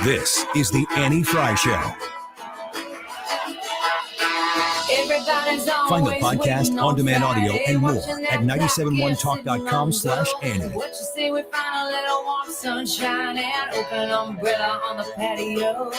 This is the Annie Frey Show. Find the podcast, on-demand audio, and more at 971talk.com/Annie. What you say we find a little warm sunshine and open umbrella on the patio?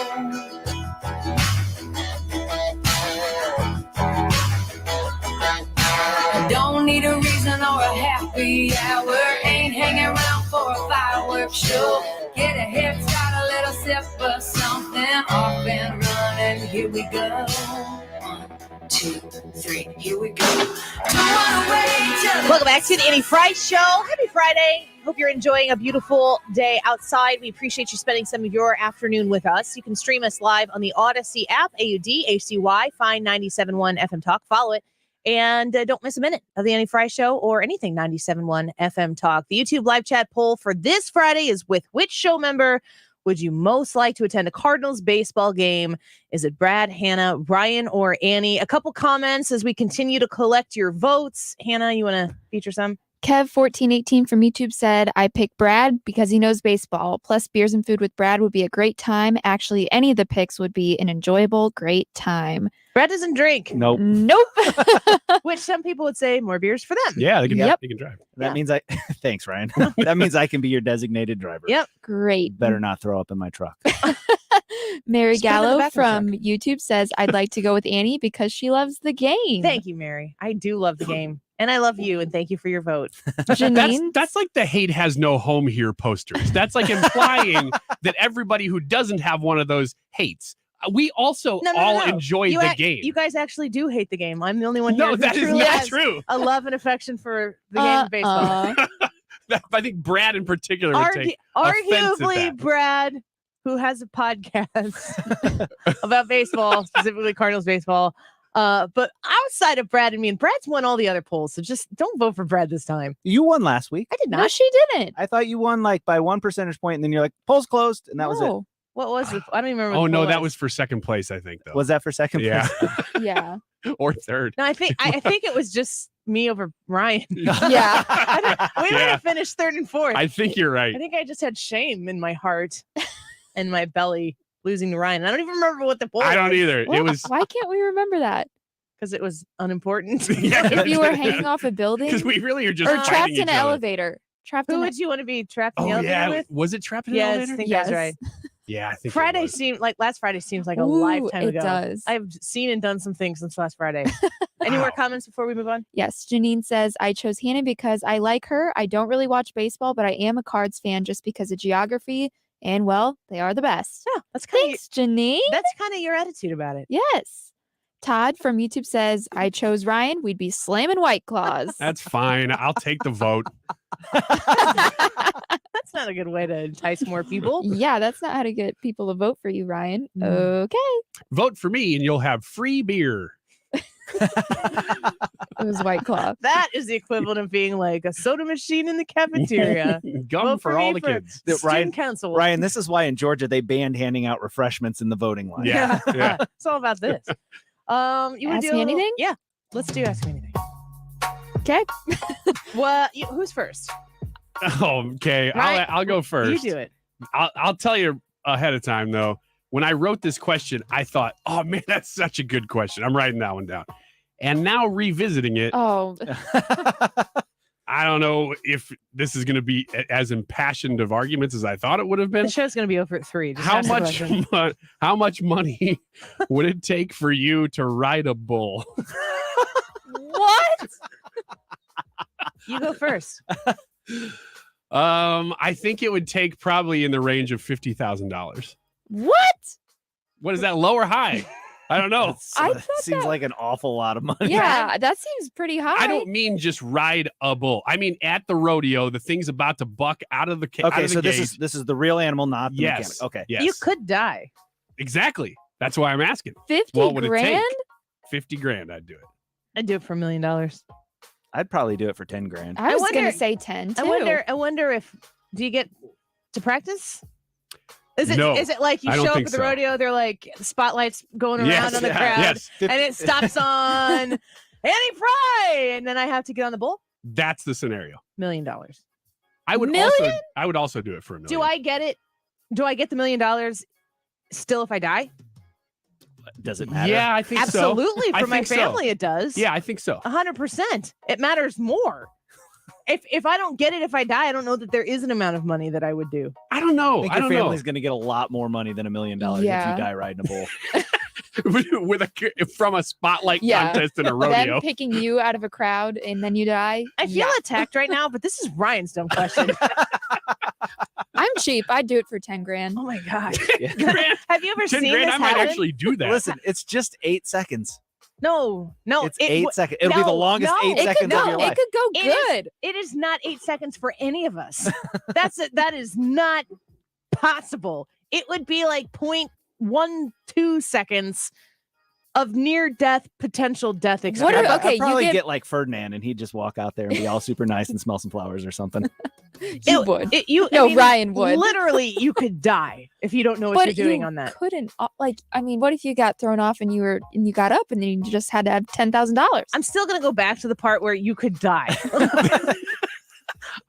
Don't need a reason or a happy hour. Ain't hanging around for a fireworks show. Get a head start, a little sip of something. Off and running, here we go. 1, 2, 3, here we go. Welcome back to the Annie Frey Show. Happy Friday. Hope you're enjoying a beautiful day outside. We appreciate you spending some of your afternoon with us. You can stream us live on the Odyssey app, AUDACY. Find 97.1 FM Talk. Follow it. And don't miss a minute of the Annie Frey Show or anything 97.1 FM Talk. The YouTube live chat poll for this Friday is with which show member would you most like to attend a Cardinals baseball game? Is it Brad, Hannah, Ryan, or Annie? A couple comments as we continue to collect your votes. Hannah, you want to feature some? Kev1418 from YouTube said, I pick Brad because he knows baseball. Plus, beers and food with Brad would be a great time. Actually, any of the picks would be an enjoyable, great time. Brad doesn't drink. Nope. Nope. Which some people would say more beers for them. Yeah, they can, Yep. they can drive. That means thanks, Ryan. That means I can be your designated driver. Yep. Great. Better not throw up in my truck. Mary Just put it in the Gallo back of the from YouTube says, I'd like to go with Annie because she loves the game. Thank you, Mary. I do love the game. And I love you, and thank you for your vote. Janine? That's like the hate has no home here posters. That's like implying that everybody who doesn't have one of those hates. We also all enjoy the game. You guys actually do hate the game. I'm the only one here No, who that is truly not has true. a love and affection for the game of baseball. I think Brad in particular would take offense at Arguably, that. Brad, who has a podcast about baseball, specifically Cardinals baseball. But outside of Brad and me, and Brad's won all the other polls, so just don't vote for Brad this time. You won last week. I did not. No, she didn't. I thought you won like by 1 percentage point, and then you're like, polls closed, and that was it. What was it? I don't even remember. Oh what the no, poll that was for second place, I think, though. Was that for second Yeah. place? Yeah. Or third. No, I think it was just me over Ryan. Yeah. We might have finished third and fourth. I think you're right. I think I just had shame in my heart and my belly losing to Ryan. I don't even remember what the poll I don't was. either. Well, It was why can't we remember that? Because it was unimportant. If you were hanging off a building because we really are just or fighting trapped each in an other. elevator. Trapped Who in would you want to be trapped in the Oh elevator yeah, with? was it trapped in an Yes, I elevator? think Yes. that's right. Yeah, I think it Friday was. seemed like last Friday seems like a Ooh, lifetime it ago. does. I've seen and done some things since last Friday. Any more comments before we move on? Yes, Janine says, I chose Hannah because I like her. I don't really watch baseball, but I am a Cards fan just because of geography. And, well, they are the best. Yeah, that's kind Thanks, Janine. That's kind of your attitude about it. Yes. Todd from YouTube says, I chose Ryan. We'd be slamming White Claws. That's fine. I'll take the vote. That's not a good way to entice more people. Yeah, that's not how to get people to vote for you, Ryan. Okay. Vote for me and you'll have free beer. It was White Claw. That is the equivalent of being like a soda machine in the cafeteria. Gum Vote for all me the kids. Student council. Ryan, this is why in Georgia they banned handing out refreshments in the voting line. Yeah. Yeah. It's all about this. You want to Ask do me anything? Yeah, let's do ask me anything. Okay. Well, who's first? Okay, Ryan, I'll go first. You do it. I'll tell you ahead of time though. When I wrote this question, I thought, "Oh man, that's such a good question." I'm writing that one down, and now revisiting it, Oh, I don't know if this is going to be as impassioned of arguments as I thought it would have been. The show's going to be over at 3. Just How ask the much? question. How much money would it take for you to ride a bull? What? You go first. I think it would take probably in the range of $50,000. what? What is that, low or high? I don't know. I That thought seems that- like an awful lot of money. Yeah, that seems pretty high. I don't mean just ride a bull. I mean at the rodeo, the thing's about to buck out of the out Okay, of the so gate. this is the real animal, not the Yes. mechanic. Okay. Yes. You could die. Exactly. That's why I'm asking. 50 What would it grand? take? 50 grand, I'd do it. I'd do it for $1 million. I'd probably do it for 10 grand. I was wonder- going to say 10 too. I wonder if do you get to practice? Is it No, is it like you I don't show up think at the so. rodeo, they're like spotlights going around Yes, on the yeah, crowd yes. and it stops on Annie Frey and then I have to get on the bull? That's the scenario. $1 million. I would also do it for $1 million. Do I get it? Do I get the $1 million still if I die? Does it matter? Yeah, I think so. Absolutely. I For my think so. family, it does. Yeah, I think so. 100%. It matters more. If I don't get it, if I die, I don't know that there is an amount of money that I would do. I don't know. I think I your don't family's going to get a lot more money than $1 million if Yeah. you die riding a bull. know. With from a spotlight Yeah. contest in a Them rodeo. picking you out of a crowd and then you die. I feel attacked right now, but this is Ryan's dumb question. I'm cheap. I'd do it for 10 grand. Oh my God. Grand- Have you ever 10 seen grand, this I might happen? actually do that. Listen, it's just 8 seconds. No. It's 8 seconds. It'll be the longest 8 It could seconds go. of your It life. could go It is- good. It is not 8 seconds for any of us. That is not possible. It would be like 0.12 seconds of near-death, potential death I'd experience. probably get like Ferdinand, and he'd just walk out there and be all super nice and smell some flowers or something. You would. No, Ryan would. Literally, you could die if you don't know what But you're doing you on that. couldn't what if you got thrown off and you got up and then you just had to have $10,000? I'm still gonna go back to the part where you could die.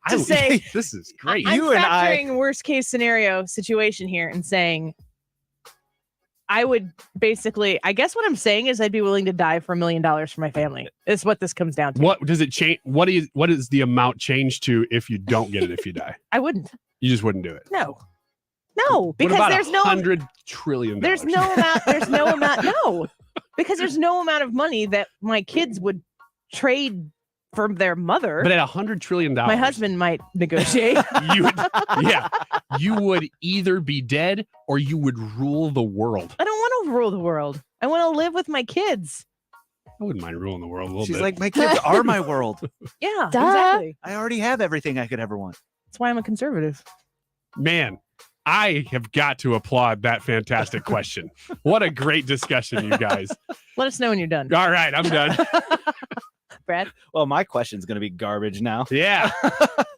This is great. I'm factoring worst case scenario situation here and saying I would basically, I guess what I'm saying is I'd be willing to die for $1 million for my family. Is what this comes down to. What does it change? What is the amount change to if you don't get it if you die? I wouldn't. You just wouldn't do it. No, What because about there's no $100 trillion. There's no amount. There's no amount. No, because there's no amount of money that my kids would trade for their mother. But at $100 trillion, my husband might negotiate. You would either be dead or you would rule the world. I don't want to rule the world. I want to live with my kids. I wouldn't mind ruling the world a little She's bit. like, my kids are my world. Yeah, Duh. exactly. I already have everything I could ever want. That's why I'm a conservative. Man, I have got to applaud that fantastic question. What a great discussion, you guys. Let us know when you're done. All right, I'm done. Brad? Well, my question's going to be garbage now. Yeah.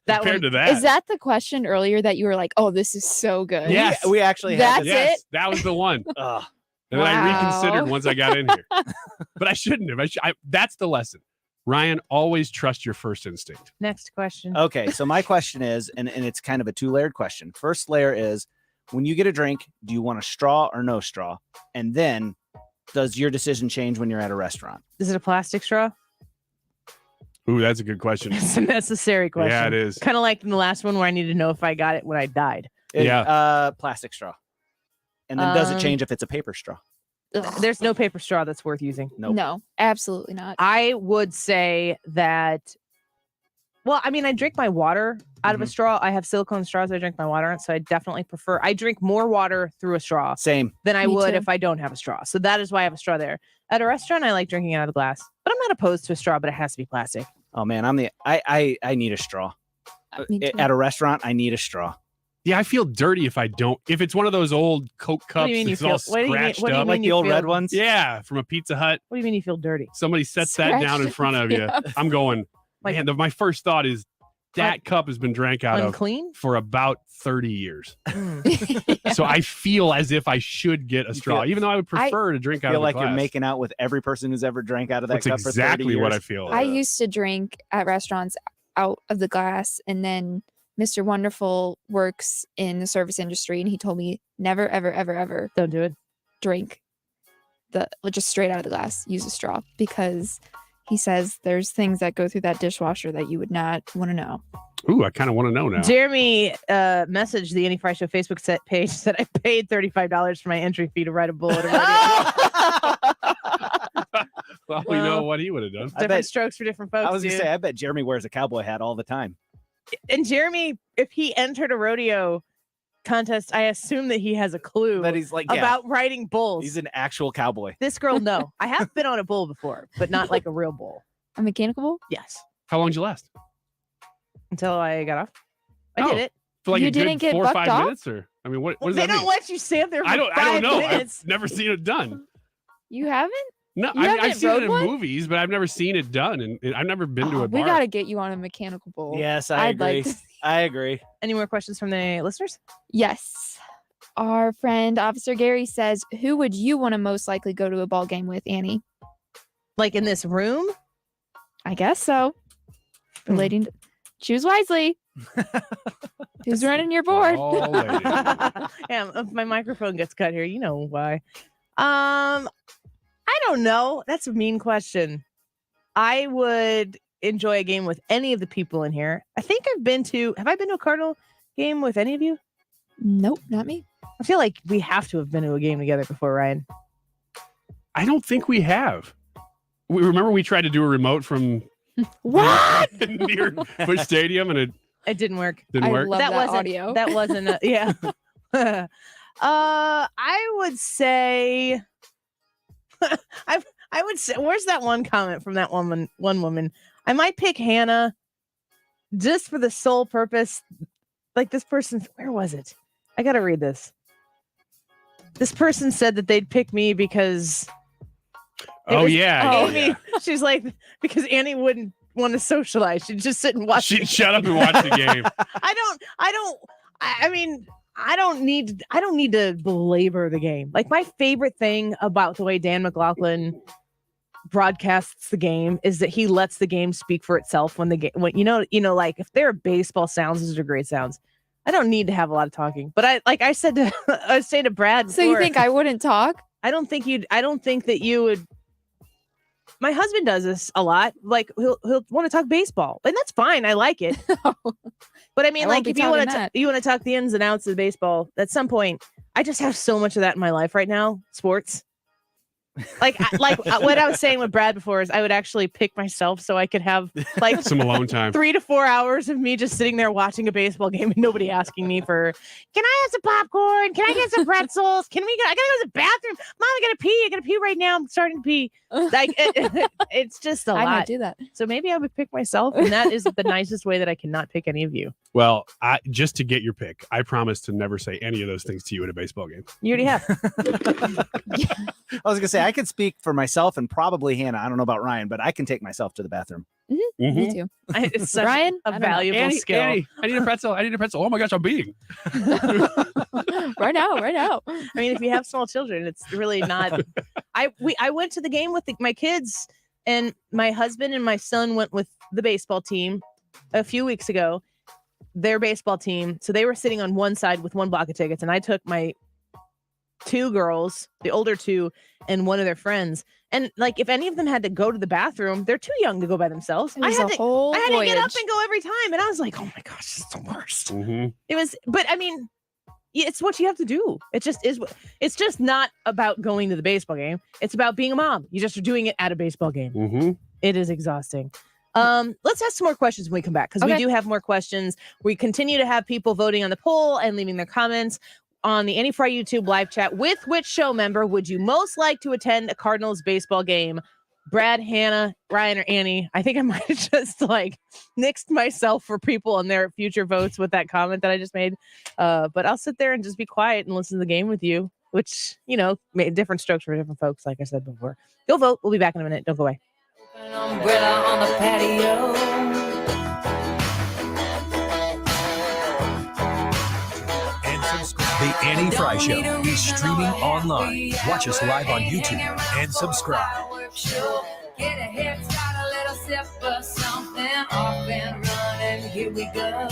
Compared to that. Is that the question earlier that you were like, oh, this is so good? Yes. We actually had That's this. it? That was the one. Ugh. And then I Wow. reconsidered once I got in here. But I shouldn't have. That's the lesson. Ryan, always trust your first instinct. Next question. Okay, so my question is, and it's kind of a two-layered question. First layer is, when you get a drink, do you want a straw or no straw? And then, does your decision change when you're at a restaurant? Is it a plastic straw? Ooh, that's a good question. It's a necessary question. Yeah, it is. Kind of like in the last one where I needed to know if I got it when I died. Plastic straw. And then does it change if it's a paper straw? There's no paper straw that's worth using. Nope. No, absolutely not. I would say that. Well, I mean, I drink my water out of a straw. I have silicone straws I drink my water on, so I definitely prefer. I drink more water through a straw Same. than I Me would too. if I don't have a straw. So that is why I have a straw there. At a restaurant, I like drinking out of glass, but I'm not opposed to a straw, but it has to be plastic. Oh man, I need a straw. Me too. At a restaurant, I need a straw. Yeah, I feel dirty if I don't. If it's one of those old Coke What cups do you mean you that's all feel- what do you mean- scratched what do you up. mean Like the old red ones? Yeah, from a Pizza Hut. What do you mean you feel dirty? Somebody sets that down in Scratched. front of you. Yeah. I'm going, Like- man, my first thought is that cup has been drank out Unclean? of for about 30 years. Mm. So I feel as if I should get a straw, even though I would prefer to drink out feel of like the you're glass. making out with every person who's ever drank out of that That's cup for 30 exactly what years. I feel. I used to drink at restaurants out of the glass, and then Mr. Wonderful works in the service industry, and he told me never, ever, ever, ever Don't do it. drink just straight out of the glass. Use a straw, because he says there's things that go through that dishwasher that you would not want to know. Ooh, I kind of want to know now. Jeremy messaged the Annie Fry Show Facebook page, said I paid $35 for my entry fee to write a bullet. Well, we know what he would have done. Different strokes for different folks. I was going to dude. say, I bet Jeremy wears a cowboy hat all the time. And Jeremy, if he entered a rodeo contest, I assume that he has a clue That he's like, yeah, about riding bulls. he's an actual cowboy. This girl, no. I have been on a bull before, but not like a real bull. A mechanical bull? Yes. How long did you last? Until I got off. I Oh, did it. For like You a good didn't get 4 or bucked 5 off? minutes, or I mean, what does They that don't mean? let you stand there for I don't 5 know. minutes. I've never seen it done. You haven't? No, You I've haven't seen it rode in one? movies, but I've never seen it done, and I've never been to a We bar. got to get you on a mechanical bull. Yes, I I'd agree. like to- I agree. Any more questions from the listeners? Yes. Our friend Officer Gary says, who would you want to most likely go to a ball game with, Annie? Like in this room? I guess so. Relating to, choose wisely. Who's running your board? Oh, lady. Yeah, if my microphone gets cut here, you know why. I don't know. That's a mean question. I would enjoy a game with any of the people in here. I think have I been to a Cardinal game with any of you? Nope, not me. I feel like we have to have been to a game together before, Ryan. I don't think we have. We remember we tried to do a remote from What? near Busch Stadium, and It didn't work. didn't I work. love that wasn't audio. That wasn't yeah. I would say I would say, where's that one comment from that one woman? I might pick Hannah just for the sole purpose. Like this person, where was it? I gotta read this. This person said that they'd pick me because Oh, yeah. Amy, she's like, because Annie wouldn't want to socialize. She'd just sit and watch. She'd shut up and watch the game. I mean, I don't need to belabor the game. Like, my favorite thing about the way Dan McLaughlin broadcasts the game is that he lets the game speak for itself when like if there are baseball sounds, those are great sounds. I don't need to have a lot of talking. But I said to Brad So you think I wouldn't talk? I don't think that you would. My husband does this a lot. Like he'll want to talk baseball, and that's fine. I like it. But I mean, like if you want to talk the ins and outs of baseball, at some point, I just have so much of that in my life right now. Sports. Like what I was saying with Brad before is I would actually pick myself so I could have like some alone time, 3 to 4 hours of me just sitting there watching a baseball game and nobody asking me for, can I have some popcorn? Can I get some pretzels? I gotta go to the bathroom. Mom, I gotta pee right now. I'm starting to pee. Like it's just a lot. I might do that. So maybe I would pick myself, and that is the nicest way that I cannot pick any of you. Well, just to get your pick, I promise to never say any of those things to you at a baseball game. You already have. I was gonna say I could speak for myself and probably Hannah. I don't know about Ryan, but I can take myself to the bathroom. Me too. It's such Ryan, a valuable skill. Annie, I need a pretzel. Oh my gosh, I'm being. right now. I mean, if you have small children, it's really not. I went to the game with my kids, and my husband and my son went with the baseball team a few weeks ago. Their baseball team, so they were sitting on one side with one block of tickets, and I took my 2 girls, the older 2, and one of their friends. And like, if any of them had to go to the bathroom, they're too young to go by themselves. I had to get up and go every time, and I was like, oh my gosh, it's the worst. It was, but I mean, it's what you have to do. It just is. It's just not about going to the baseball game. It's about being a mom. You just are doing it at a baseball game. It is exhausting. Let's ask some more questions when we come back, because we do have more questions. We continue to have people voting on the poll and leaving their comments on the Annie Frey YouTube live chat. With which show member would you most like to attend a Cardinals baseball game? Brad, Hannah, Ryan, or Annie? I think I might have just like nixed myself for people and their future votes with that comment that I just made. But I'll sit there and just be quiet and listen to the game with you, which, made different strokes for different folks, like I said before. Go vote. We'll be back in a minute. Don't go away. An umbrella on the patio. And subscribe. The Annie Frey Show is streaming online. Watch us live on YouTube and subscribe. Get a head start, a little sip of something, off and running. Here we go.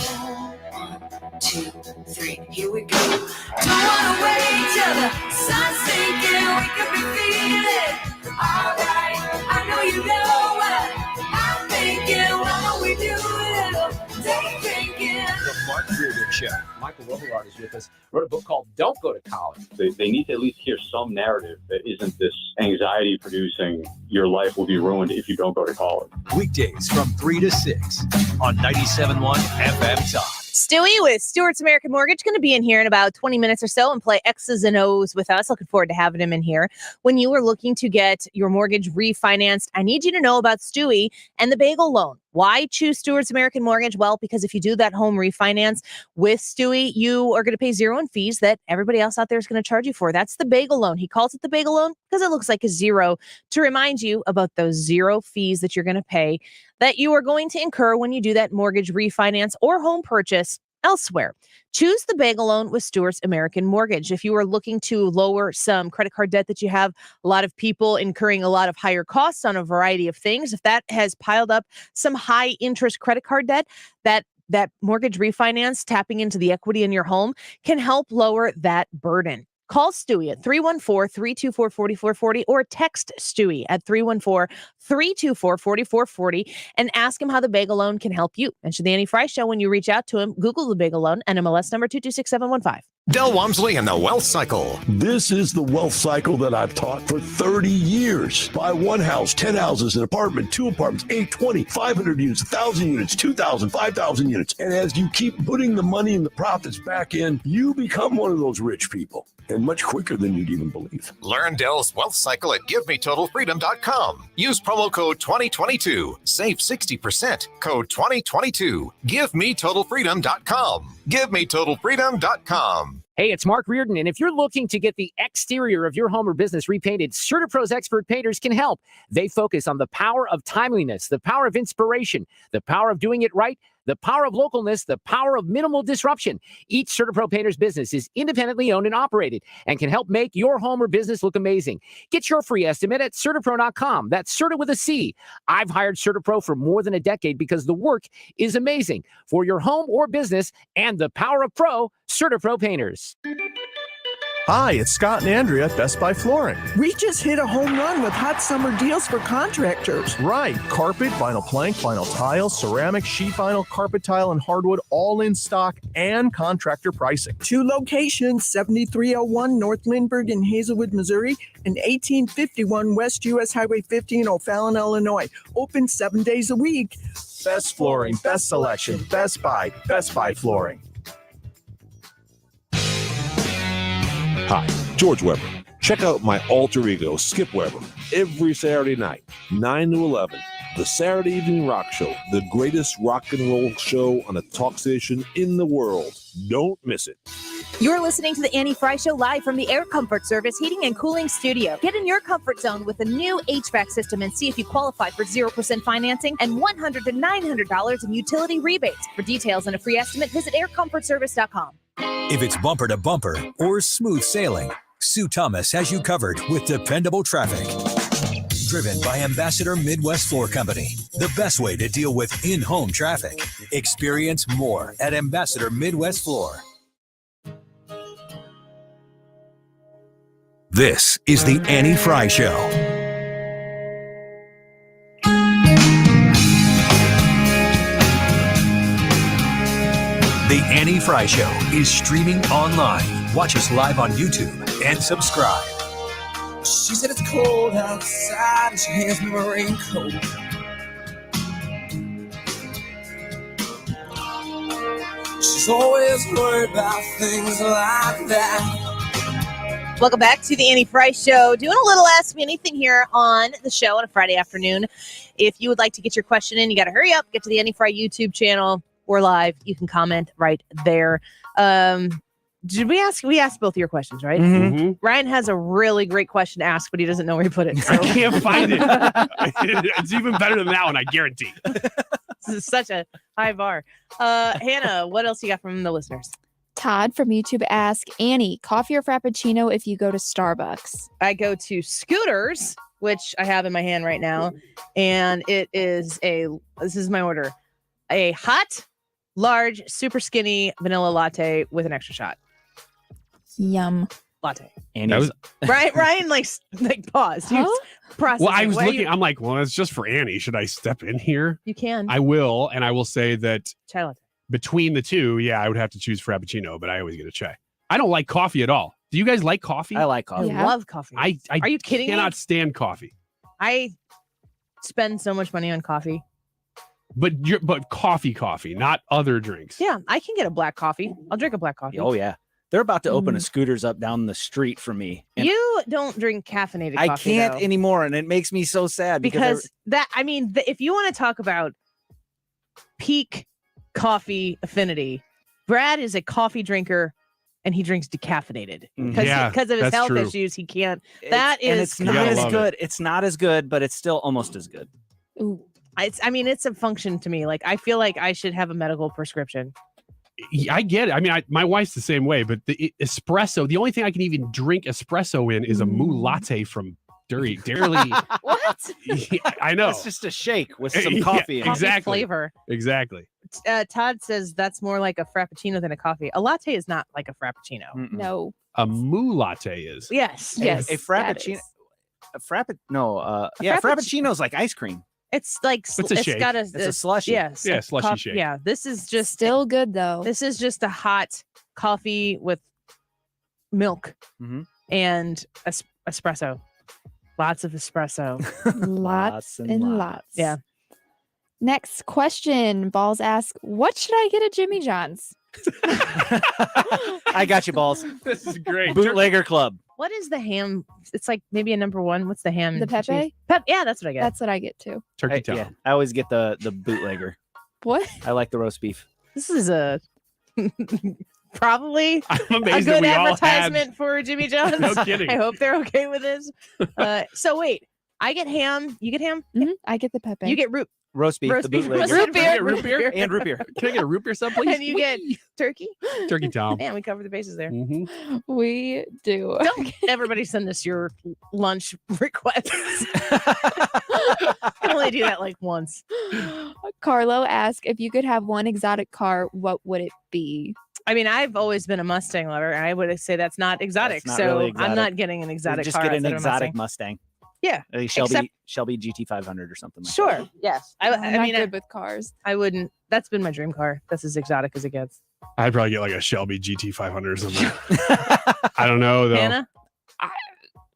1, 2, 3, here we go. Don't wanna wait till the sun's sinking. We could be feeling alright. I know you know what I'm thinking. Why don't we do a little day drinking? The Mark Reardon Show. Michael Robillard is with us. Wrote a book called Don't Go to College. They need to at least hear some narrative that isn't this anxiety producing, your life will be ruined if you don't go to college. Weekdays from 3 to 6 on 97.1 FM Talk. Stewie with Stewart's American Mortgage going to be in here in about 20 minutes or so and play X's and O's with us. Looking forward to having him in here. When you are looking to get your mortgage refinanced, I need you to know about Stewie and the bagel loan. Why choose Stewart's American Mortgage? Well, because if you do that home refinance with Stewie, you are going to pay zero in fees that everybody else out there is going to charge you for. That's the bagel loan. He calls it the bagel loan because it looks like a zero to remind you about those zero fees that you're going to pay that you are going to incur when you do that mortgage refinance or home purchase elsewhere. Choose the bagel loan with Stewart's American Mortgage. If you are looking to lower some credit card debt that you have, a lot of people incurring a lot of higher costs on a variety of things. If that has piled up some high interest credit card debt, that mortgage refinance, tapping into the equity in your home, can help lower that burden. Call Stewie at 314-324-4440 or text Stewie at 314-324-4440 and ask him how the bagel loan can help you. Mention the Annie Frey Show when you reach out to him. Google the bagel loan and MLS number 226715. Del Walmsley and the Wealth Cycle. This is the wealth cycle that I've taught for 30 years. Buy one house, 10 houses, an apartment, 2 apartments, 8, 20, 500 units, 1,000 units, 2,000, 5,000 units. And as you keep putting the money and the profits back in, you become one of those rich people. And much quicker than you'd even believe. Learn Dell's Wealth Cycle at GiveMeTotalFreedom.com. Use promo code 2022. Save 60%. Code 2022. GiveMeTotalFreedom.com. GiveMeTotalFreedom.com. Hey, it's Mark Reardon, and if you're looking to get the exterior of your home or business repainted, CertaPro's expert painters can help. They focus on the power of timeliness, the power of inspiration, the power of doing it right, the power of localness, the power of minimal disruption. Each CertaPro painter's business is independently owned and operated and can help make your home or business look amazing. Get your free estimate at CertaPro.com. That's Certa with a C. I've hired CertaPro for more than a decade because the work is amazing. For your home or business and the power of pro, CertaPro painters. Hi, it's Scott and Andrea at Best Buy Flooring. We just hit a home run with hot summer deals for contractors. Right. Carpet, vinyl plank, vinyl tile, ceramic, sheet vinyl, carpet tile, and hardwood all in stock and contractor pricing. 2 locations, 7301 North Lindbergh in Hazelwood, Missouri, and 1851 West US Highway 50 in O'Fallon, Illinois. Open 7 days a week. Best flooring, best selection, Best Buy Flooring. Hi, George Weber. Check out my alter ego, Skip Weber, every Saturday night, 9 to 11. The Saturday Evening Rock Show, the greatest rock and roll show on a talk station in the world. Don't miss it. You're listening to the Annie Frey Show live from the Air Comfort Service Heating and Cooling Studio. Get in your comfort zone with a new HVAC system and see if you qualify for 0% financing and $100 to $900 in utility rebates. For details and a free estimate, visit aircomfortservice.com. If it's bumper to bumper or smooth sailing, Sue Thomas has you covered with dependable traffic. Driven by Ambassador Midwest Floor Company, the best way to deal with in-home traffic. Experience more at Ambassador Midwest Floor. This is the Annie Frey Show. The Annie Frey Show is streaming online. Watch us live on YouTube and subscribe. She said it's cold outside and she hands me my raincoat. She's always worried about things like that. Welcome back to the Annie Frey Show. Doing a little Ask Me Anything here on the show on a Friday afternoon. If you would like to get your question in, you got to hurry up. Get to the Annie Frey YouTube channel. We're live. You can comment right there. Did we ask? We asked both of your questions, right? Mm-hmm. Ryan has a really great question to ask, but he doesn't know where he put it. So. I can't find it. It's even better than that one, I guarantee. This is such a high bar. Hannah, what else you got from the listeners? Todd from YouTube asked, Annie, coffee or Frappuccino if you go to Starbucks? I go to Scooters, which I have in my hand right now. And it is this is my order, a hot, large, super skinny vanilla latte with an extra shot. Yum. Latte. And Ryan like paused. He was processing. Well, I was What are looking. I'm like, well, it's just for Annie. Should I step in here? You can. I will, and I will say that chai latte. Between the two, yeah, I would have to choose Frappuccino, but I always get a chai. I don't like coffee at all. Do you guys like coffee? I like coffee. I love coffee. Are you kidding me? Cannot stand coffee. I spend so much money on coffee. But coffee, not other drinks. Yeah, I can get a black coffee. I'll drink a black coffee. Oh yeah, they're about to open a Scooters up down the street for me. And you don't drink caffeinated I coffee. can't though. anymore, and it makes me so sad Because if you want to talk about peak coffee affinity, Brad is a coffee drinker and he drinks decaffeinated because of his health issues. He can't. It's not as good. It's not as good, but it's still almost as good. Ooh. It's a function to me. Like, I feel like I should have a medical prescription. I get it. I mean, my wife's the same way, but the espresso, the only thing I can even drink espresso in is a moo latte from Dairy. What? Yeah, I know. It's just a shake with some coffee in it. Exactly. Coffee flavor. Exactly. Todd says that's more like a frappuccino than a coffee. A latte is not like a frappuccino. No. A moo latte is. Yes. A frappuccino. Frappuccino is like ice cream. It's like It's a shake. got It's a slushy. Yes. Yeah, slushy shake. Yeah. This is just still good though. This is just a hot coffee with milk and espresso. Lots of espresso. Lots and lots. Yeah. Next question. Balls asks, what should I get at Jimmy John's? I got you, Balls. This is great. Bootlegger Club. What is the ham? It's like maybe a number one. What's the ham? The Pepe? Yeah, that's what I get. That's what I get too. Turkey tail. Yeah, I always get the bootlegger. What? I like the roast beef. This is a probably I'm a amazed good that we all advertisement for Jimmy John's. No kidding. I hope they're okay with this. So wait, I get ham. You get ham? I get the pepe. You get Roast beef, the bootleg. roast beer, Root beer? And root beer. Can I get a root beer sub, please? and you get turkey. Turkey Tom. Man, we covered the bases there. We do. Don't everybody send us your lunch requests. I can only do that like once. Carlo asked if you could have one exotic car, what would it be? I mean, I've always been a Mustang lover. I would say that's not exotic. That's not so really exotic. I'm not getting an exotic Just car. get an outside of a exotic Mustang. Mustang. Yeah. Shelby GT500 or something like that. Sure. Yes. I I'm mean, not good with cars. I wouldn't. That's been my dream car. That's as exotic as it gets. I'd probably get like a Shelby GT500 or something. I don't know though. Hannah,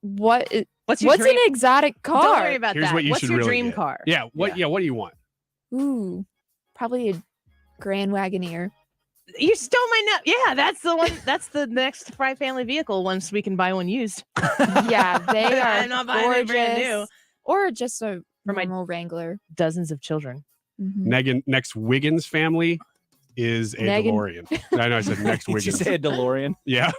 What's what's your an dream? exotic car? Don't worry about Here's that. what you What's should your really dream get. car? Yeah. What do you want? Ooh, probably a Grand Wagoneer. You stole my nut. Yeah, that's the one. That's the next Frey family vehicle once we can buy one used. Yeah, they are I'm not buying gorgeous. it brand new. Or just a For my normal Wrangler. Dozens of children. Next Wiggins family is a Megan. DeLorean. I know I said next Did you Wiggins. say a DeLorean? Yeah.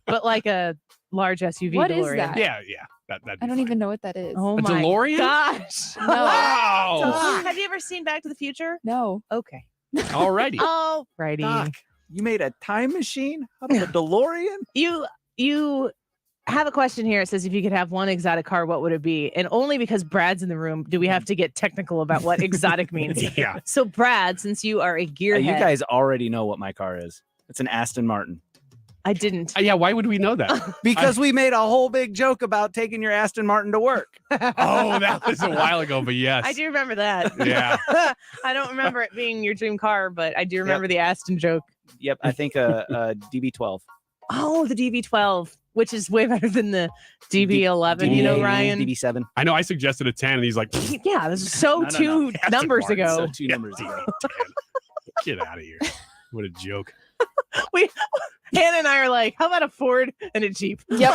But like a large SUV What DeLorean. is that? Yeah. That'd I be don't even know what that is. Oh A my DeLorean? gosh. No. Wow. Have you ever seen Back to the Future? No. Okay. Alrighty. Alrighty. Doc, you made a time machine out of a DeLorean? You have a question here. It says, if you could have one exotic car, what would it be? And only because Brad's in the room do we have to get technical about what exotic means. Yeah. So Brad, since you are a gearhead, You guys already know what my car is. It's an Aston Martin. I didn't. Yeah. Why would we know that? Because we made a whole big joke about taking your Aston Martin to work. Oh, that was a while ago, but yes. I do remember that. Yeah. I don't remember it being your dream car, but I do remember the Aston joke. Yep, I think a DB12. Oh, the DB12, which is way better than the DB11. You know, Ryan. DB7. I know I suggested a 10 and he's like, Yeah, this is so No. two Aston numbers Martin, ago. So 2 numbers ago. get out of here. What a joke. Hannah and I are like, how about a Ford and a Jeep? Yep.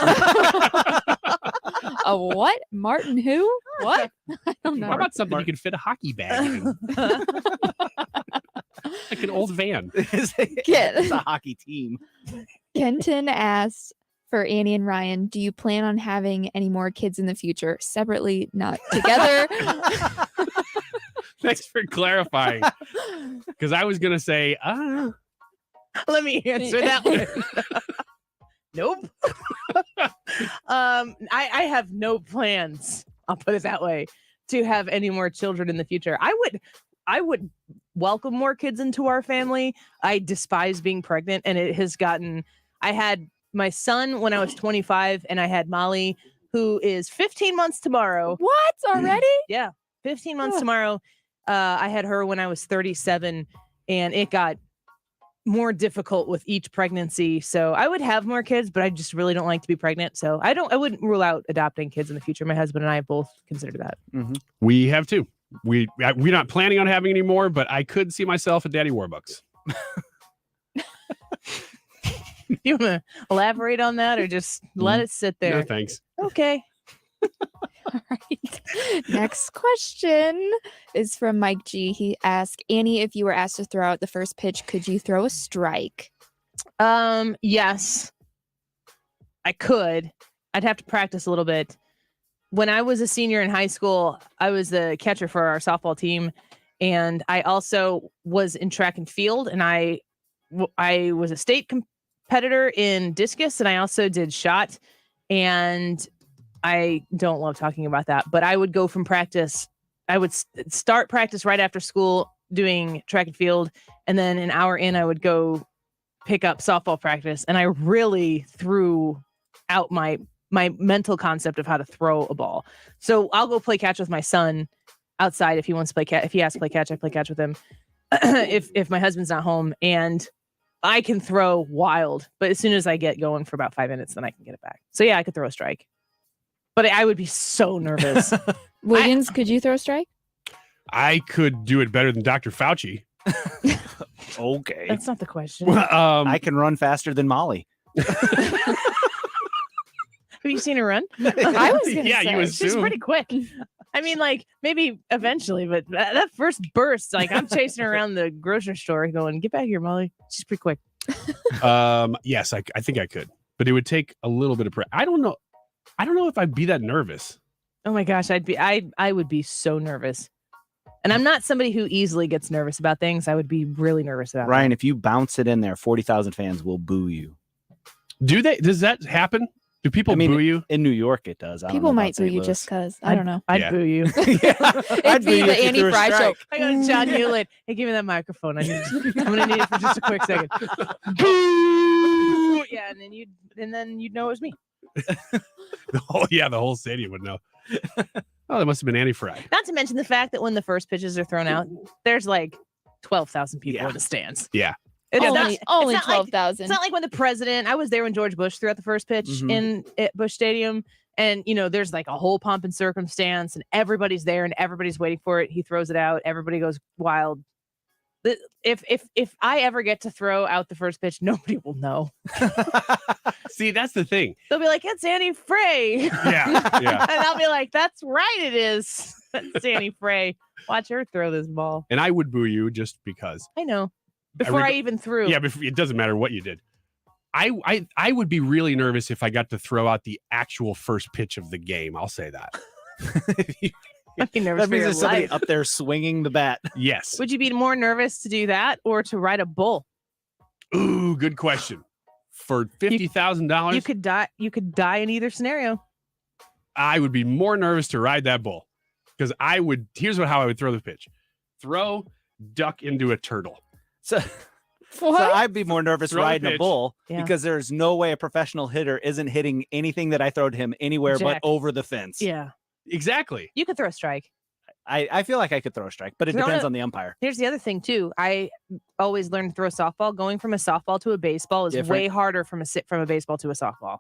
A what? Martin who? What? I don't know. How about something you can fit a hockey bag in? Like an old van. It's a hockey team. Kenton asks for Annie and Ryan, do you plan on having any more kids in the future? Separately, not together. Thanks for clarifying. Because I was going to say, Let me answer that one. Nope. I have no plans. I'll put it that way, to have any more children in the future. I would welcome more kids into our family. I despise being pregnant, and it has gotten. I had my son when I was 25, and I had Molly, who is 15 months tomorrow. What? Already? Yeah, 15 months tomorrow. I had her when I was 37, and it got more difficult with each pregnancy. So I would have more kids, but I just really don't like to be pregnant. So I wouldn't rule out adopting kids in the future. My husband and I both consider that. Mm-hmm. we have two. We're not planning on having any more, but I could see myself at Daddy Warbucks. You want to elaborate on that or just let it sit there? No, thanks. Okay. All right. Next question is from Mike G. He asked, Annie, if you were asked to throw out the first pitch, could you throw a strike? Yes, I could. I'd have to practice a little bit. When I was a senior in high school, I was the catcher for our softball team, and I also was in track and field, and I was a state competitor in discus, and I also did shot, and I don't love talking about that, but I would go from practice. I would start practice right after school doing track and field, and then an hour in, I would go pick up softball practice, and I really threw out my mental concept of how to throw a ball. So I'll go play catch with my son outside if he wants to play catch. If he has to play catch, I play catch with him. if my husband's not home, and I can throw wild, but as soon as I get going for about 5 minutes, then I can get it back. So yeah, I could throw a strike, but I would be so nervous. Williams, could you throw a strike? I could do it better than Dr. Fauci. Okay. That's not the question. I can run faster than Molly. Have you seen her run? I was gonna Yeah, say. you was She's too. pretty quick. I mean, like, maybe eventually, but that first burst, like, I'm chasing her around the grocery store going, get back here, Molly. She's pretty quick. Yes, I think I could, but it would take a little bit of I don't know if I'd be that nervous. Oh my gosh, I would be so nervous. And I'm not somebody who easily gets nervous about things. I would be really nervous about Ryan, that. if you bounce it in there, 40,000 fans will boo you. Do they? Does that happen? Do people boo you? In New York, it does. People might boo you just because. I don't know. I'd boo you. It'd be the Annie Frey show. I go to John Hewlett. Hey, give me that microphone. I'm gonna need it for just a quick second. Boo! Yeah, and then you'd know it was me. The whole stadium would know. Oh, that must have been Annie Frey. Not to mention the fact that when the first pitches are thrown out, there's like 12,000 people in the stands. Yeah. Only 12,000. It's not like when the president. I was there when George Bush threw out the first pitch at Bush Stadium, and there's like a whole pomp and circumstance, and everybody's there, and everybody's waiting for it. He throws it out. Everybody goes wild. If I ever get to throw out the first pitch, nobody will know. See, that's the thing. They'll be like, "It's Annie Frey." Yeah. And I'll be like, "That's right, it is. It's Annie Frey. Watch her throw this ball." And I would boo you just because. I know. Before I even threw. Yeah, it doesn't matter what you did. I would be really nervous if I got to throw out the actual first pitch of the game. I'll say that. I'd be nervous That means for your there's somebody life. up there swinging the bat. Yes. Would you be more nervous to do that or to ride a bull? Ooh, good question. For $50,000, You could die. You could die in either scenario. I would be more nervous to ride that bull because here's how I would throw the pitch. Throw, duck into a turtle. So I'd be more nervous Throw the riding a pitch. bull Yeah. because there's no way a professional hitter isn't hitting anything that I throw to him anywhere but Jack. over the fence. Yeah. Exactly. You could throw a strike. I feel like I could throw a strike, but it Throw depends it- on the umpire. Here's the other thing too. I always learned to throw a softball. Going from a softball to a baseball is Different. way harder from a baseball to a softball.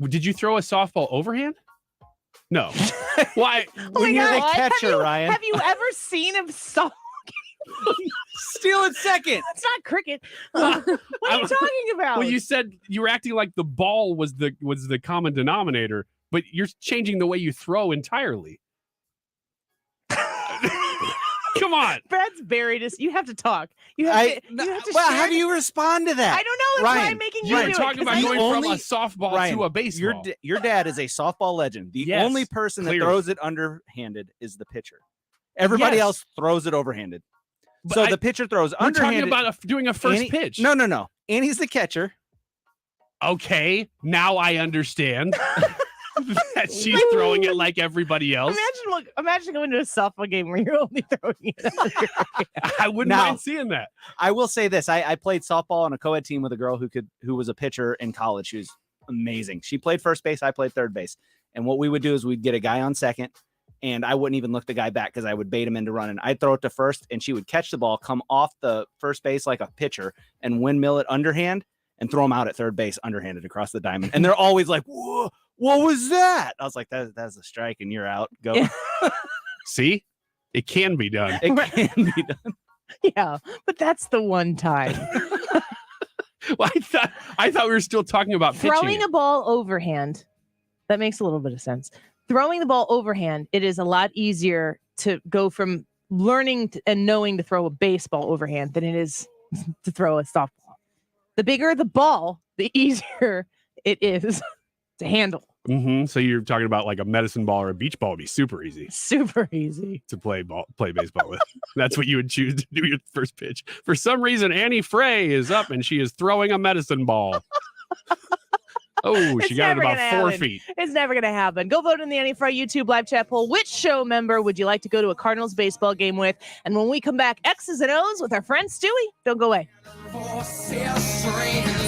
Did you throw a softball overhand? No. Why? When you're the What? catcher, Ryan. Have you ever seen a softball? Steal it second. It's not cricket. What are you talking about? Well, you said you were acting like the ball was the common denominator, but you're changing the way you throw entirely. Come on. Brad's buried us. You have to talk. You have to Well, share how do it. you respond to that? I don't know. That's why Ryan, I'm making You you were do talking it. 'cause about I going don't- from a softball Ryan, to a baseball. Your dad is a softball legend. The Yes, only person that clearly. throws it underhanded is the pitcher. Everybody Yes. else throws it overhanded. But So the pitcher throws We're underhanded. talking about doing a first Annie- pitch. No. Annie's the catcher. Okay, now I understand that she's throwing it like everybody else. Imagine going to a softball game where you're only throwing it. I wouldn't Now- mind seeing that. I will say this: I played softball on a co-ed team with a girl who was a pitcher in college. She was amazing. She played first base. I played third base. And what we would do is we'd get a guy on second, and I wouldn't even look the guy back because I would bait him into running. I'd throw it to first, and she would catch the ball, come off the first base like a pitcher, and windmill it underhand and throw him out at third base underhanded across the diamond. And they're always like, "Whoa, what was that?" I was like, "That's a strike, and you're out. Go." Yeah. See, it can be done. It can be done. Yeah, but that's the one time. Well, I thought we were still talking about Throwing pitching. a ball overhand, that makes a little bit of sense. Throwing the ball overhand, it is a lot easier to go from learning and knowing to throw a baseball overhand than it is to throw a softball. The bigger the ball, the easier it is to handle. So you're talking about like a medicine ball or a beach ball would be super easy Super easy. to play baseball with. That's what you would choose to do your first pitch. For some reason, Annie Frey is up and she is throwing a medicine ball. Oh, she It's got it never about gonna 4 happen. feet. It's never going to happen. Go vote in the Annie Frey YouTube live chat poll. Which show member would you like to go to a Cardinals baseball game with? And when we come back, X's and O's with our friend Stewie. Don't go away.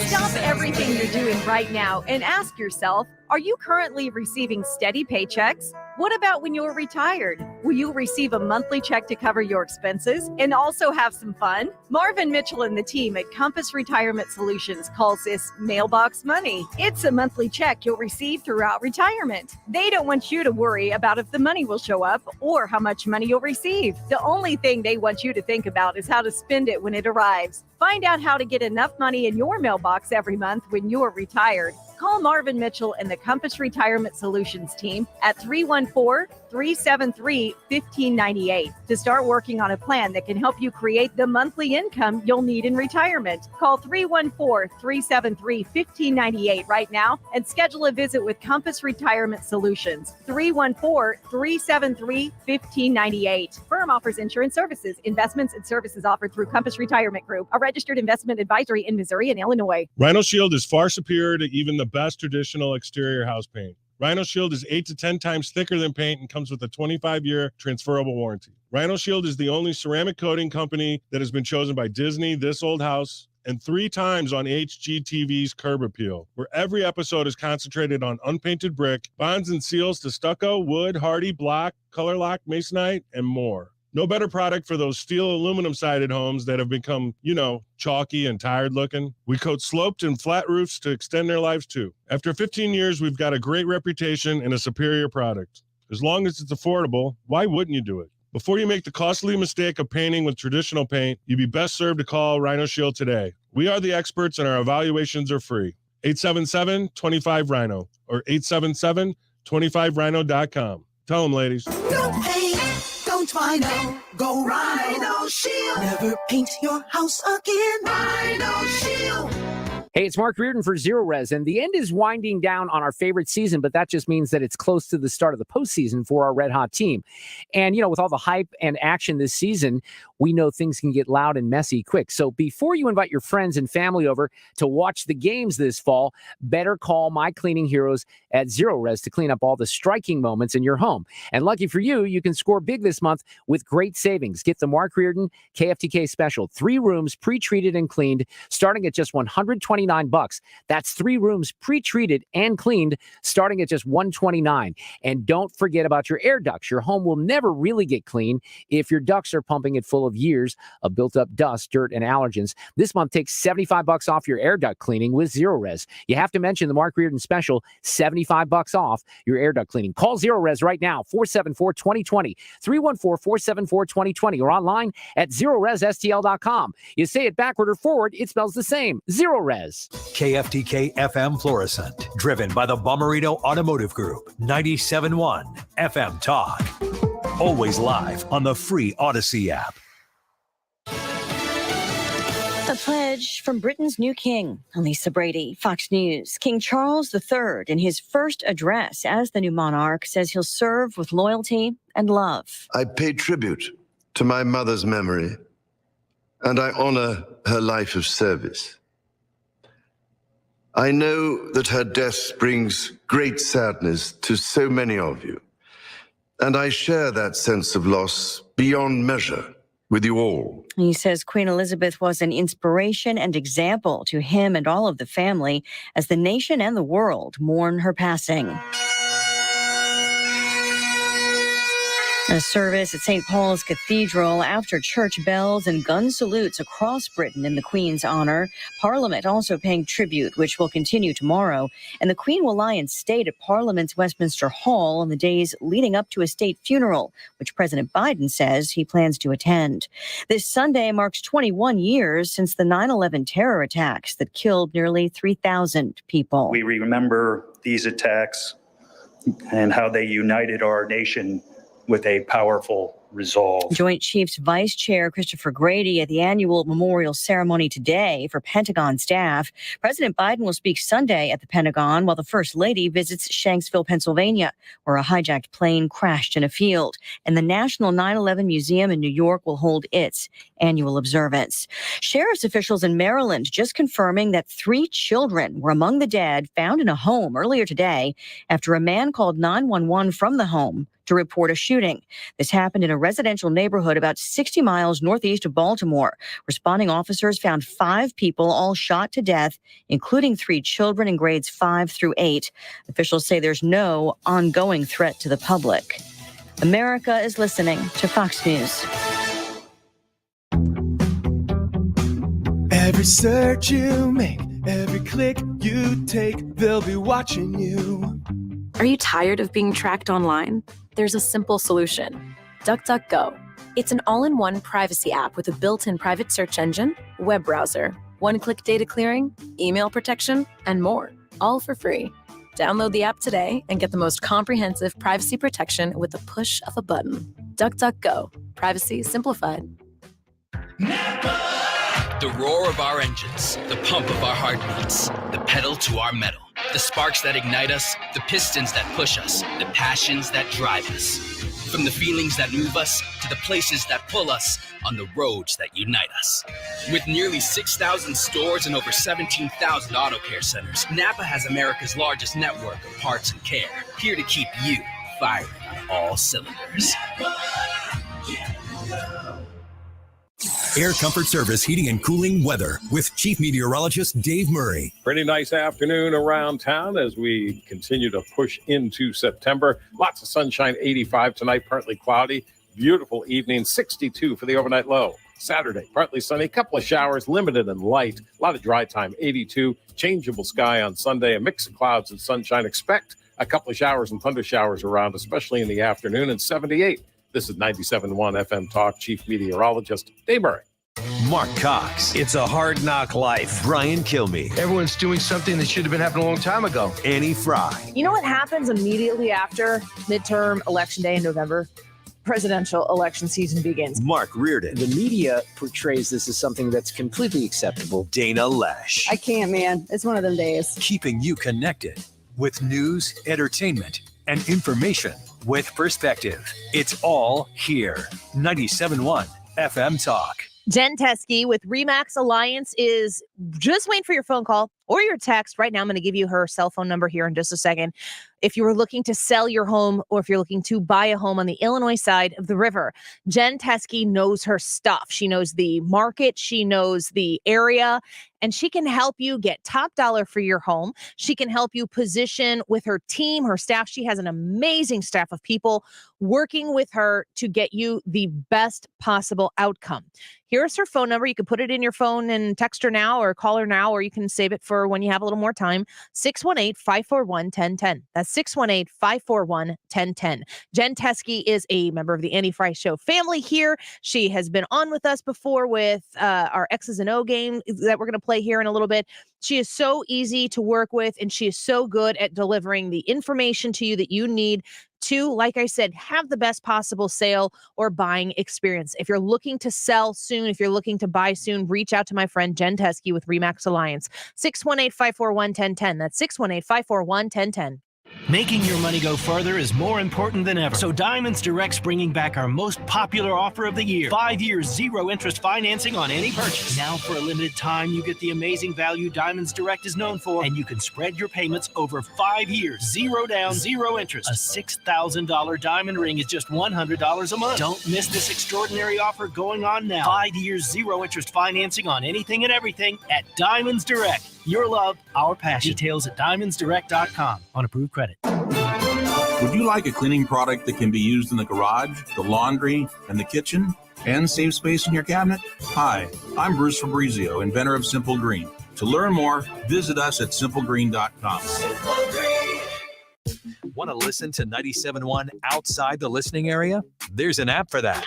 Stop everything you're doing right now and ask yourself, are you currently receiving steady paychecks? What about when you're retired? Will you receive a monthly check to cover your expenses and also have some fun? Marvin Mitchell and the team at Compass Retirement Solutions calls this mailbox money. It's a monthly check you'll receive throughout retirement. They don't want you to worry about if the money will show up or how much money you'll receive. The only thing they want you to think about is how to spend it when it arrives. Find out how to get enough money in your mailbox every month when you're retired. Call Marvin Mitchell and the Compass Retirement Solutions team at 314 314-373-1598 to start working on a plan that can help you create the monthly income you'll need in retirement. Call 314-373-1598 right now and schedule a visit with Compass Retirement Solutions. 314-373-1598. Firm offers insurance services, investments, and services offered through Compass Retirement Group, a registered investment advisory in Missouri and Illinois. Rhino Shield is far superior to even the best traditional exterior house paint. Rhino Shield is 8 to 10 times thicker than paint and comes with a 25-year transferable warranty. Rhino Shield is the only ceramic coating company that has been chosen by Disney, This Old House, and 3 times on HGTV's Curb Appeal, where every episode is concentrated on unpainted brick, bonds and seals to stucco, wood, hardy, block, color lock, masonite, and more. No better product for those steel aluminum-sided homes that have become, chalky and tired looking. We coat sloped and flat roofs to extend their lives too. After 15 years, we've got a great reputation and a superior product. As long as it's affordable, why wouldn't you do it? Before you make the costly mistake of painting with traditional paint, you'd be best served to call Rhino Shield today. We are the experts and our evaluations are free. 877-25-RHINO or 877-25rhino.com. Tell them, ladies. No pain, don't Rhino. Go Rhino Shield. Never paint your house again. Rhino Shield. Hey, it's Mark Reardon for Zero Res, and the end is winding down on our favorite season, but that just means that it's close to the start of the postseason for our Red Hot team. And, with all the hype and action this season, we know things can get loud and messy quick. So before you invite your friends and family over to watch the games this fall, better call my cleaning heroes at Zero Res to clean up all the striking moments in your home. And lucky for you, you can score big this month with great savings. Get the Mark Reardon KFTK special, 3 rooms pre-treated and cleaned, starting at just $129. That's 3 rooms pre-treated and cleaned, starting at just $129. And don't forget about your air ducts. Your home will never really get clean if your ducts are pumping it full of years of built-up dust, dirt, and allergens. This month, take $75 off your air duct cleaning with Zero Res. You have to mention the Mark Reardon special, $75 off your air duct cleaning. Call Zero Res right now, 474-2020, 314-474-2020, or online at ZeroResSTL.com. You say it backward or forward, it spells the same. Zero Res. KFTK FM Florissant, driven by the Bommarito Automotive Group, 97.1 FM Talk. Always live on the free Odyssey app. A pledge from Britain's new king, Lisa Brady, Fox News. King Charles III, in his first address as the new monarch, says he'll serve with loyalty and love. I pay tribute to my mother's memory, and I honor her life of service. I know that her death brings great sadness to so many of you, and I share that sense of loss beyond measure with you all. He says Queen Elizabeth was an inspiration and example to him and all of the family as the nation and the world mourn her passing. A service at St. Paul's Cathedral after church bells and gun salutes across Britain in the Queen's honor. Parliament also paying tribute, which will continue tomorrow. And the Queen will lie in state at Parliament's Westminster Hall in the days leading up to a state funeral, which President Biden says he plans to attend. This Sunday marks 21 years since the 9/11 terror attacks that killed nearly 3,000 people. We remember these attacks and how they united our nation with a powerful resolve. Joint Chiefs Vice Chair Christopher Grady at the annual memorial ceremony today for Pentagon staff. President Biden will speak Sunday at the Pentagon while the First Lady visits Shanksville, Pennsylvania, where a hijacked plane crashed in a field. And the National 9/11 Museum in New York will hold its annual observance. Sheriff's officials in Maryland just confirming that 3 children were among the dead found in a home earlier today after a man called 911 from the home to report a shooting. This happened in a residential neighborhood about 60 miles northeast of Baltimore. Responding officers found 5 people all shot to death, including 3 children in grades 5 through 8. Officials say there's no ongoing threat to the public. America is listening to Fox News. Every search you make, every click you take, they'll be watching you. Are you tired of being tracked online? There's a simple solution. DuckDuckGo. It's an all-in-one privacy app with a built-in private search engine, web browser, one-click data clearing, email protection, and more, all for free. Download the app today and get the most comprehensive privacy protection with the push of a button. DuckDuckGo. Privacy simplified. The roar of our engines, the pump of our heartbeats, the pedal to our metal, the sparks that ignite us, the pistons that push us, the passions that drive us. From the feelings that move us to the places that pull us on the roads that unite us. With nearly 6,000 stores and over 17,000 auto care centers, Napa has America's largest network of parts and care, here to keep you firing on all cylinders. Air Comfort Service Heating and Cooling Weather with Chief Meteorologist Dave Murray. Pretty nice afternoon around town as we continue to push into September. Lots of sunshine, 85 tonight, partly cloudy. Beautiful evening, 62 for the overnight low. Saturday, partly sunny, a couple of showers, limited and light. A lot of dry time, 82. Changeable sky on Sunday, a mix of clouds and sunshine. Expect a couple of showers and thunder showers around, especially in the afternoon, and 78. This is 97.1 FM Talk, Chief Meteorologist Dave Murray. Mark Cox. It's a hard knock life. Brian Kilmeade. Everyone's doing something that should have been happening a long time ago. Annie Frey. You know what happens immediately after midterm election day in November? Presidential election season begins. Mark Reardon. The media portrays this as something that's completely acceptable. Dana Lesh. I can't, man. It's one of them days. Keeping you connected with news, entertainment, and information with perspective. It's all here. 97.1 FM Talk. Jen Teskey with Remax Alliance is just waiting for your phone call or your text. Right now, I'm going to give you her cell phone number here in just a second. If you were looking to sell your home or if you're looking to buy a home on the Illinois side of the river, Jen Teskey knows her stuff. She knows the market. She knows the area. And she can help you get top dollar for your home. She can help you position with her team, her staff. She has an amazing staff of people working with her to get you the best possible outcome. Here's her phone number. You can put it in your phone and text her now or call her now, or you can save it for when you have a little more time. 618-541-1010. That's 618-541-1010. Jen Teskey is a member of the Annie Frey Show family here. She has been on with us before with our X's and O game that we're going to play here in a little bit. She is so easy to work with, and she is so good at delivering the information to you that you need to, like I said, have the best possible sale or buying experience. If you're looking to sell soon, if you're looking to buy soon, reach out to my friend Jen Teskey with Remax Alliance. 618-541-1010. That's 618-541-1010. Making your money go further is more important than ever. So Diamonds Direct's bringing back our most popular offer of the year. 5 years, zero interest financing on any purchase. Now for a limited time, you get the amazing value Diamonds Direct is known for, and you can spread your payments over 5 years. Zero down, zero interest. A $6,000 diamond ring is just $100 a month. Don't miss this extraordinary offer going on now. 5 years, zero interest financing on anything and everything at Diamonds Direct. Your love, our passion. Details at diamondsdirect.com on approved credit. Would you like a cleaning product that can be used in the garage, the laundry, and the kitchen, and save space in your cabinet? Hi, I'm Bruce Fabrizio, inventor of Simple Green. To learn more, visit us at simplegreen.com. Want to listen to 97.1 outside the listening area? There's an app for that.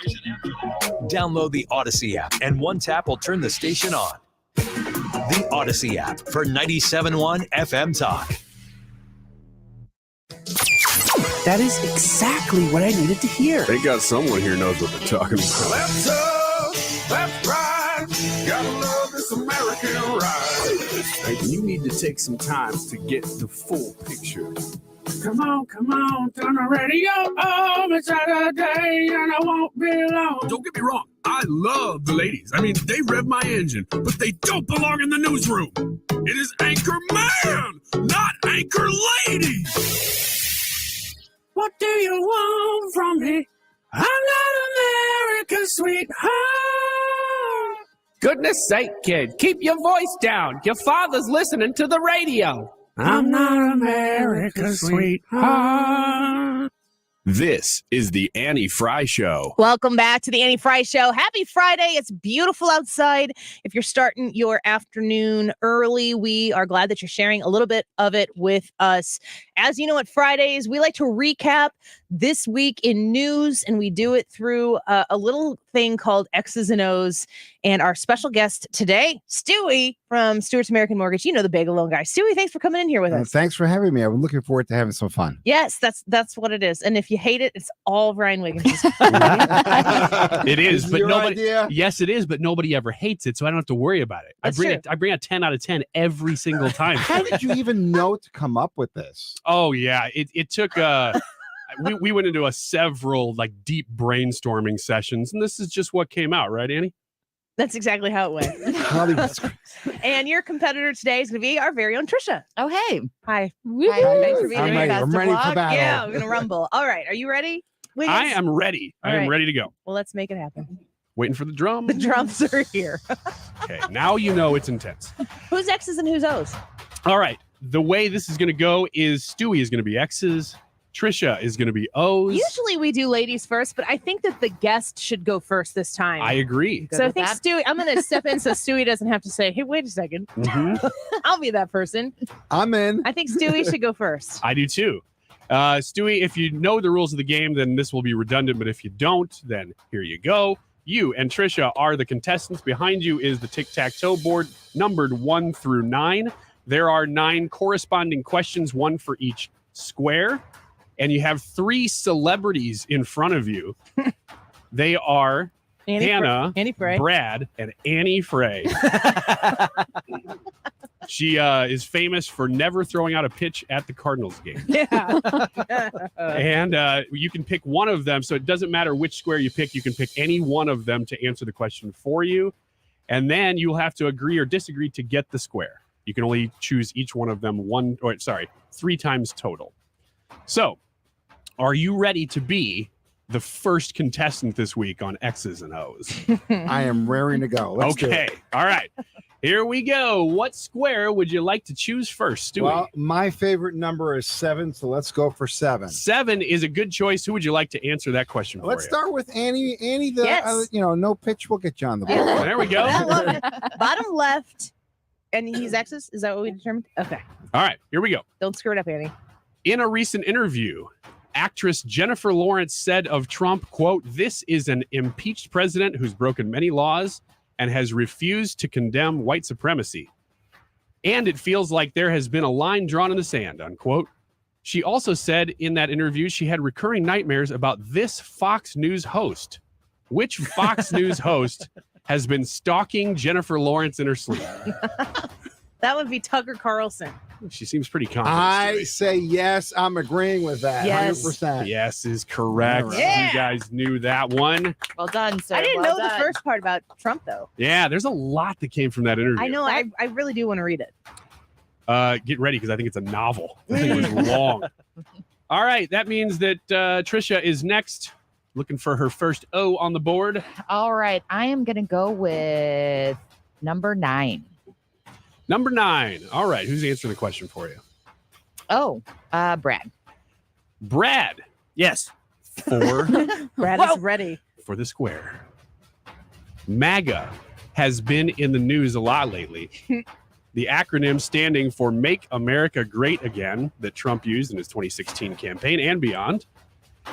Download the Odyssey app, and one tap will turn the station on. The Odyssey app for 97.1 FM Talk. That is exactly what I needed to hear. They got someone here knows what they're talking about. Left up, left right, gotta love this American ride. You need to take some time to get the full picture. Come on, turn the radio on. It's Saturday and I won't be long. Don't get me wrong, I love the ladies. I mean, they rev my engine, but they don't belong in the newsroom. It is Anchor Man, not Anchor Lady. What do you want from me? I'm not America's sweetheart. Goodness sake, kid, keep your voice down. Your father's listening to the radio. I'm not America's sweetheart. This is the Annie Frey Show. Welcome back to the Annie Frey Show. Happy Friday. It's beautiful outside. If you're starting your afternoon early, we are glad that you're sharing a little bit of it with us. As you know, at Fridays, we like to recap this week in news, and we do it through a little thing called X's and O's. And our special guest today, Stewie from Stewart's American Mortgage. You know the Bagel Loan guy. Stewie, thanks for coming in here with us. Thanks for having me. I'm looking forward to having some fun. Yes, that's what it is. And if you hate it, it's all Ryan Wiggins. It is, but your nobody. idea? Yes, it is, but nobody ever hates it, so I don't have to worry about it. That's I bring a 10 out of 10 every single time. How did you even know to come up with this? Oh yeah, it took we went into several like deep brainstorming sessions, and this is just what came out, right, Annie? That's exactly how it went. And your competitor today is going to be our very own Trisha. Oh, hey. Hi. Hi. Thanks for being I'm here. ready. I'm ready for battle. Yeah, we're going to rumble. All right. Are you ready? Wiggins? I am ready. All I am right. ready to go. Well, let's make it happen. Waiting for the drum. The drums are here. Okay, now you know it's intense. Who's X's and who's O's? All right. The way this is going to go is Stewie is going to be X's. Trisha is going to be O's. Usually we do ladies first, but I think that the guest should go first this time. I agree. So I think Stewie, I'm going to step in so Stewie doesn't have to say, hey, wait a second. Mhm. I'll be that person. I'm in. I think Stewie should go first. I do too. Stewie, if you know the rules of the game, then this will be redundant. But if you don't, then here you go. You and Trisha are the contestants. Behind you is the tic-tac-toe board numbered 1 through 9. There are 9 corresponding questions, 1 for each square. And you have 3 celebrities in front of you. They are Hannah, Annie Frey, Brad, and Annie Frey. She is famous for never throwing out a pitch at the Cardinals game. Yeah. And you can pick one of them. So it doesn't matter which square you pick. You can pick any one of them to answer the question for you. And then you'll have to agree or disagree to get the square. You can only choose each one of them 3 times total. So are you ready to be the first contestant this week on X's and O's? I am raring to go. Let's do Okay. it. All right. Here we go. What square would you like to choose first, Stewie? Well, my favorite number is 7, so let's go for 7. 7 is a good choice. Who would you like to answer that question for? Let's you? start with Annie. Annie, the Yes. no pitch will get you on the board. There we go. I love it. Bottom left, and he's X's. Is that what we determined? Okay. All right. Here we go. Don't screw it up, Annie. In a recent interview, actress Jennifer Lawrence said of Trump, quote, "This is an impeached president who's broken many laws and has refused to condemn white supremacy. And it feels like there has been a line drawn in the sand," unquote. She also said in that interview she had recurring nightmares about this Fox News host. Which Fox News host has been stalking Jennifer Lawrence in her sleep? That would be Tucker Carlson. She seems pretty confident. I say yes. I'm agreeing with that. Yes. 100%. Yes is correct. All right. Yeah. You guys knew that one. Well done, sir. I didn't Well know the done. first part about Trump, though. Yeah, there's a lot that came from that interview. I know. I really do want to read it. Get ready because I think it's a novel. I think it was long. All right, that means that Trisha is next, looking for her first O on the board. All right. I am going to go with number 9. Number 9. All right, who's answering the question for you? Oh, Brad. Brad. Yes. For Brad is ready. for the square. MAGA has been in the news a lot lately. The acronym standing for Make America Great Again that Trump used in his 2016 campaign and beyond.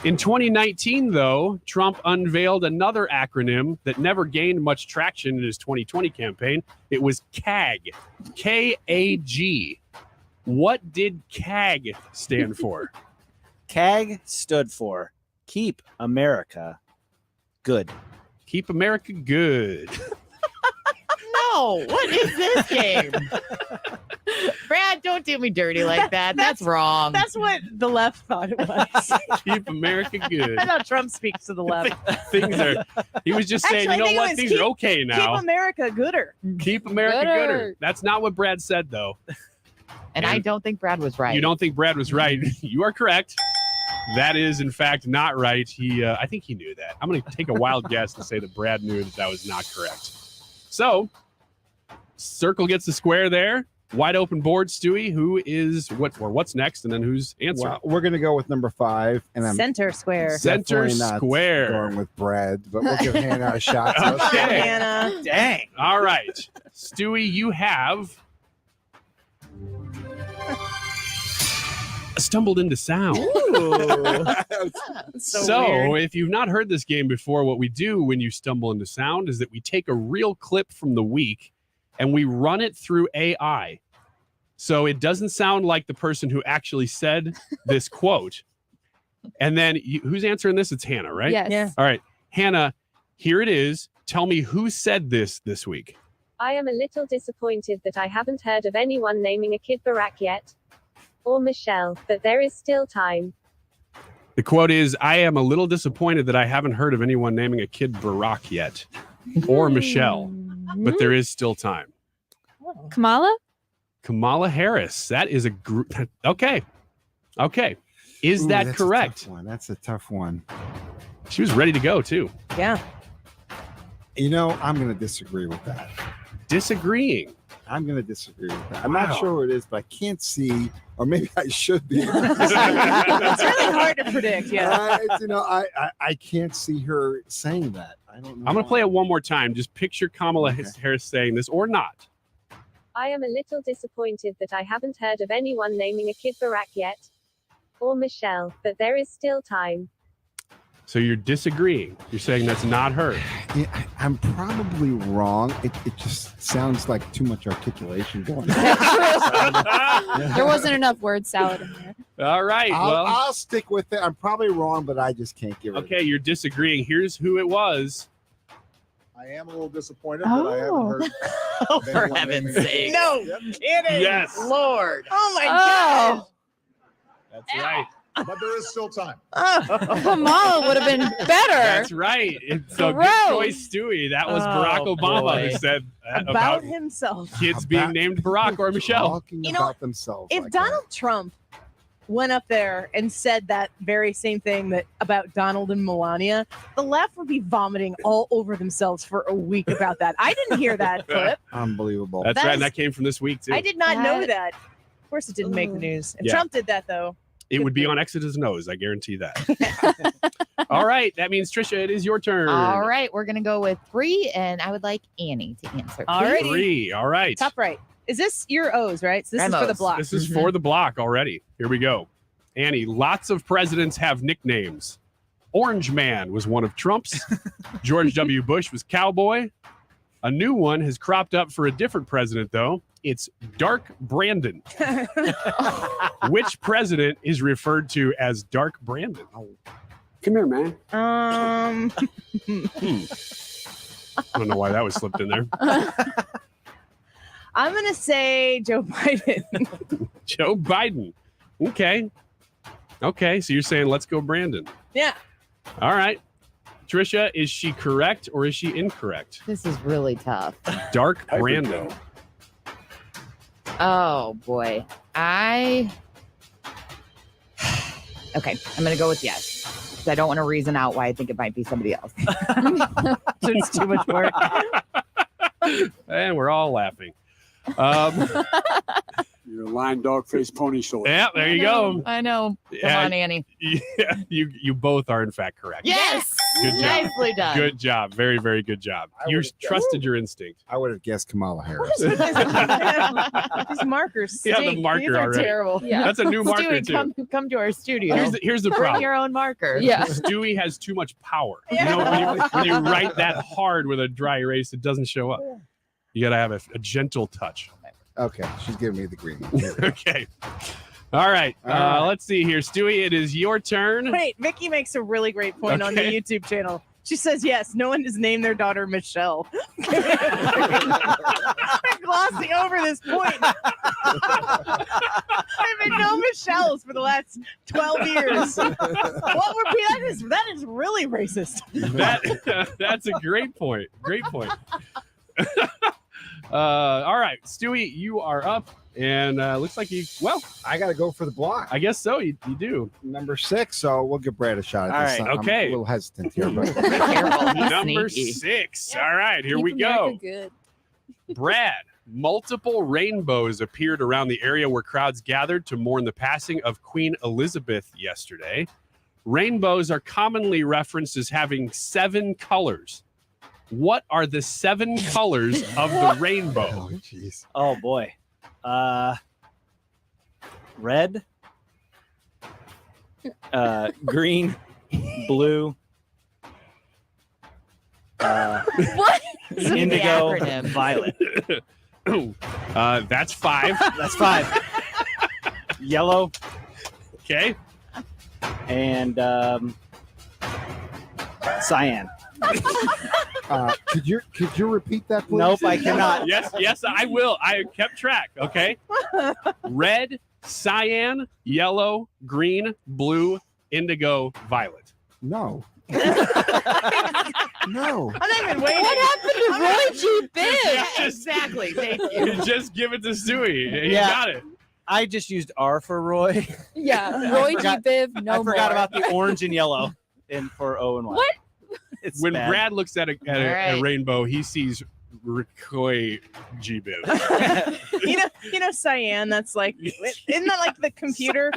In 2019, though, Trump unveiled another acronym that never gained much traction in his 2020 campaign. It was CAG. K-A-G. What did CAG stand for? CAG stood for Keep America Good. Keep America Good. No, what is this game? Brad, don't do me dirty like that. That's wrong. That's what the left thought it was. Keep America Good. I thought Trump speaks to the left. Things are, he was just saying, Actually, I you know think it what? was Things are okay now. Keep America gooder. Keep America gooder. That's not what Brad said, though. And I don't think Brad was right. You don't think Brad was right. You are correct. That is, in fact, not right. I think he knew that. I'm going to take a wild guess and say that Brad knew that was not correct. So, circle gets the square there. Wide open board, Stewie. Who is what's next, and then who's answering? Well, we're going to go with number 5. And I'm Center square. Center definitely not square. going with Brad, but we'll give Hannah a shot. Okay. Hannah. Dang. All right. Stewie, you have stumbled into sound. So if you've not heard this game before, what we do when you stumble into sound is that we take a real clip from the week and we run it through AI. So it doesn't sound like the person who actually said this quote. And then who's answering this? It's Hannah, right? Yes. Yeah. All right. Hannah, here it is. Tell me who said this week. I am a little disappointed that I haven't heard of anyone naming a kid Barack yet. Or Michelle, but there is still time. The quote is, I am a little disappointed that I haven't heard of anyone naming a kid Barack yet. Or Michelle, but there is still time. Kamala? Kamala Harris. That is a group. Okay. Is that that's correct? That's a tough one. She was ready to go, too. Yeah. I'm going to disagree with that. Disagreeing. I'm going to disagree with that. I'm not sure what it is, but I can't see, or maybe I should be. It's really hard to predict. Yeah. I can't see her saying that. I don't know. I'm going to play it one more time. Just picture Kamala Harris saying this or not. I am a little disappointed that I haven't heard of anyone naming a kid Barack yet. Or Michelle, but there is still time. So you're disagreeing. You're saying that's not her. Yeah, I'm probably wrong. It just sounds like too much articulation going on. There wasn't enough word salad in there. All right. I'll stick with it. I'm probably wrong, but I just can't give it. Okay, you're disagreeing. Here's who it was. I am a little disappointed that I haven't heard. Oh, for heaven's sake. No kidding. Yes. Lord. Oh my God. That's right. But there is still time. Kamala would have been better. That's right. It's a good choice, Stewie. That was Barack Obama who said about himself. Kids being named Barack or Michelle. Talking about themselves. If like Donald Trump went up there and said that very same thing about Donald and Melania, the left would be vomiting all over themselves for a week about that. I didn't hear that clip. Unbelievable. That's right. And that came from this week, too. I did not know that. Of course, it didn't make the news. If Trump did that, though. It would be on Exodus' nose. I guarantee that. All right. That means, Trisha, it is your turn. All right. We're going to go with 3, and I would like Annie to answer. All right. 3. All right. Top right. Is this your O's, right? So this is for the block. This is for the block already. Here we go. Annie, lots of presidents have nicknames. Orange Man was one of Trump's. George W. Bush was Cowboy. A new one has cropped up for a different president, though. It's Dark Brandon. Which president is referred to as Dark Brandon? Come here, man. I don't know why that was slipped in there. I'm going to say Joe Biden. Joe Biden. Okay. So you're saying let's go Brandon. Yeah. All right. Trisha, is she correct or is she incorrect? This is really tough. Dark Brandon. Oh, boy. Okay, I'm going to go with yes. I don't want to reason out why I think it might be somebody else. It's too much work. And we're all laughing. You're a lying dog faced pony shoulder. Yeah, there you go. I know. Come on, Annie. Yeah, you both are in fact correct. Yes. Good job. Nicely done. Good job. Very, very good job. You trusted your instinct. I would have guessed Kamala Harris. These markers stink. Yeah, the marker These are already. terrible. Yeah. That's a new marker, Stewie, too. come to our studio. Here's the Bring problem. your own marker. Yeah. Stewie has too much power. You know, when you write that hard with a dry erase, it doesn't show up. You got to have a gentle touch. Okay, she's giving me the green. Okay. All right. Let's see here. Stewie, it is your turn. Wait, Vicky makes a really great point on the Okay. YouTube channel. She says, yes, no one has named their daughter Michelle. I'm glossing over this point. I've been no Michelles for the last 12 years. That is really racist. That's a great point. Great point. All right, Stewie, you are up, and looks like I got to go for the block. I guess so. You do. Number 6, so we'll give Brad a shot at this. All right, okay. I'm a little hesitant here, but Number 6. All right, here we go. Good. Brad, multiple rainbows appeared around the area where crowds gathered to mourn the passing of Queen Elizabeth yesterday. Rainbows are commonly referenced as having 7 colors. What are the 7 colors of the rainbow? Oh boy. Red, Green, blue, What? indigo, acronym. violet. That's 5. That's 5. Yellow Okay. and cyan. Could you repeat that, please? Nope, I cannot. Yes, I will. I kept track. Okay. Red, cyan, yellow, green, blue, indigo, violet. No. No. I'm not even waiting. What happened to Roy G. Biv? Yeah, exactly. Thank you. You just give it to Stewie. He Yeah. got it. I just used R for Roy. Yeah, Roy G. forgot- Biv. No I forgot more. about the orange and yellow for O and Y. What? It's When bad. Brad looks at a right. rainbow, he sees Ricoy G-Bib. You know, cyan. That's like, isn't that like the computer?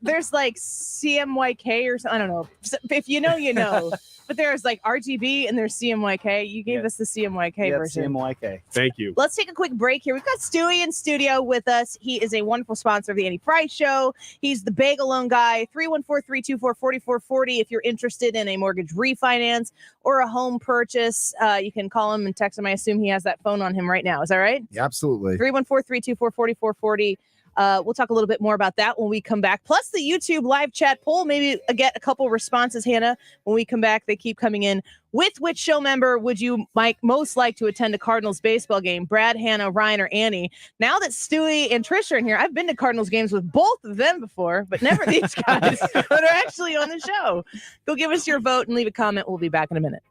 There's like CMYK or something. I don't know. If you know, you know. But there's like RGB and there's CMYK. You gave us the CMYK Yeah, version. CMYK. Thank you. Let's take a quick break here. We've got Stewie in studio with us. He is a wonderful sponsor of the Annie Frey Show. He's the bagel loan guy. 314-324-4440. If you're interested in a mortgage refinance or a home purchase, you can call him and text him. I assume he has that phone on him right now. Is that right? Yeah, absolutely. 314-324-4440. We'll talk a little bit more about that when we come back. Plus the YouTube live chat poll. Maybe get a couple responses, Hannah, when we come back. They keep coming in. With which show member would you, Mike, most like to attend a Cardinals baseball game? Brad, Hannah, Ryan, or Annie? Now that Stewie and Trish are in here, I've been to Cardinals games with both of them before, but never these guys that are actually on the show. Go give us your vote and leave a comment. We'll be back in a minute.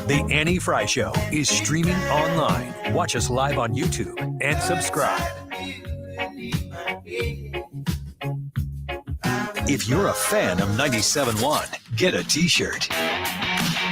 The Annie Frey Show is streaming online. Watch us live on YouTube and subscribe. If you're a fan of 97.1, get a t-shirt.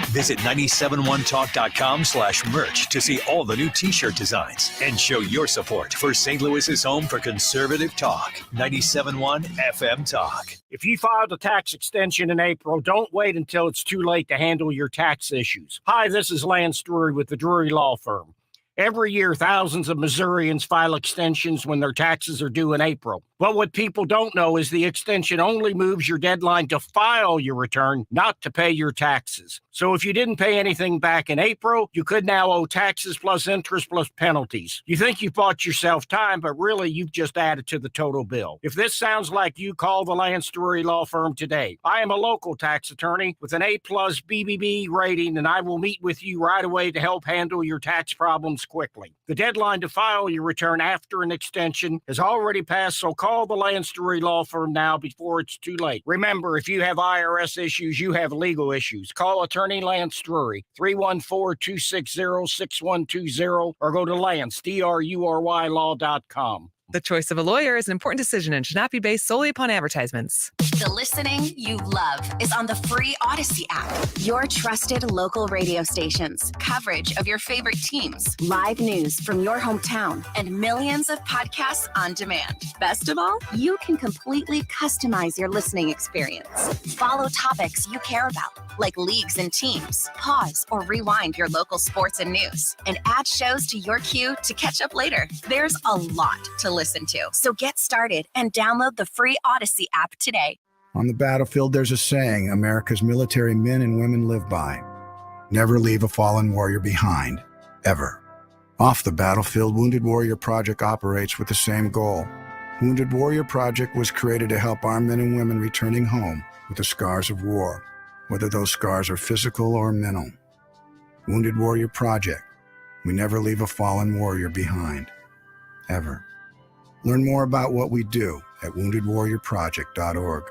Visit 971talk.com/merch to see all the new t-shirt designs and show your support for St. Louis's home for conservative talk. 97.1 FM Talk. If you filed a tax extension in April, don't wait until it's too late to handle your tax issues. Hi, this is Lance Drury with the Drury Law Firm. Every year, thousands of Missourians file extensions when their taxes are due in April. But what people don't know is the extension only moves your deadline to file your return, not to pay your taxes. So if you didn't pay anything back in April, you could now owe taxes plus interest plus penalties. You think you bought yourself time, but really you've just added to the total bill. If this sounds like you, call the Lance Drury Law Firm today. I am a local tax attorney with an A+ BBB rating, and I will meet with you right away to help handle your tax problems quickly. The deadline to file your return after an extension has already passed, so call the Lance Drury Law Firm now before it's too late. Remember, if you have IRS issues, you have legal issues. Call attorney Lance Drury, 314-260-6120, or go to Lance, DRURYlaw.com. The choice of a lawyer is an important decision and should not be based solely upon advertisements. The listening you love is on the free Odyssey app. Your trusted local radio stations, coverage of your favorite teams, live news from your hometown, and millions of podcasts on demand. Best of all, you can completely customize your listening experience. Follow topics you care about, like leagues and teams. Pause or rewind your local sports and news, and add shows to your queue to catch up later. There's a lot to listen to, so get started and download the free Odyssey app today. On the battlefield, there's a saying America's military men and women live by. Never leave a fallen warrior behind, ever. Off the battlefield, Wounded Warrior Project operates with the same goal. Wounded Warrior Project was created to help our men and women returning home with the scars of war, whether those scars are physical or mental. Wounded Warrior Project. We never leave a fallen warrior behind, ever. Learn more about what we do at woundedwarriorproject.org.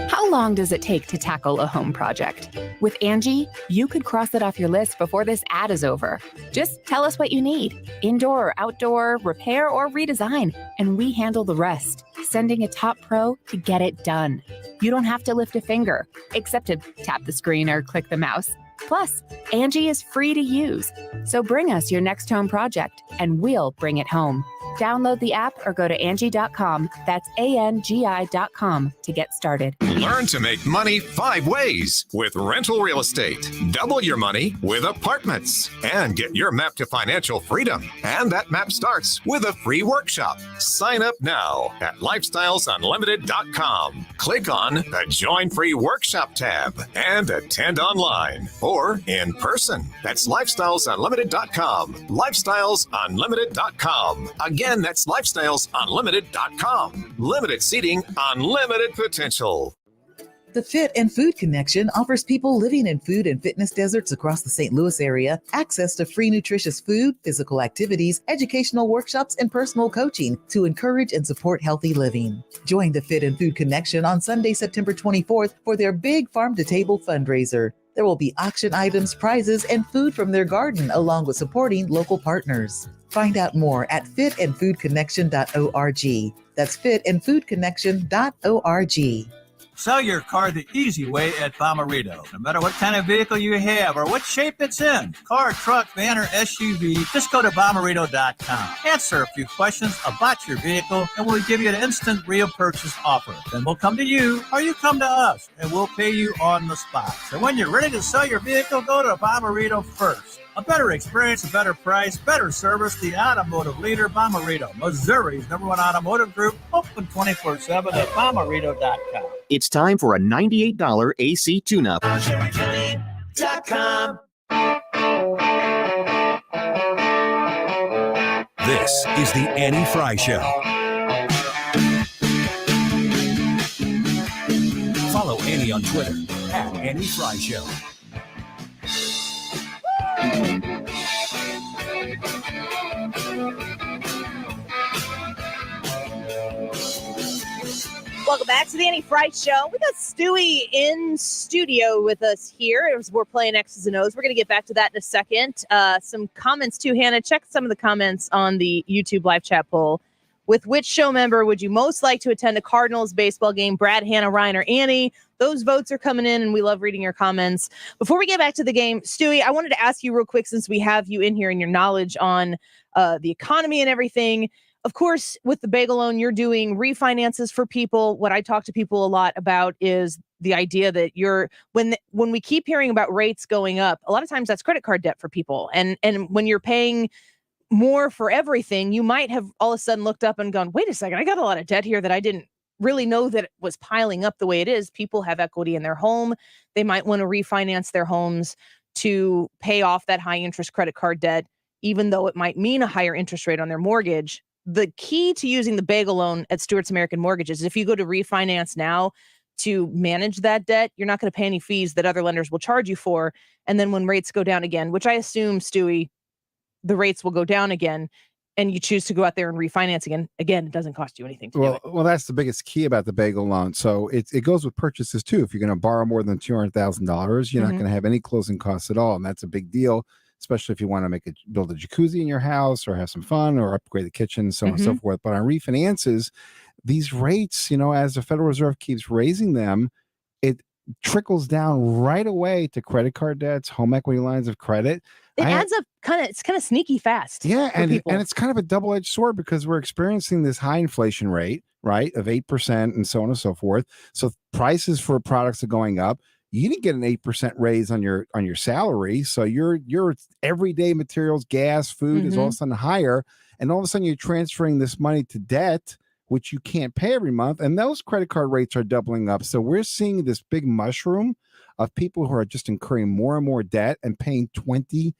How long does it take to tackle a home project? With Angie, you could cross it off your list before this ad is over. Just tell us what you need, indoor or outdoor, repair or redesign, and we handle the rest, sending a top pro to get it done. You don't have to lift a finger, except to tap the screen or click the mouse. Plus, Angie is free to use. So bring us your next home project, and we'll bring it home. Download the app or go to Angie.com. That's ANGI.com to get started. Learn to make money 5 ways with rental real estate. Double your money with apartments and get your map to financial freedom. And that map starts with a free workshop. Sign up now at lifestylesunlimited.com. Click on the Join Free Workshop tab and attend online or in person. That's lifestylesunlimited.com. Lifestylesunlimited.com. Again, that's lifestylesunlimited.com. Limited seating, unlimited potential. The Fit and Food Connection offers people living in food and fitness deserts across the St. Louis area access to free nutritious food, physical activities, educational workshops, and personal coaching to encourage and support healthy living. Join the Fit and Food Connection on Sunday, September 24th for their big Farm to Table fundraiser. There will be auction items, prizes, and food from their garden, along with supporting local partners. Find out more at fitandfoodconnection.org. That's fitandfoodconnection.org. Sell your car the easy way at Bomarito. No matter what kind of vehicle you have or what shape it's in, car, truck, van, or SUV, just go to Bomarito.com. Answer a few questions about your vehicle, and we'll give you an instant real purchase offer. Then we'll come to you, or you come to us, and we'll pay you on the spot. So when you're ready to sell your vehicle, go to Bomarito first. A better experience, a better price, better service. The automotive leader, Bomarito, Missouri's #1 automotive group, open 24/7 at Bomarito.com. It's time for a $98 AC tune-up. This is the Annie Frey Show. Follow Annie on Twitter at Annie Frey Show. Welcome back to the Annie Frey Show. We got Stewie in studio with us here as we're playing X's and O's. We're going to get back to that in a second. Some comments too, Hannah. Check some of the comments on the YouTube live chat poll. With which show member would you most like to attend a Cardinals baseball game? Brad, Hannah, Ryan, or Annie? Those votes are coming in, and we love reading your comments. Before we get back to the game, Stewie, I wanted to ask you real quick, since we have you in here and your knowledge on the economy and everything. Of course, with the bagel loan, you're doing refinances for people. What I talk to people a lot about is the idea that when we keep hearing about rates going up, a lot of times that's credit card debt for people. And when you're paying more for everything, you might have all of a sudden looked up and gone, wait a second, I got a lot of debt here that I didn't really know that it was piling up the way it is. People have equity in their home. They might want to refinance their homes to pay off that high interest credit card debt, even though it might mean a higher interest rate on their mortgage. The key to using the bagel loan at Stewart's American Mortgages is if you go to refinance now to manage that debt, you're not going to pay any fees that other lenders will charge you for. And then when rates go down again, which I assume, Stewie, the rates will go down again, and you choose to go out there and refinance again, it doesn't cost you anything to do it. Well, that's the biggest key about the bagel loan. So it goes with purchases too. If you're going to borrow more than $200,000, you're not going to have any closing costs at all. And that's a big deal, especially if you want to build a jacuzzi in your house or have some fun or upgrade the kitchen, so on and so forth. But on refinances, these rates, as the Federal Reserve keeps raising them, it trickles down right away to credit card debts, home equity lines of credit. It adds up it's kind of sneaky fast. Yeah, and it's kind of a double-edged sword because we're experiencing this high inflation rate, right, of 8% and so on and so forth. So prices for products are going up. You didn't get an 8% raise on your salary, so your everyday materials, gas, food is all of a sudden higher, and all of a sudden you're transferring this money to debt, which you can't pay every month, and those credit card rates are doubling up. So we're seeing this big mushroom of people who are just incurring more and more debt and paying 25%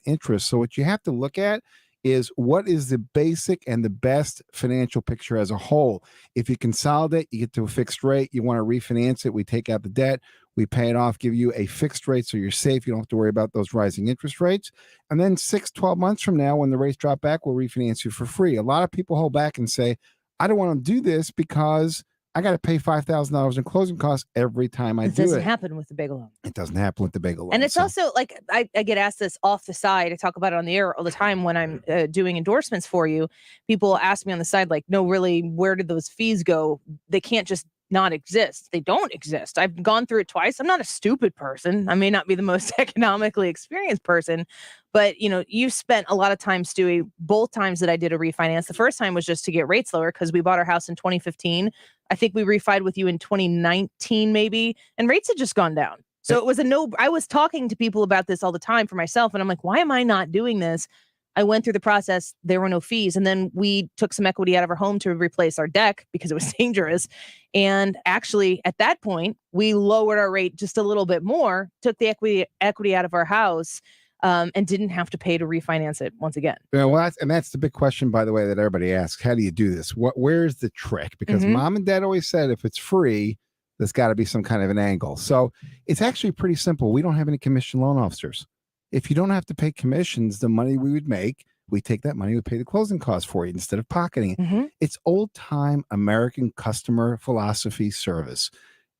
interest. So what you have to look at is what is the basic and the best financial picture as a whole. If you consolidate, you get to a fixed rate, you want to refinance it, we take out the debt, we pay it off, give you a fixed rate so you're safe. You don't have to worry about those rising interest rates. And then 6-12 months from now, when the rates drop back, we'll refinance you for free. A lot of people hold back and say, I don't want to do this because I got to pay $5,000 in closing costs every time I do it. It doesn't happen with the bagel loan. It doesn't happen with the bagel loan. And it's also like, I get asked this off the side. I talk about it on the air all the time when I'm doing endorsements for you. People ask me on the side, like, no, really, where did those fees go? They can't just not exist. They don't exist. I've gone through it twice. I'm not a stupid person. I may not be the most economically experienced person, but you've spent a lot of time, Stewie, both times that I did a refinance. The first time was just to get rates lower because we bought our house in 2015. I think we refied with you in 2019, maybe, and rates had just gone down. So it was I was talking to people about this all the time for myself, and I'm like, why am I not doing this? I went through the process. There were no fees. And then we took some equity out of our home to replace our deck because it was dangerous. And actually, at that point, we lowered our rate just a little bit more, took the equity out of our house, and didn't have to pay to refinance it once again. Yeah, well, that's the big question, by the way, that everybody asks. How do you do this? Where's the trick? Because mom and dad always said if it's free, there's got to be some kind of an angle. So it's actually pretty simple. We don't have any commission loan officers. If you don't have to pay commissions, the money we would make, we take that money, we pay the closing costs for you instead of pocketing it. It's old time American customer philosophy service.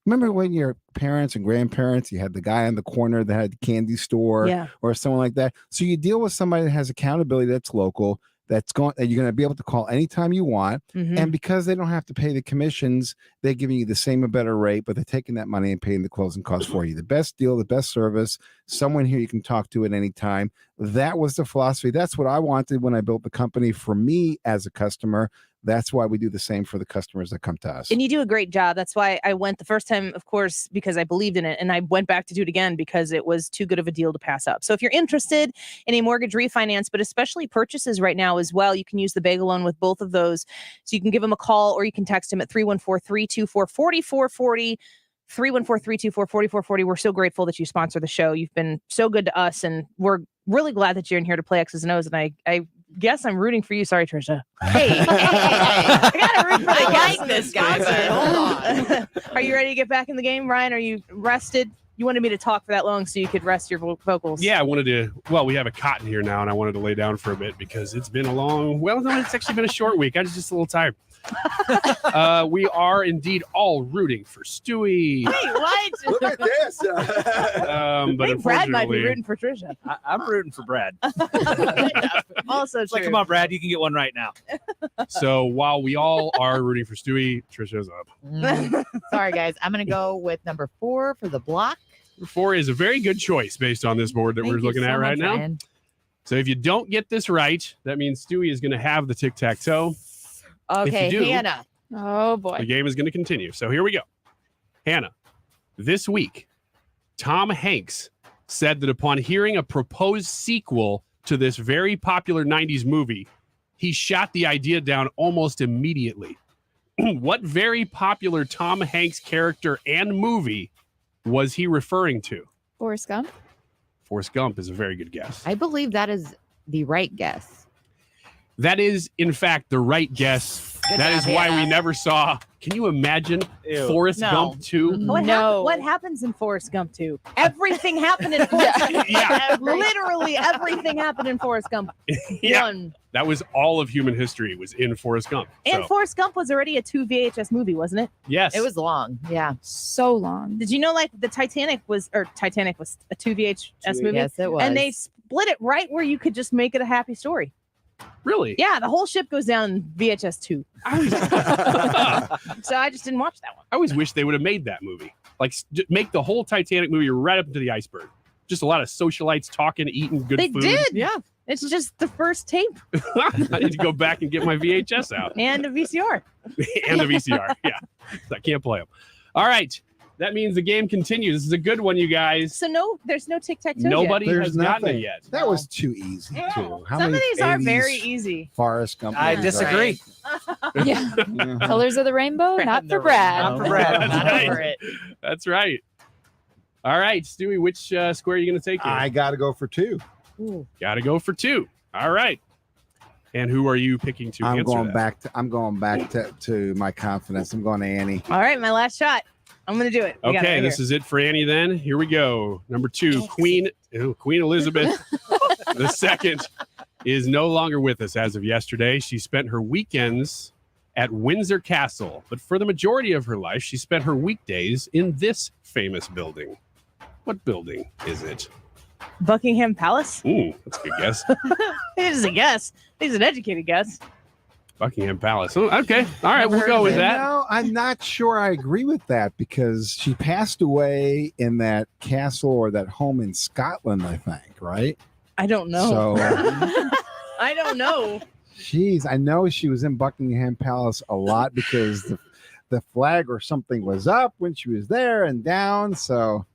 Remember when your parents and grandparents, you had the guy on the corner that had the candy store or someone like that. So you deal with somebody that has accountability that's local, that you're going to be able to call anytime you want. And because they don't have to pay the commissions, they're giving you the same or better rate, but they're taking that money and paying the closing costs for you. The best deal, the best service, someone here you can talk to at any time. That was the philosophy. That's what I wanted when I built the company for me as a customer. That's why we do the same for the customers that come to us. And you do a great job. That's why I went the first time, of course, because I believed in it. And I went back to do it again because it was too good of a deal to pass up. So if you're interested in a mortgage refinance, but especially purchases right now as well, you can use the bagel loan with both of those. So you can give them a call or you can text them at 314-324-4440. 314-324-4440. We're so grateful that you sponsor the show. You've been so good to us, and we're really glad that you're in here to play X's and O's. And I guess I'm rooting for you. Sorry, Trisha. Hey, I gotta root for the guy. Like this guy, but hold on. Are you ready to get back in the game, Ryan? Are you rested? You wanted me to talk for that long so you could rest your vocals. Yeah, I wanted to. Well, we have a cotton here now, and I wanted to lay down for a bit because it's been a long. Well, no, it's actually been a short week. I was just a little tired. We are indeed all rooting for Stewie. Wait, what? Look at this. But I think Brad might be unfortunately, rooting for Trisha. I'm rooting for Brad. Also It's true. like, come on, Brad, you can get one right now. so while we all are rooting for Stewie, Trisha's up. Sorry, guys. I'm going to go with number 4 for the block. 4 is a very good choice based on this board that Thank we're you looking so at right much, now. Ryan. So if you don't get this right, that means Stewie is going to have the tic-tac-toe. Okay, do, Hannah. Oh, boy. The game is going to continue. So here we go. Hannah, this week, Tom Hanks said that upon hearing a proposed sequel to this very popular 90s movie, he shot the idea down almost immediately. What very popular Tom Hanks character and movie was he referring to? Forrest Gump. Forrest Gump is a very good guess. I believe that is the right guess. That is, in fact, the right guess. Good That job, is why we Hannah. never saw. Can you imagine Ew. Forrest No. Gump 2? What happens in Forrest Gump 2? Everything happened in Forrest Gump. Yeah. Literally everything happened in Forrest Gump. Yeah. 1. That was all of human history was in Forrest Gump. And So, Forrest Gump was already a 2 VHS movie, wasn't it? yes. It was long. Yeah. So long. Did you know like the Titanic was a 2 VHS movie? Yes, it was. And they split it right where you could just make it a happy story. Really? Yeah, the whole ship goes down in VHS 2. So I just didn't watch that one. I always wish they would have made that movie. Like, make the whole Titanic movie right up to the iceberg. Just a lot of socialites talking, eating good They food. did. Yeah. It's just the first tape I need to go back and get my VHS out and a VCR. and the VCR. Yeah. I can't play them. All right. That means the game continues. This is a good one, you guys. So there's no tic-tac-toe Nobody yet. has gotten it yet. That was too easy, too. How Some of many these are 80s very easy. Forrest Gump. I movies are- disagree. Yeah. Yeah. Colors of the Rainbow, not for Brad. Not for Brad. That's Not right. over it. That's right. All right, Stewie, which square are you going to take here? I got to go for 2. Got to go for 2. All right. And who are you picking to I'm answer going that? back to my confidence. I'm going to Annie. All right, my last shot. I'm going to do it. We got it Okay, right this here. is it for Annie then. Here we go. Number 2, Queen Elizabeth II is no longer with us as of yesterday. She spent her weekends at Windsor Castle, but for the majority of her life, she spent her weekdays in this famous building. What building is it? Buckingham Palace. Ooh, that's a good guess. It is a guess. It's an educated guess. Buckingham Palace. Oh, okay. All right. We'll go with that. No, I'm not sure I agree with that because she passed away in that castle or that home in Scotland, I think, right? I don't know. So, I don't know. geez, I know she was in Buckingham Palace a lot because the flag or something was up when she was there and down. So,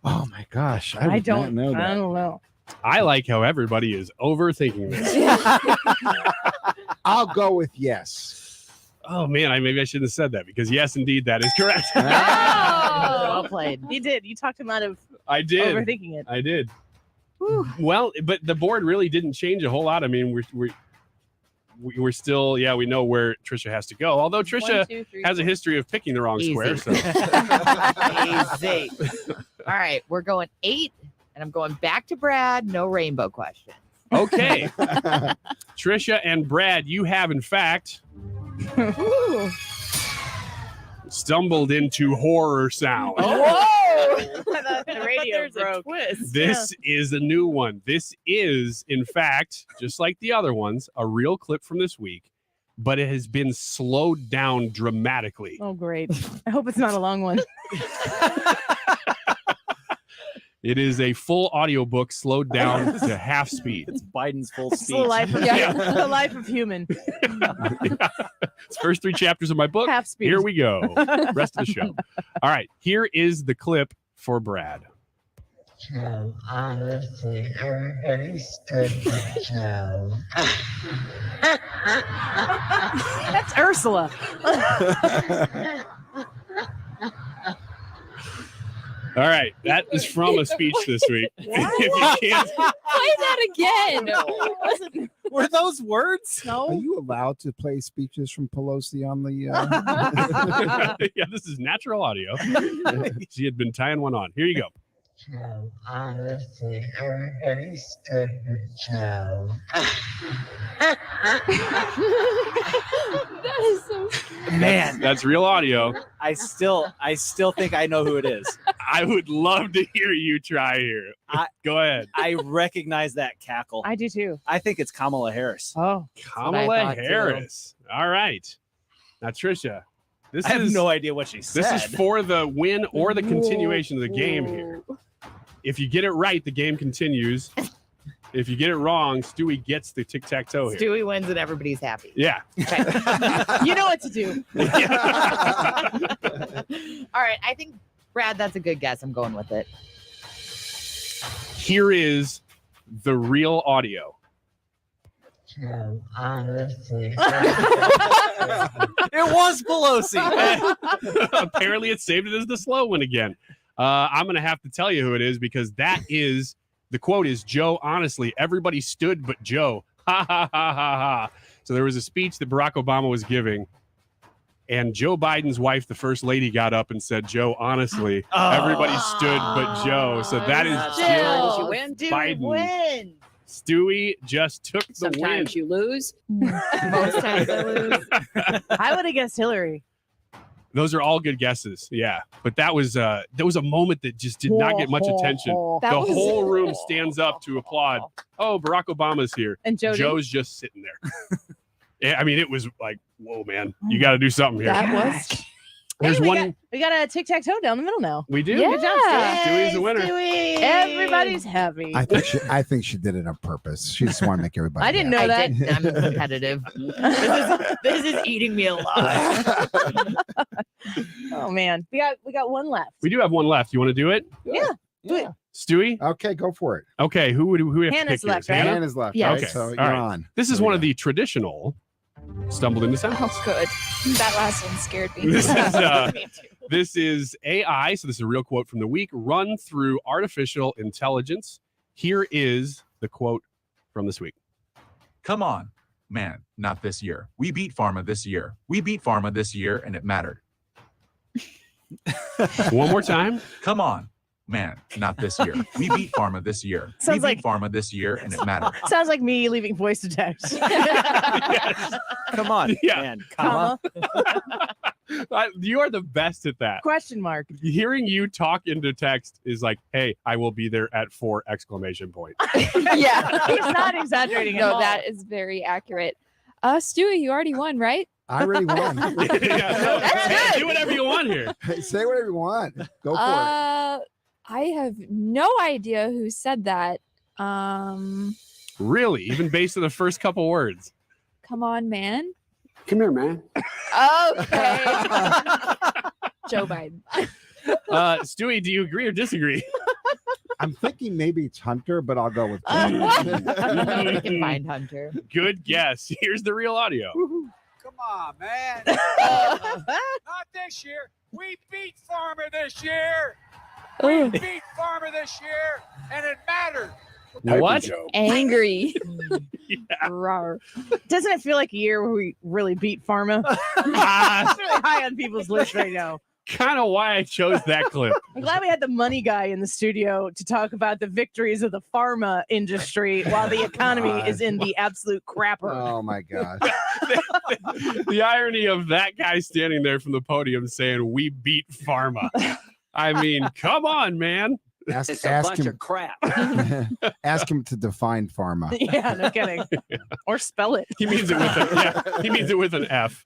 oh my gosh, I don't know that. I don't know. I like how everybody is overthinking this. I'll go with yes. Oh man, maybe I shouldn't have said that because yes, indeed, that is correct. Well played. You did. You talked him out of I did. overthinking it. I did. Well, but the board really didn't change a whole lot. I mean, we're still, we know where Trisha has to go. Although Trisha 1, 2, 3, has a 4. history of picking the wrong square. So Easy. All right, we're going 8, and I'm going back to Brad. No rainbow question. okay, Trisha and Brad, you have in fact stumbled into horror sound. The radio broke. This is a new one. This is, in fact, just like the other ones, a real clip from this week, but it has been slowed down dramatically. Oh, great. I hope it's not a long one. It is a full audiobook slowed down to half speed. It's Biden's full It's speech. the life of, the life of human. It's first 3 chapters of my book. Half speed. Here we go. Rest of the show. All right. Here is the clip for Brad. So honestly, everybody stood with Joe. That's Ursula. All right. That is from a speech this week. If you can't, Play that again. Were those words? Are you allowed to play speeches from Pelosi on the? yeah, this is natural audio. She had been tying one on. Here you go. So honestly, everybody stood with Joe. That is so. Man, That's real audio. I still think I know who it is. I would love to hear you try here. Go ahead. I recognize that cackle. I do too. I think it's Kamala Harris. Oh, Kamala Harris. All right. Now, Trisha, this I have is no idea what she said. This is for the win or the continuation of the game here. If you get it right, the game continues. If you get it wrong, Stewie gets the tic-tac-toe here. Stewie wins and everybody's happy. Yeah. Okay. You know what to do. All right, I think, Brad, that's a good guess. I'm going with it. Here is the real audio. So honestly, It was Pelosi. Apparently, it saved it as the slow one again. I'm going to have to tell you who it is because that is, the quote is, Joe, honestly, everybody stood but Joe. Ha, ha, ha, ha, ha. So there was a speech that Barack Obama was giving, and Joe Biden's wife, the first lady, got up and said, Joe, honestly, everybody stood but Joe. So that is Jill Biden. Win. Stewie just took the win. Sometimes you lose. Most times I lose. I would have guessed Hillary. Those are all good guesses. Yeah. But that was a moment that just did not get much attention. That The was- whole room stands up to applaud. Oh, Barack Obama's here. And Joe's just sitting there. Yeah, I mean, it was like, whoa, man, you got to do something here. That was. There's one. We got a tic-tac-toe down the middle now. We do. Yeah. Good job, Stewie. Stewie's the winner. Stewie. Everybody's happy. I think she did it on purpose. She just wanted to make everybody. I didn't know that. I'm competitive. This is eating me alive. Oh man, we got one left. We do have one left. You want to do it? Yeah. Do it. Stewie? Okay, go for it. Okay, who we have to Hannah's pick here? left, right? Hannah? Hannah's left. Yes. Right? Okay, So all you're right. on. This is one of the traditional stumbled into sound. Oh, good. That last one scared me. This is AI, so this is a real quote from the week, run through artificial intelligence. Here is the quote from this week. Come on, man, not this year. We beat Pharma this year. We beat Pharma this year, and it mattered. One more time. Come on, man, not this year. We beat Pharma this year. Sounds we beat Pharma this year, and it mattered. Sounds like me leaving voice to text. Come on, man. Comma. You are the best at that. Question mark. Hearing you talk into text is like, hey, I will be there at 4 exclamation point. Yeah. He's not exaggerating at No, all. that is very accurate. Stewie, you already won, right? I already won. Hey, do whatever you want here. Say whatever you want. Go for it. I have no idea who said that. Really? Even based on the first couple words? Come on, man. Come here, man. Okay. Joe Biden. Stewie, do you agree or disagree? I'm thinking maybe it's Hunter, but I'll go with We can find Hunter. Good guess. Here's the real audio. Come on, man. Not this year. We beat Farmer this year. We beat Farmer this year, and it mattered. What? Angry. Rawr. Doesn't it feel like a year where we really beat Pharma? It's really high on people's list right now. Kind of why I chose that clip. I'm glad we had the money guy in the studio to talk about the victories of the pharma industry while the economy is in the absolute crapper. Oh my God. The irony of that guy standing there from the podium saying, "We beat Pharma." I mean, come on, man. Ask him, of crap. ask him to define pharma. Yeah, no kidding. Or spell it. He means it with an F.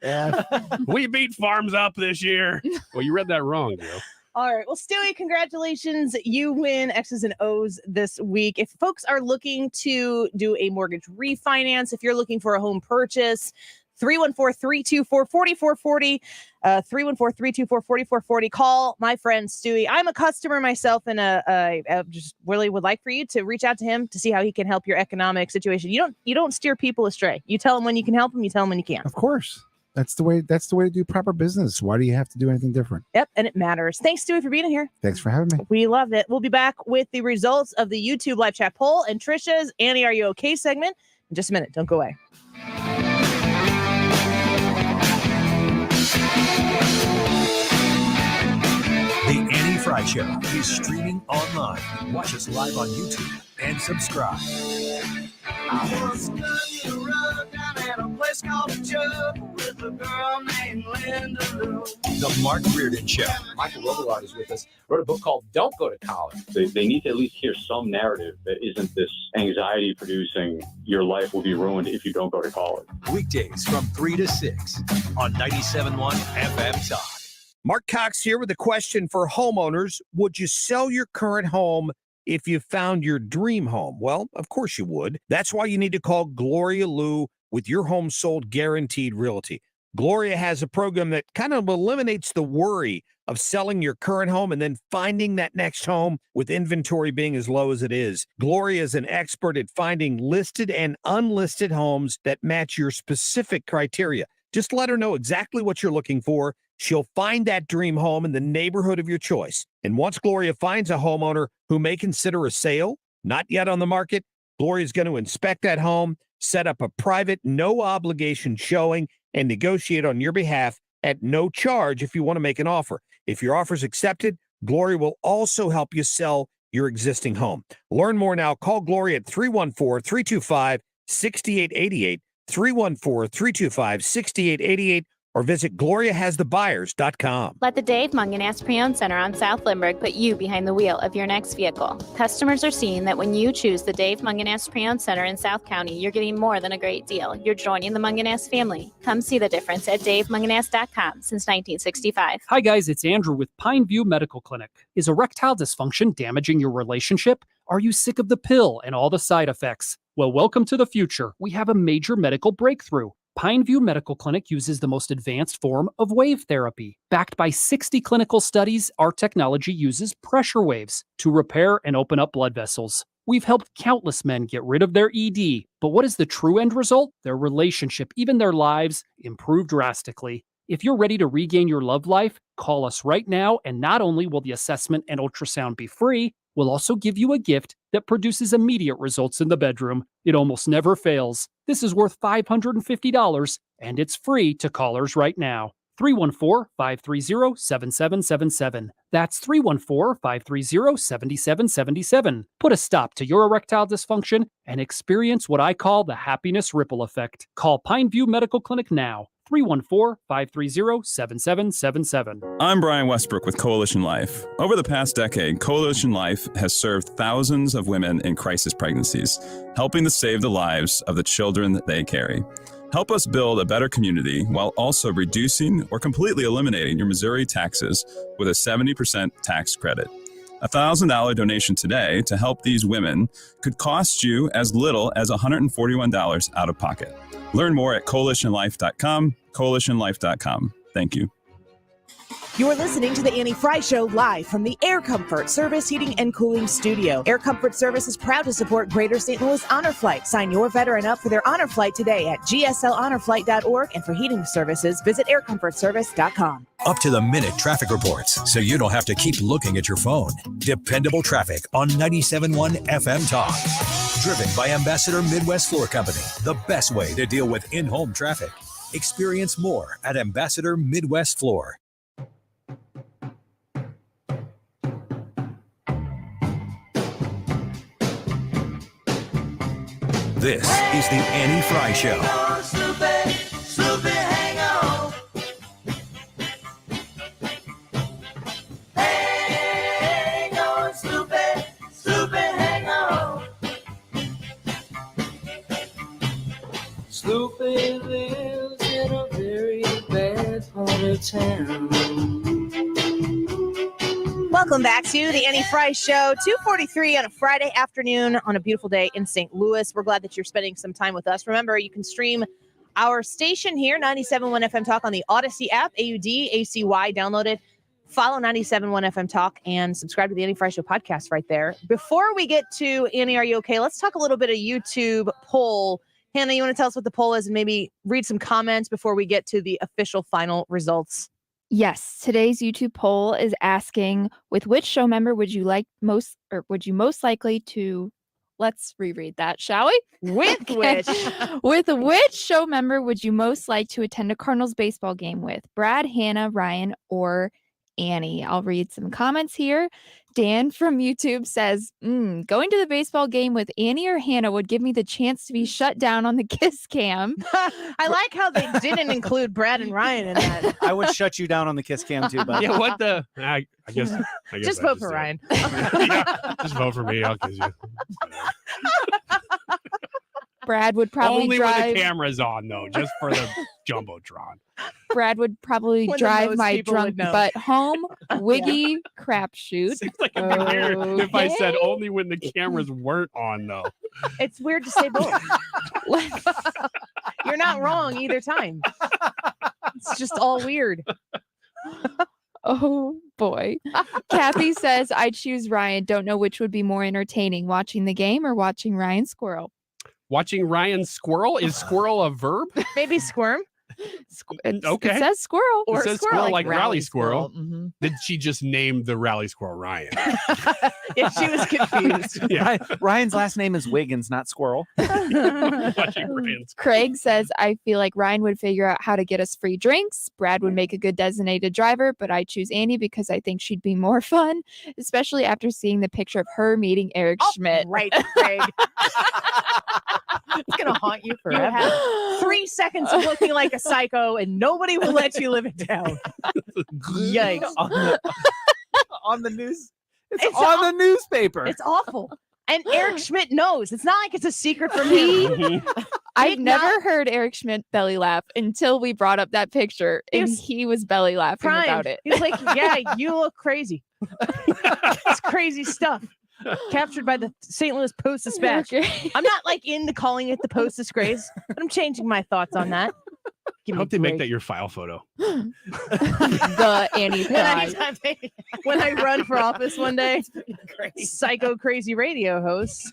We beat Farms Up this year. Well, you read that wrong, Joe. All right. Well, Stewie, congratulations. You win X's and O's this week. If folks are looking to do a mortgage refinance, if you're looking for a home purchase, 314-324-4440, 314-324-4440. Call my friend Stewie. I'm a customer myself, and I just really would like for you to reach out to him to see how he can help your economic situation. You don't steer people astray. You tell them when you can help them. You tell them when you can't. Of course. That's the way to do proper business. Why do you have to do anything different? Yep, and it matters. Thanks, Stewie, for being here. Thanks for having me. We loved it. We'll be back with the results of the YouTube live chat poll and Trisha's Annie, Are You Okay segment in just a minute. Don't go away. The Annie Frey Show is streaming online. Watch us live on YouTube and subscribe. I was studying around down at a place called the Jug with a girl named Linda Lou. The Mark Reardon Show. Michael Robillard is with us. Wrote a book called Don't Go to College. They need to at least hear some narrative that isn't this anxiety producing, your life will be ruined if you don't go to college. Weekdays from 3 to 6 on 97.1 FM Talk. Mark Cox here with a question for homeowners. Would you sell your current home if you found your dream home? Well, of course you would. That's why you need to call Gloria Lou with your home sold guaranteed realty. Gloria has a program that kind of eliminates the worry of selling your current home and then finding that next home with inventory being as low as it is. Gloria is an expert at finding listed and unlisted homes that match your specific criteria. Just let her know exactly what you're looking for. She'll find that dream home in the neighborhood of your choice. And once Gloria finds a homeowner who may consider a sale, not yet on the market, Gloria's going to inspect that home, set up a private, no obligation showing, and negotiate on your behalf at no charge if you want to make an offer. If your offer is accepted, Gloria will also help you sell your existing home. Learn more now. Call Gloria at 314-325-6888, 314-325-6888, or visit GloriaHasTheBuyers.com. Let the Dave Munganast Pre-Owned Center on South Limburg put you behind the wheel of your next vehicle. Customers are seeing that when you choose the Dave Munganast Pre-Owned Center in South County, you're getting more than a great deal. You're joining the Munganast family. Come see the difference at DaveMunganast.com since 1965. Hi guys, it's Andrew with Pineview Medical Clinic. Is erectile dysfunction damaging your relationship? Are you sick of the pill and all the side effects? Well, welcome to the future. We have a major medical breakthrough. Pineview Medical Clinic uses the most advanced form of wave therapy. Backed by 60 clinical studies, our technology uses pressure waves to repair and open up blood vessels. We've helped countless men get rid of their ED, but what is the true end result? Their relationship, even their lives, improve drastically. If you're ready to regain your love life, call us right now, and not only will the assessment and ultrasound be free, we'll also give you a gift that produces immediate results in the bedroom. It almost never fails. This is worth $550, and it's free to callers right now. 314-530-7777. That's 314-530-7777. Put a stop to your erectile dysfunction and experience what I call the happiness ripple effect. Call Pineview Medical Clinic now. 314-530-7777. I'm Brian Westbrook with Coalition Life. Over the past decade, Coalition Life has served thousands of women in crisis pregnancies, helping to save the lives of the children that they carry. Help us build a better community while also reducing or completely eliminating your Missouri taxes with a 70% tax credit. A $1,000 donation today to help these women could cost you as little as $141 out of pocket. Learn more at coalitionlife.com, coalitionlife.com. Thank you. You're listening to the Annie Frey Show live from the Air Comfort Service Heating and Cooling Studio. Air Comfort Service is proud to support Greater St. Louis Honor Flight. Sign your veteran up for their honor flight today at gslhonorflight.org, and for heating services, visit aircomfortservice.com. Up-to-the-minute traffic reports, so you don't have to keep looking at your phone. Dependable traffic on 97.1 FM Talk. Driven by Ambassador Midwest Floor Company, the best way to deal with in-home traffic. Experience more at Ambassador Midwest Floor. This is the Annie Frey Show. Sloopy lives in a very bad part of town. Welcome back to the Annie Frey Show, 2:43 on a Friday afternoon on a beautiful day in St. Louis. We're glad that you're spending some time with us. Remember, you can stream our station here, 97.1 FM Talk, on the Odyssey app, AUDACY. Download it. Follow 97.1 FM Talk and subscribe to the Annie Frey Show podcast right there. Before we get to Annie, are you okay? Let's talk a little bit of YouTube poll. Hannah, you want to tell us what the poll is and maybe read some comments before we get to the official final results? Yes, today's YouTube poll is asking, with which show member would you like most, or would you most likely to, let's reread that, shall we? With which? With which show member would you most like to attend a Cardinals baseball game with? Brad, Hannah, Ryan, or Annie? I'll read some comments here. Dan from YouTube says, going to the baseball game with Annie or Hannah would give me the chance to be shut down on the kiss cam. I like how they didn't include Brad and Ryan in that. I would shut you down on the kiss cam too, buddy. Yeah, what the? I guess Just vote for Ryan. Yeah, just vote for me. I'll kiss you. Brad would probably Only drive. when the camera's on, though, just for the Jumbotron. Brad would probably When the drive most my people drunk would know. butt home. Wiggy crapshoot. Seems like it'd be weird if I said only when the cameras weren't on, though. It's weird to say both. You're not wrong either time. It's just all weird. Oh boy. Kathy says, I choose Ryan. Don't know which would be more entertaining, watching the game or watching Ryan Squirrel. Watching Ryan Squirrel? Is squirrel a verb? Maybe squirm. Okay. It says squirrel. It says squirrel like rally squirrel. Mm-hmm. Did she just name the rally squirrel Ryan? Yeah, she was confused. Yeah. Ryan's last name is Wiggins, not Squirrel. Watching Ryan Craig says, I feel like Ryan would figure out how to get us free drinks. Brad would make a good designated driver, but I choose Annie because I think she'd be more fun, especially after seeing the picture of her meeting Eric Schmidt. Right, Craig. It's going to haunt you forever. You have 3 seconds of looking like a psycho, and nobody will let you live it down. Yikes. On the news. It's on the newspaper. It's awful. And Eric Schmidt knows. It's not like it's a secret from him. I've never heard Eric Schmidt belly laugh until we brought up that picture, and he was belly laughing about it. He was like, yeah, you look crazy. It's crazy stuff. Captured by the St. Louis Post-Dispatch. I'm not like into calling it the Post-Disgrace, but I'm changing my thoughts on that. I hope they make that your file photo. The Annie Frey. When I run for office one day, psycho crazy radio host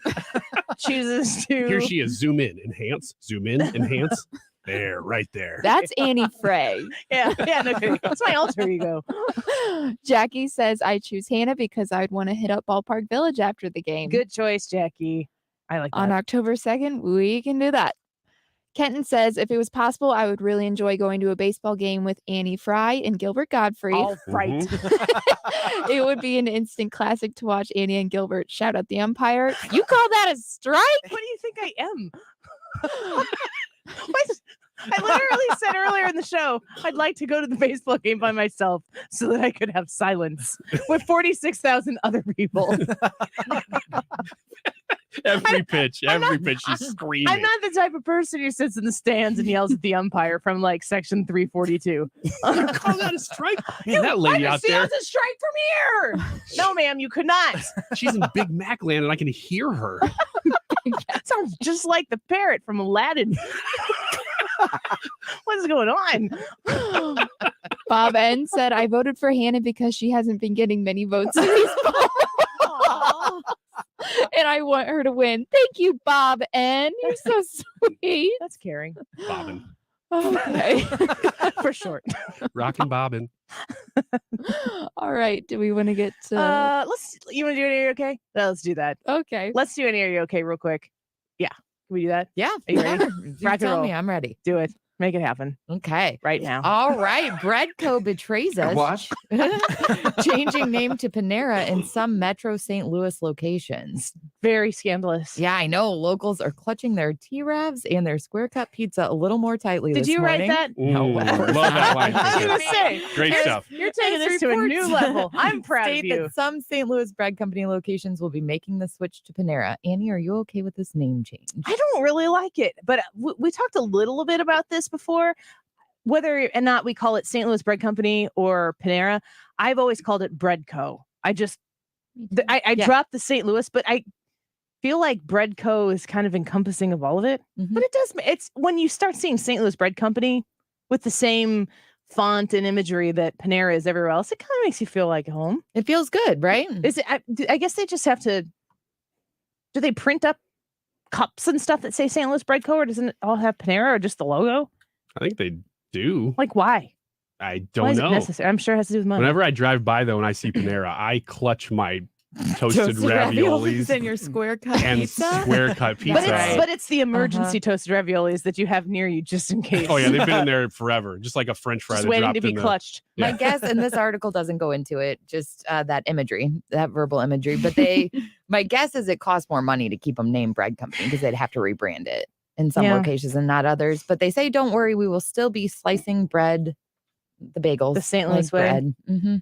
chooses to. Here she is. Zoom in, enhance, zoom in, enhance. There, right there. That's Annie Frey. Yeah, no kidding. That's my alter ego. Jackie says, I choose Hannah because I'd want to hit up Ballpark Village after the game. Good choice, Jackie. I like that. On October 2nd, we can do that. Kenton says, if it was possible, I would really enjoy going to a baseball game with Annie Frey and Gilbert Godfrey. All right. It would be an instant classic to watch Annie and Gilbert shout out the umpire. You call that a strike? What do you think I am? I literally said earlier in the show, I'd like to go to the baseball game by myself so that I could have silence with 46,000 other people. Every pitch, she screaming. I'm not the type of person who sits in the stands and yells at the umpire from like section 342. Call that a strike? Man, that lady out there. It's a strike from here. No, ma'am, you could not. She's in Big Mac land and I can hear her. Sounds just like the parrot from Aladdin. What is going on? Bob N said, I voted for Hannah because she hasn't been getting many votes in these polls. And I want her to win. Thank you, Bob N. You're so sweet. That's caring. Bobbin. Okay. For short. Rockin' bobbin. All right. Do we want to get to you want to do an area okay? Let's do that. Okay. Let's do an area okay real quick. Yeah. Can we do that? Yeah. Are you ready? You Rock and tell roll. me. I'm ready. Do it. Make it happen. Okay. Right now. All right. Breadco betrays us. What? Changing name to Panera in some Metro St. Louis locations. Very scandalous. Yeah, I know. Locals are clutching their T-Ravs and their square cut pizza a little more tightly. Did this you write morning. that? No. Love that line. I was going to say. Great stuff. You're taking this to a new level. I'm proud of State you. that some St. Louis bread company locations will be making the switch to Panera. Annie, are you okay with this name change? I don't really like it, but we talked a little bit about this before. Whether or not we call it St. Louis Bread Company or Panera, I've always called it Breadco. I dropped the St. Louis, but I feel like Breadco is kind of encompassing of all of it. Mm-hmm. But it's when you start seeing St. Louis Bread Company with the same font and imagery that Panera is everywhere else, it kind of makes you feel like home. It feels good, right? Is it? I guess they just have to. Do they print up cups and stuff that say St. Louis Breadco, or doesn't it all have Panera or just the logo? I think they do. Like, why? I Why don't is know. it necessary? I'm sure it has to do with money. Whenever I drive by, though, and I see Panera, I clutch my toasted raviolis and your square cut and pizza. square cut pizza. But it's the emergency toasted raviolis that you have near you just in case. Oh yeah, they've been in there forever, just like a French fry. Just that waiting dropped to be in the- clutched. My guess, and this article doesn't go into it, just that imagery, that verbal imagery. But my guess is it costs more money to keep them named bread company because they'd have to rebrand it in some locations and not others. But they say, don't worry, we will still be slicing bread, the bagels, The St. like Louis way. bread. Mm-hmm.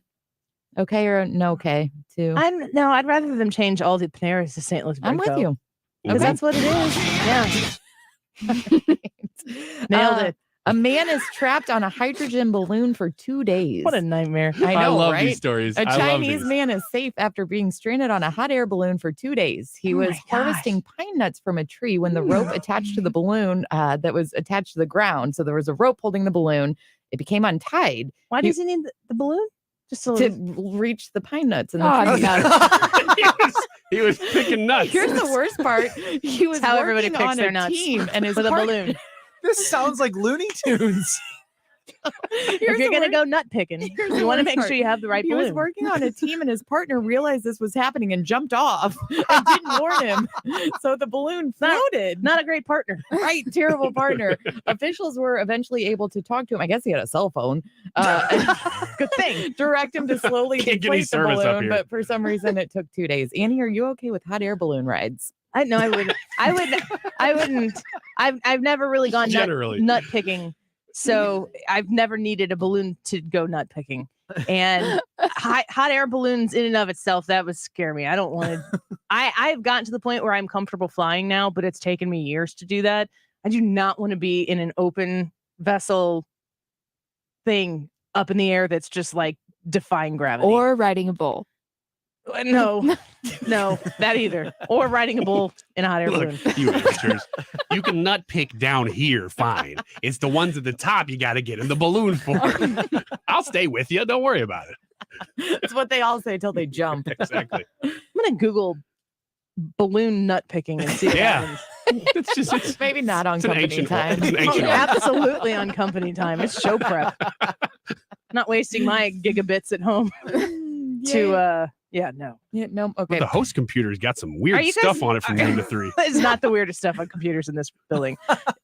Okay or no okay too. I'd rather them change all the Paneras to St. Louis Breadco. I'm with you. Because that's what it is. Yeah. Nailed it. A man is trapped on a hydrogen balloon for 2 days. What a nightmare. I know, I love right? these stories. A I love Chinese these. man is safe after being stranded on a hot air balloon for 2 days. He Oh was my gosh. harvesting pine nuts from a tree when the rope attached to the balloon that was attached to the ground. So there was a rope holding the balloon. It became untied. Why does he need the balloon? Just to reach the pine nuts in the Oh, tree. no. He was picking nuts. Here's the worst part. He was how everybody working picks on their a nuts team and his with a partner- balloon. This sounds like Looney Tunes. If you're going to go nut picking, you want to make sure you have the right He balloon. was working on a team and his partner realized this was happening and jumped off and didn't warn him. So the balloon floated. Not a great partner. Right, terrible partner. Officials were eventually able to talk to him. I guess he had a cell phone. Good thing. Direct him to slowly Can't get any deflate the service up balloon, here. but for some reason it took 2 days. Annie, are you okay with hot air balloon rides? I wouldn't. I wouldn't. I've never really gone Generally. nut picking. So I've never needed a balloon to go nut picking. And hot air balloons in and of itself, that would scare me. I don't want to. I've gotten to the point where I'm comfortable flying now, but it's taken me years to do that. I do not want to be in an open vessel thing up in the air that's just like defying gravity. Or riding a bull. No, that either. Or riding a bull in a hot air balloon. Look, you amateurs. You can nut pick down here, fine. It's the ones at the top you got to get in the balloon for. I'll stay with you. Don't worry about it. That's what they all say till they jump. Exactly. I'm gonna Google balloon nut picking and see what happens. It's just Maybe not on it's an company ancient time. It's an ancient Oh, absolutely on company time. It's show prep. Not wasting my gigabits at home to no. Yeah, no. But Okay. the host computer's got some weird Are you stuff guys- on it from 1 to 3. It's not the weirdest stuff on computers in this building.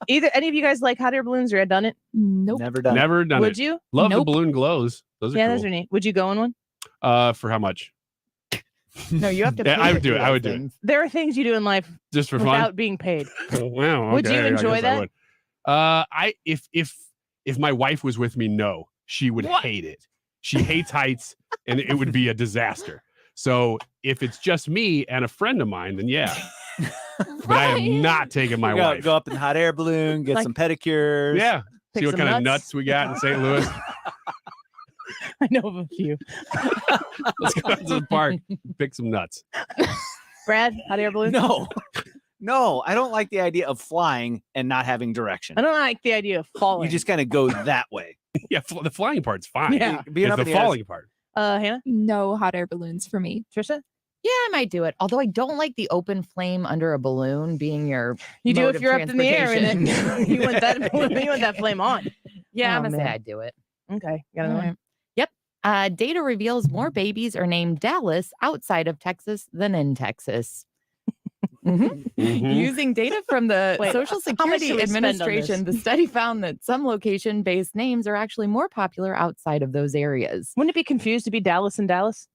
Either any of you guys like hot air balloons or had done it? Nope. Never done. Never done Would it. you? Love the Nope. balloon glows. Those are Yeah, cool. those are neat. Would you go on one? For how much? No, you have to. Yeah, pay I to would do it. I those would do it. things. There are things you do in life Just for without fun. being paid. Oh, wow. Would you okay, I enjoy guess I that? would. If my wife was with me, no, she would hate it. She hates heights, and it would be a disaster. So if it's just me and a friend of mine, then yeah. But I am not taking my wife. Go up in the hot air balloon, get some pedicures. Yeah. Pick See what some kind of nuts. nuts we got in St. Louis. I know of a few. Let's go out to the park, pick some nuts. Brad, hot air balloon? No, I don't like the idea of flying and not having direction. I don't like the idea of falling. You just kind of go that way. Yeah, the flying part's fine. Yeah. Being It's up the in the air is- falling part. Hannah? No hot air balloons for me. Trisha? Yeah, I might do it. Although I don't like the open flame under a balloon being your You do mode if of you're up in the air and transportation. then you want that flame on. Yeah, Oh, I'm gonna say man. I'd do it. Okay. Got another one? Yep. Data reveals more babies are named Dallas outside of Texas than in Texas. Using data from the Wait, Social how much Security should we spend on Administration, this? the study found that some location-based names are actually more popular outside of those areas. Wouldn't it be confused to be Dallas and Dallas?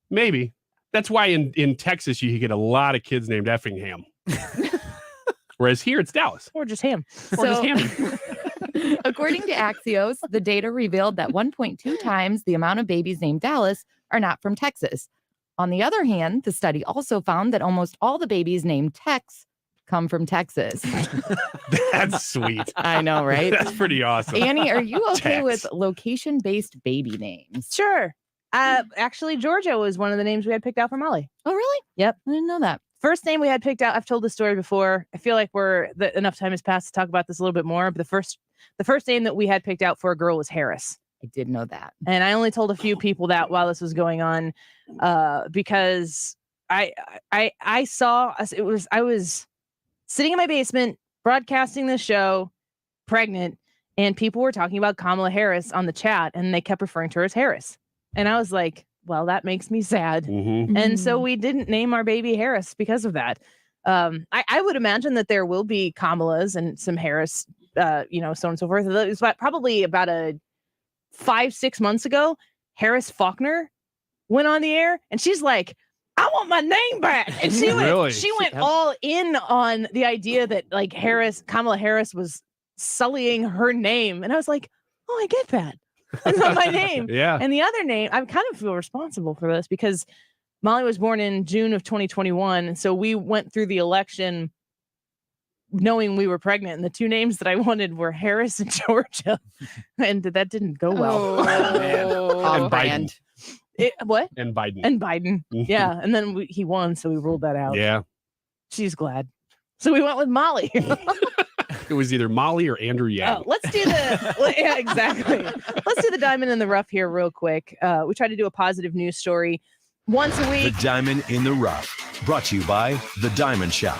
Maybe. That's why in Texas you get a lot of kids named Effingham. Whereas here it's Dallas. Or just him. Or just Ham. According to Axios, the data revealed that 1.2 times the amount of babies named Dallas are not from Texas. On the other hand, the study also found that almost all the babies named Tex come from Texas. That's sweet. I know, right? That's pretty awesome. Annie, are you okay Tex. with location-based baby names? Sure. Actually, Georgia was one of the names we had picked out for Molly. Oh, really? Yep. I didn't know that. First name we had picked out, I've told this story before. I feel like enough time has passed to talk about this a little bit more. But the first name that we had picked out for a girl was Harris. I did know that. And I only told a few people that while this was going on, because I was sitting in my basement broadcasting this show, pregnant, and people were talking about Kamala Harris on the chat, and they kept referring to her as Harris. And I was like, well, that makes me sad. And so we didn't name our baby Harris because of that. I would imagine that there will be Kamalas and some Harris, so on and so forth. It was probably about 5-6 months ago, Harris Faulkner went on the air and she's like, I want my name back. And she went all in on the idea that like Kamala Harris was sullying her name. And I was like, oh, I get that. That's not my name. Yeah. And the other name, I kind of feel responsible for this because Molly was born in June of 2021. And so we went through the election knowing we were pregnant. And the two names that I wanted were Harris and Georgia. And that didn't go well. And Biden. What? And Biden. And Biden. Yeah. And then he won. So we ruled that out. Yeah. She's glad. So we went with Molly. It was either Molly or Andrew Yang. Oh, let's do yeah, exactly. Let's do the diamond in the rough here real quick. We try to do a positive news story once a week. The Diamond in the Rough, brought to you by The Diamond Shop,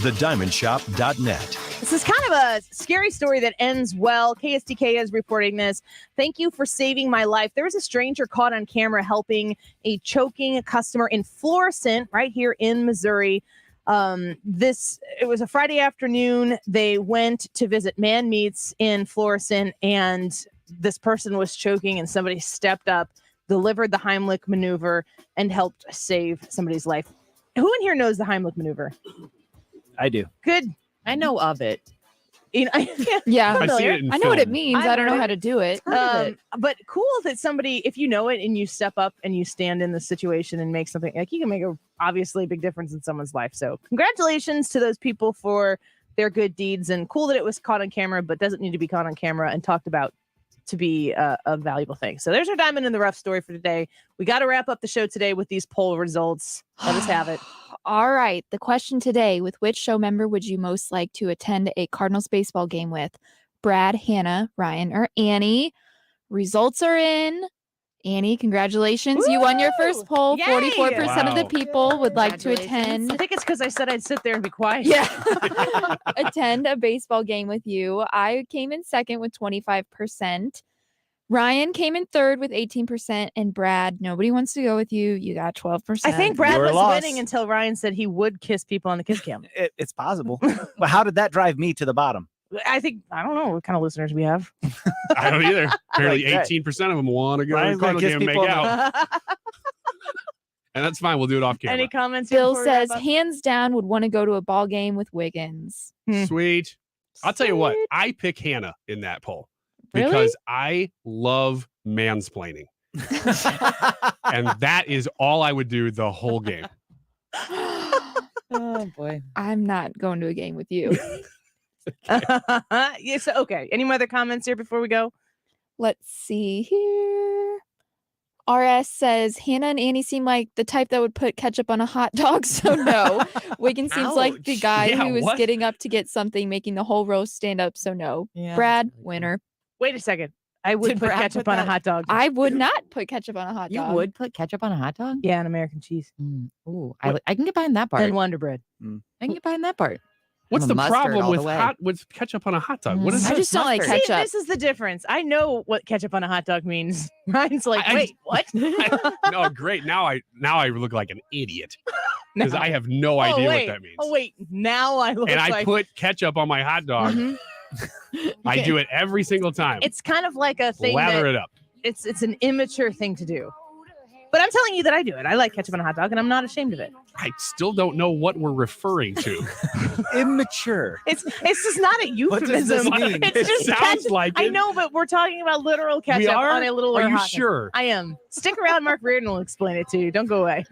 thediamondshop.net. This is kind of a scary story that ends well. KSTK is reporting this. Thank you for saving my life. There was a stranger caught on camera helping a choking customer in Florissant right here in Missouri. It was a Friday afternoon. They went to visit Man Meats in Florissant, and this person was choking, and somebody stepped up, delivered the Heimlich maneuver, and helped save somebody's life. Who in here knows the Heimlich maneuver? I do. Good. I know of it. Yeah, I've seen it in I know what it film. means. I don't know how to do it. But cool that somebody, if you know it and you step up and you stand in the situation and make something, like you can make a obviously big difference in someone's life. So congratulations to those people for their good deeds, and cool that it was caught on camera, but doesn't need to be caught on camera and talked about to be a valuable thing. So there's our diamond in the rough story for today. We got to wrap up the show today with these poll results. Let us have it. All right. The question today: with which show member would you most like to attend a Cardinals baseball game with? Brad, Hannah, Ryan, or Annie? Results are in. Annie, congratulations. You won your first poll. Yay! 44% of the people would like to attend. I think it's because I said I'd sit there and be quiet. Yeah. Attend a baseball game with you. I came in second with 25%. Ryan came in third with 18%. And Brad, nobody wants to go with you. You got 12%. I think Brad You're was lost. winning until Ryan said he would kiss people on the kiss cam. It's possible. But how did that drive me to the bottom? I don't know what kind of listeners we have. I don't either. Apparently Like that. 18% of them want to go to the Ryan's gonna Cardinal kiss game and make people on out. And that's fine. We'll do it off camera. Any comments? Bill before we says, wrap up? hands down, would want to go to a ball game with Wiggins. Sweet. I'll tell you what. I pick Hannah in that poll Really? because I love mansplaining. And that is all I would do the whole game. Oh boy. I'm not going to a game with you. Yes. Okay. Any other comments here before we go? Let's see here. RS says Hannah and Annie seem like the type that would put ketchup on a hot dog, so no. Wiggin seems like the Ouch. guy Yeah, who is what? getting up to get something, making the whole roast stand up, so no. Yeah, Brad, winner. Wait a second. I would Did put Brad ketchup put on a that? hot dog. I would not put ketchup on a hot You dog. would put ketchup on a hot dog? Yeah, and American cheese. Ooh, I can get behind that part. And Wonder Bread. I can get behind that part. What's I'm the a mustard problem all with the way. with ketchup on a hot dog? What is I that? just don't like Mustard. See, ketchup. this is the difference. I know what ketchup on a hot dog means. Ryan's like, I- wait, what? No, great. Now I look like an idiot because I have no idea wait. what that means. Oh, wait. Now I look And I like... put ketchup on my hot dog. Mhm. I do it every single time. It's kind of like a thing Lather that it up. it's an immature thing to do. But I'm telling you that I do it. I like ketchup on a hot dog, and I'm not ashamed of it. I still don't know what we're referring to. Immature. It's just not a What does this euphemism. mean? It's It just sounds ketchup. like I it. know, but we're talking about literal ketchup are? on a little. Are you hot dog. sure? I am. Stick around. Mark Reardon will explain it to you. Don't go away.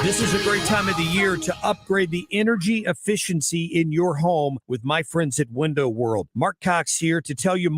This is a great time of the year to upgrade the energy efficiency in your home with my friends at Window World. Mark Cox here to tell you more.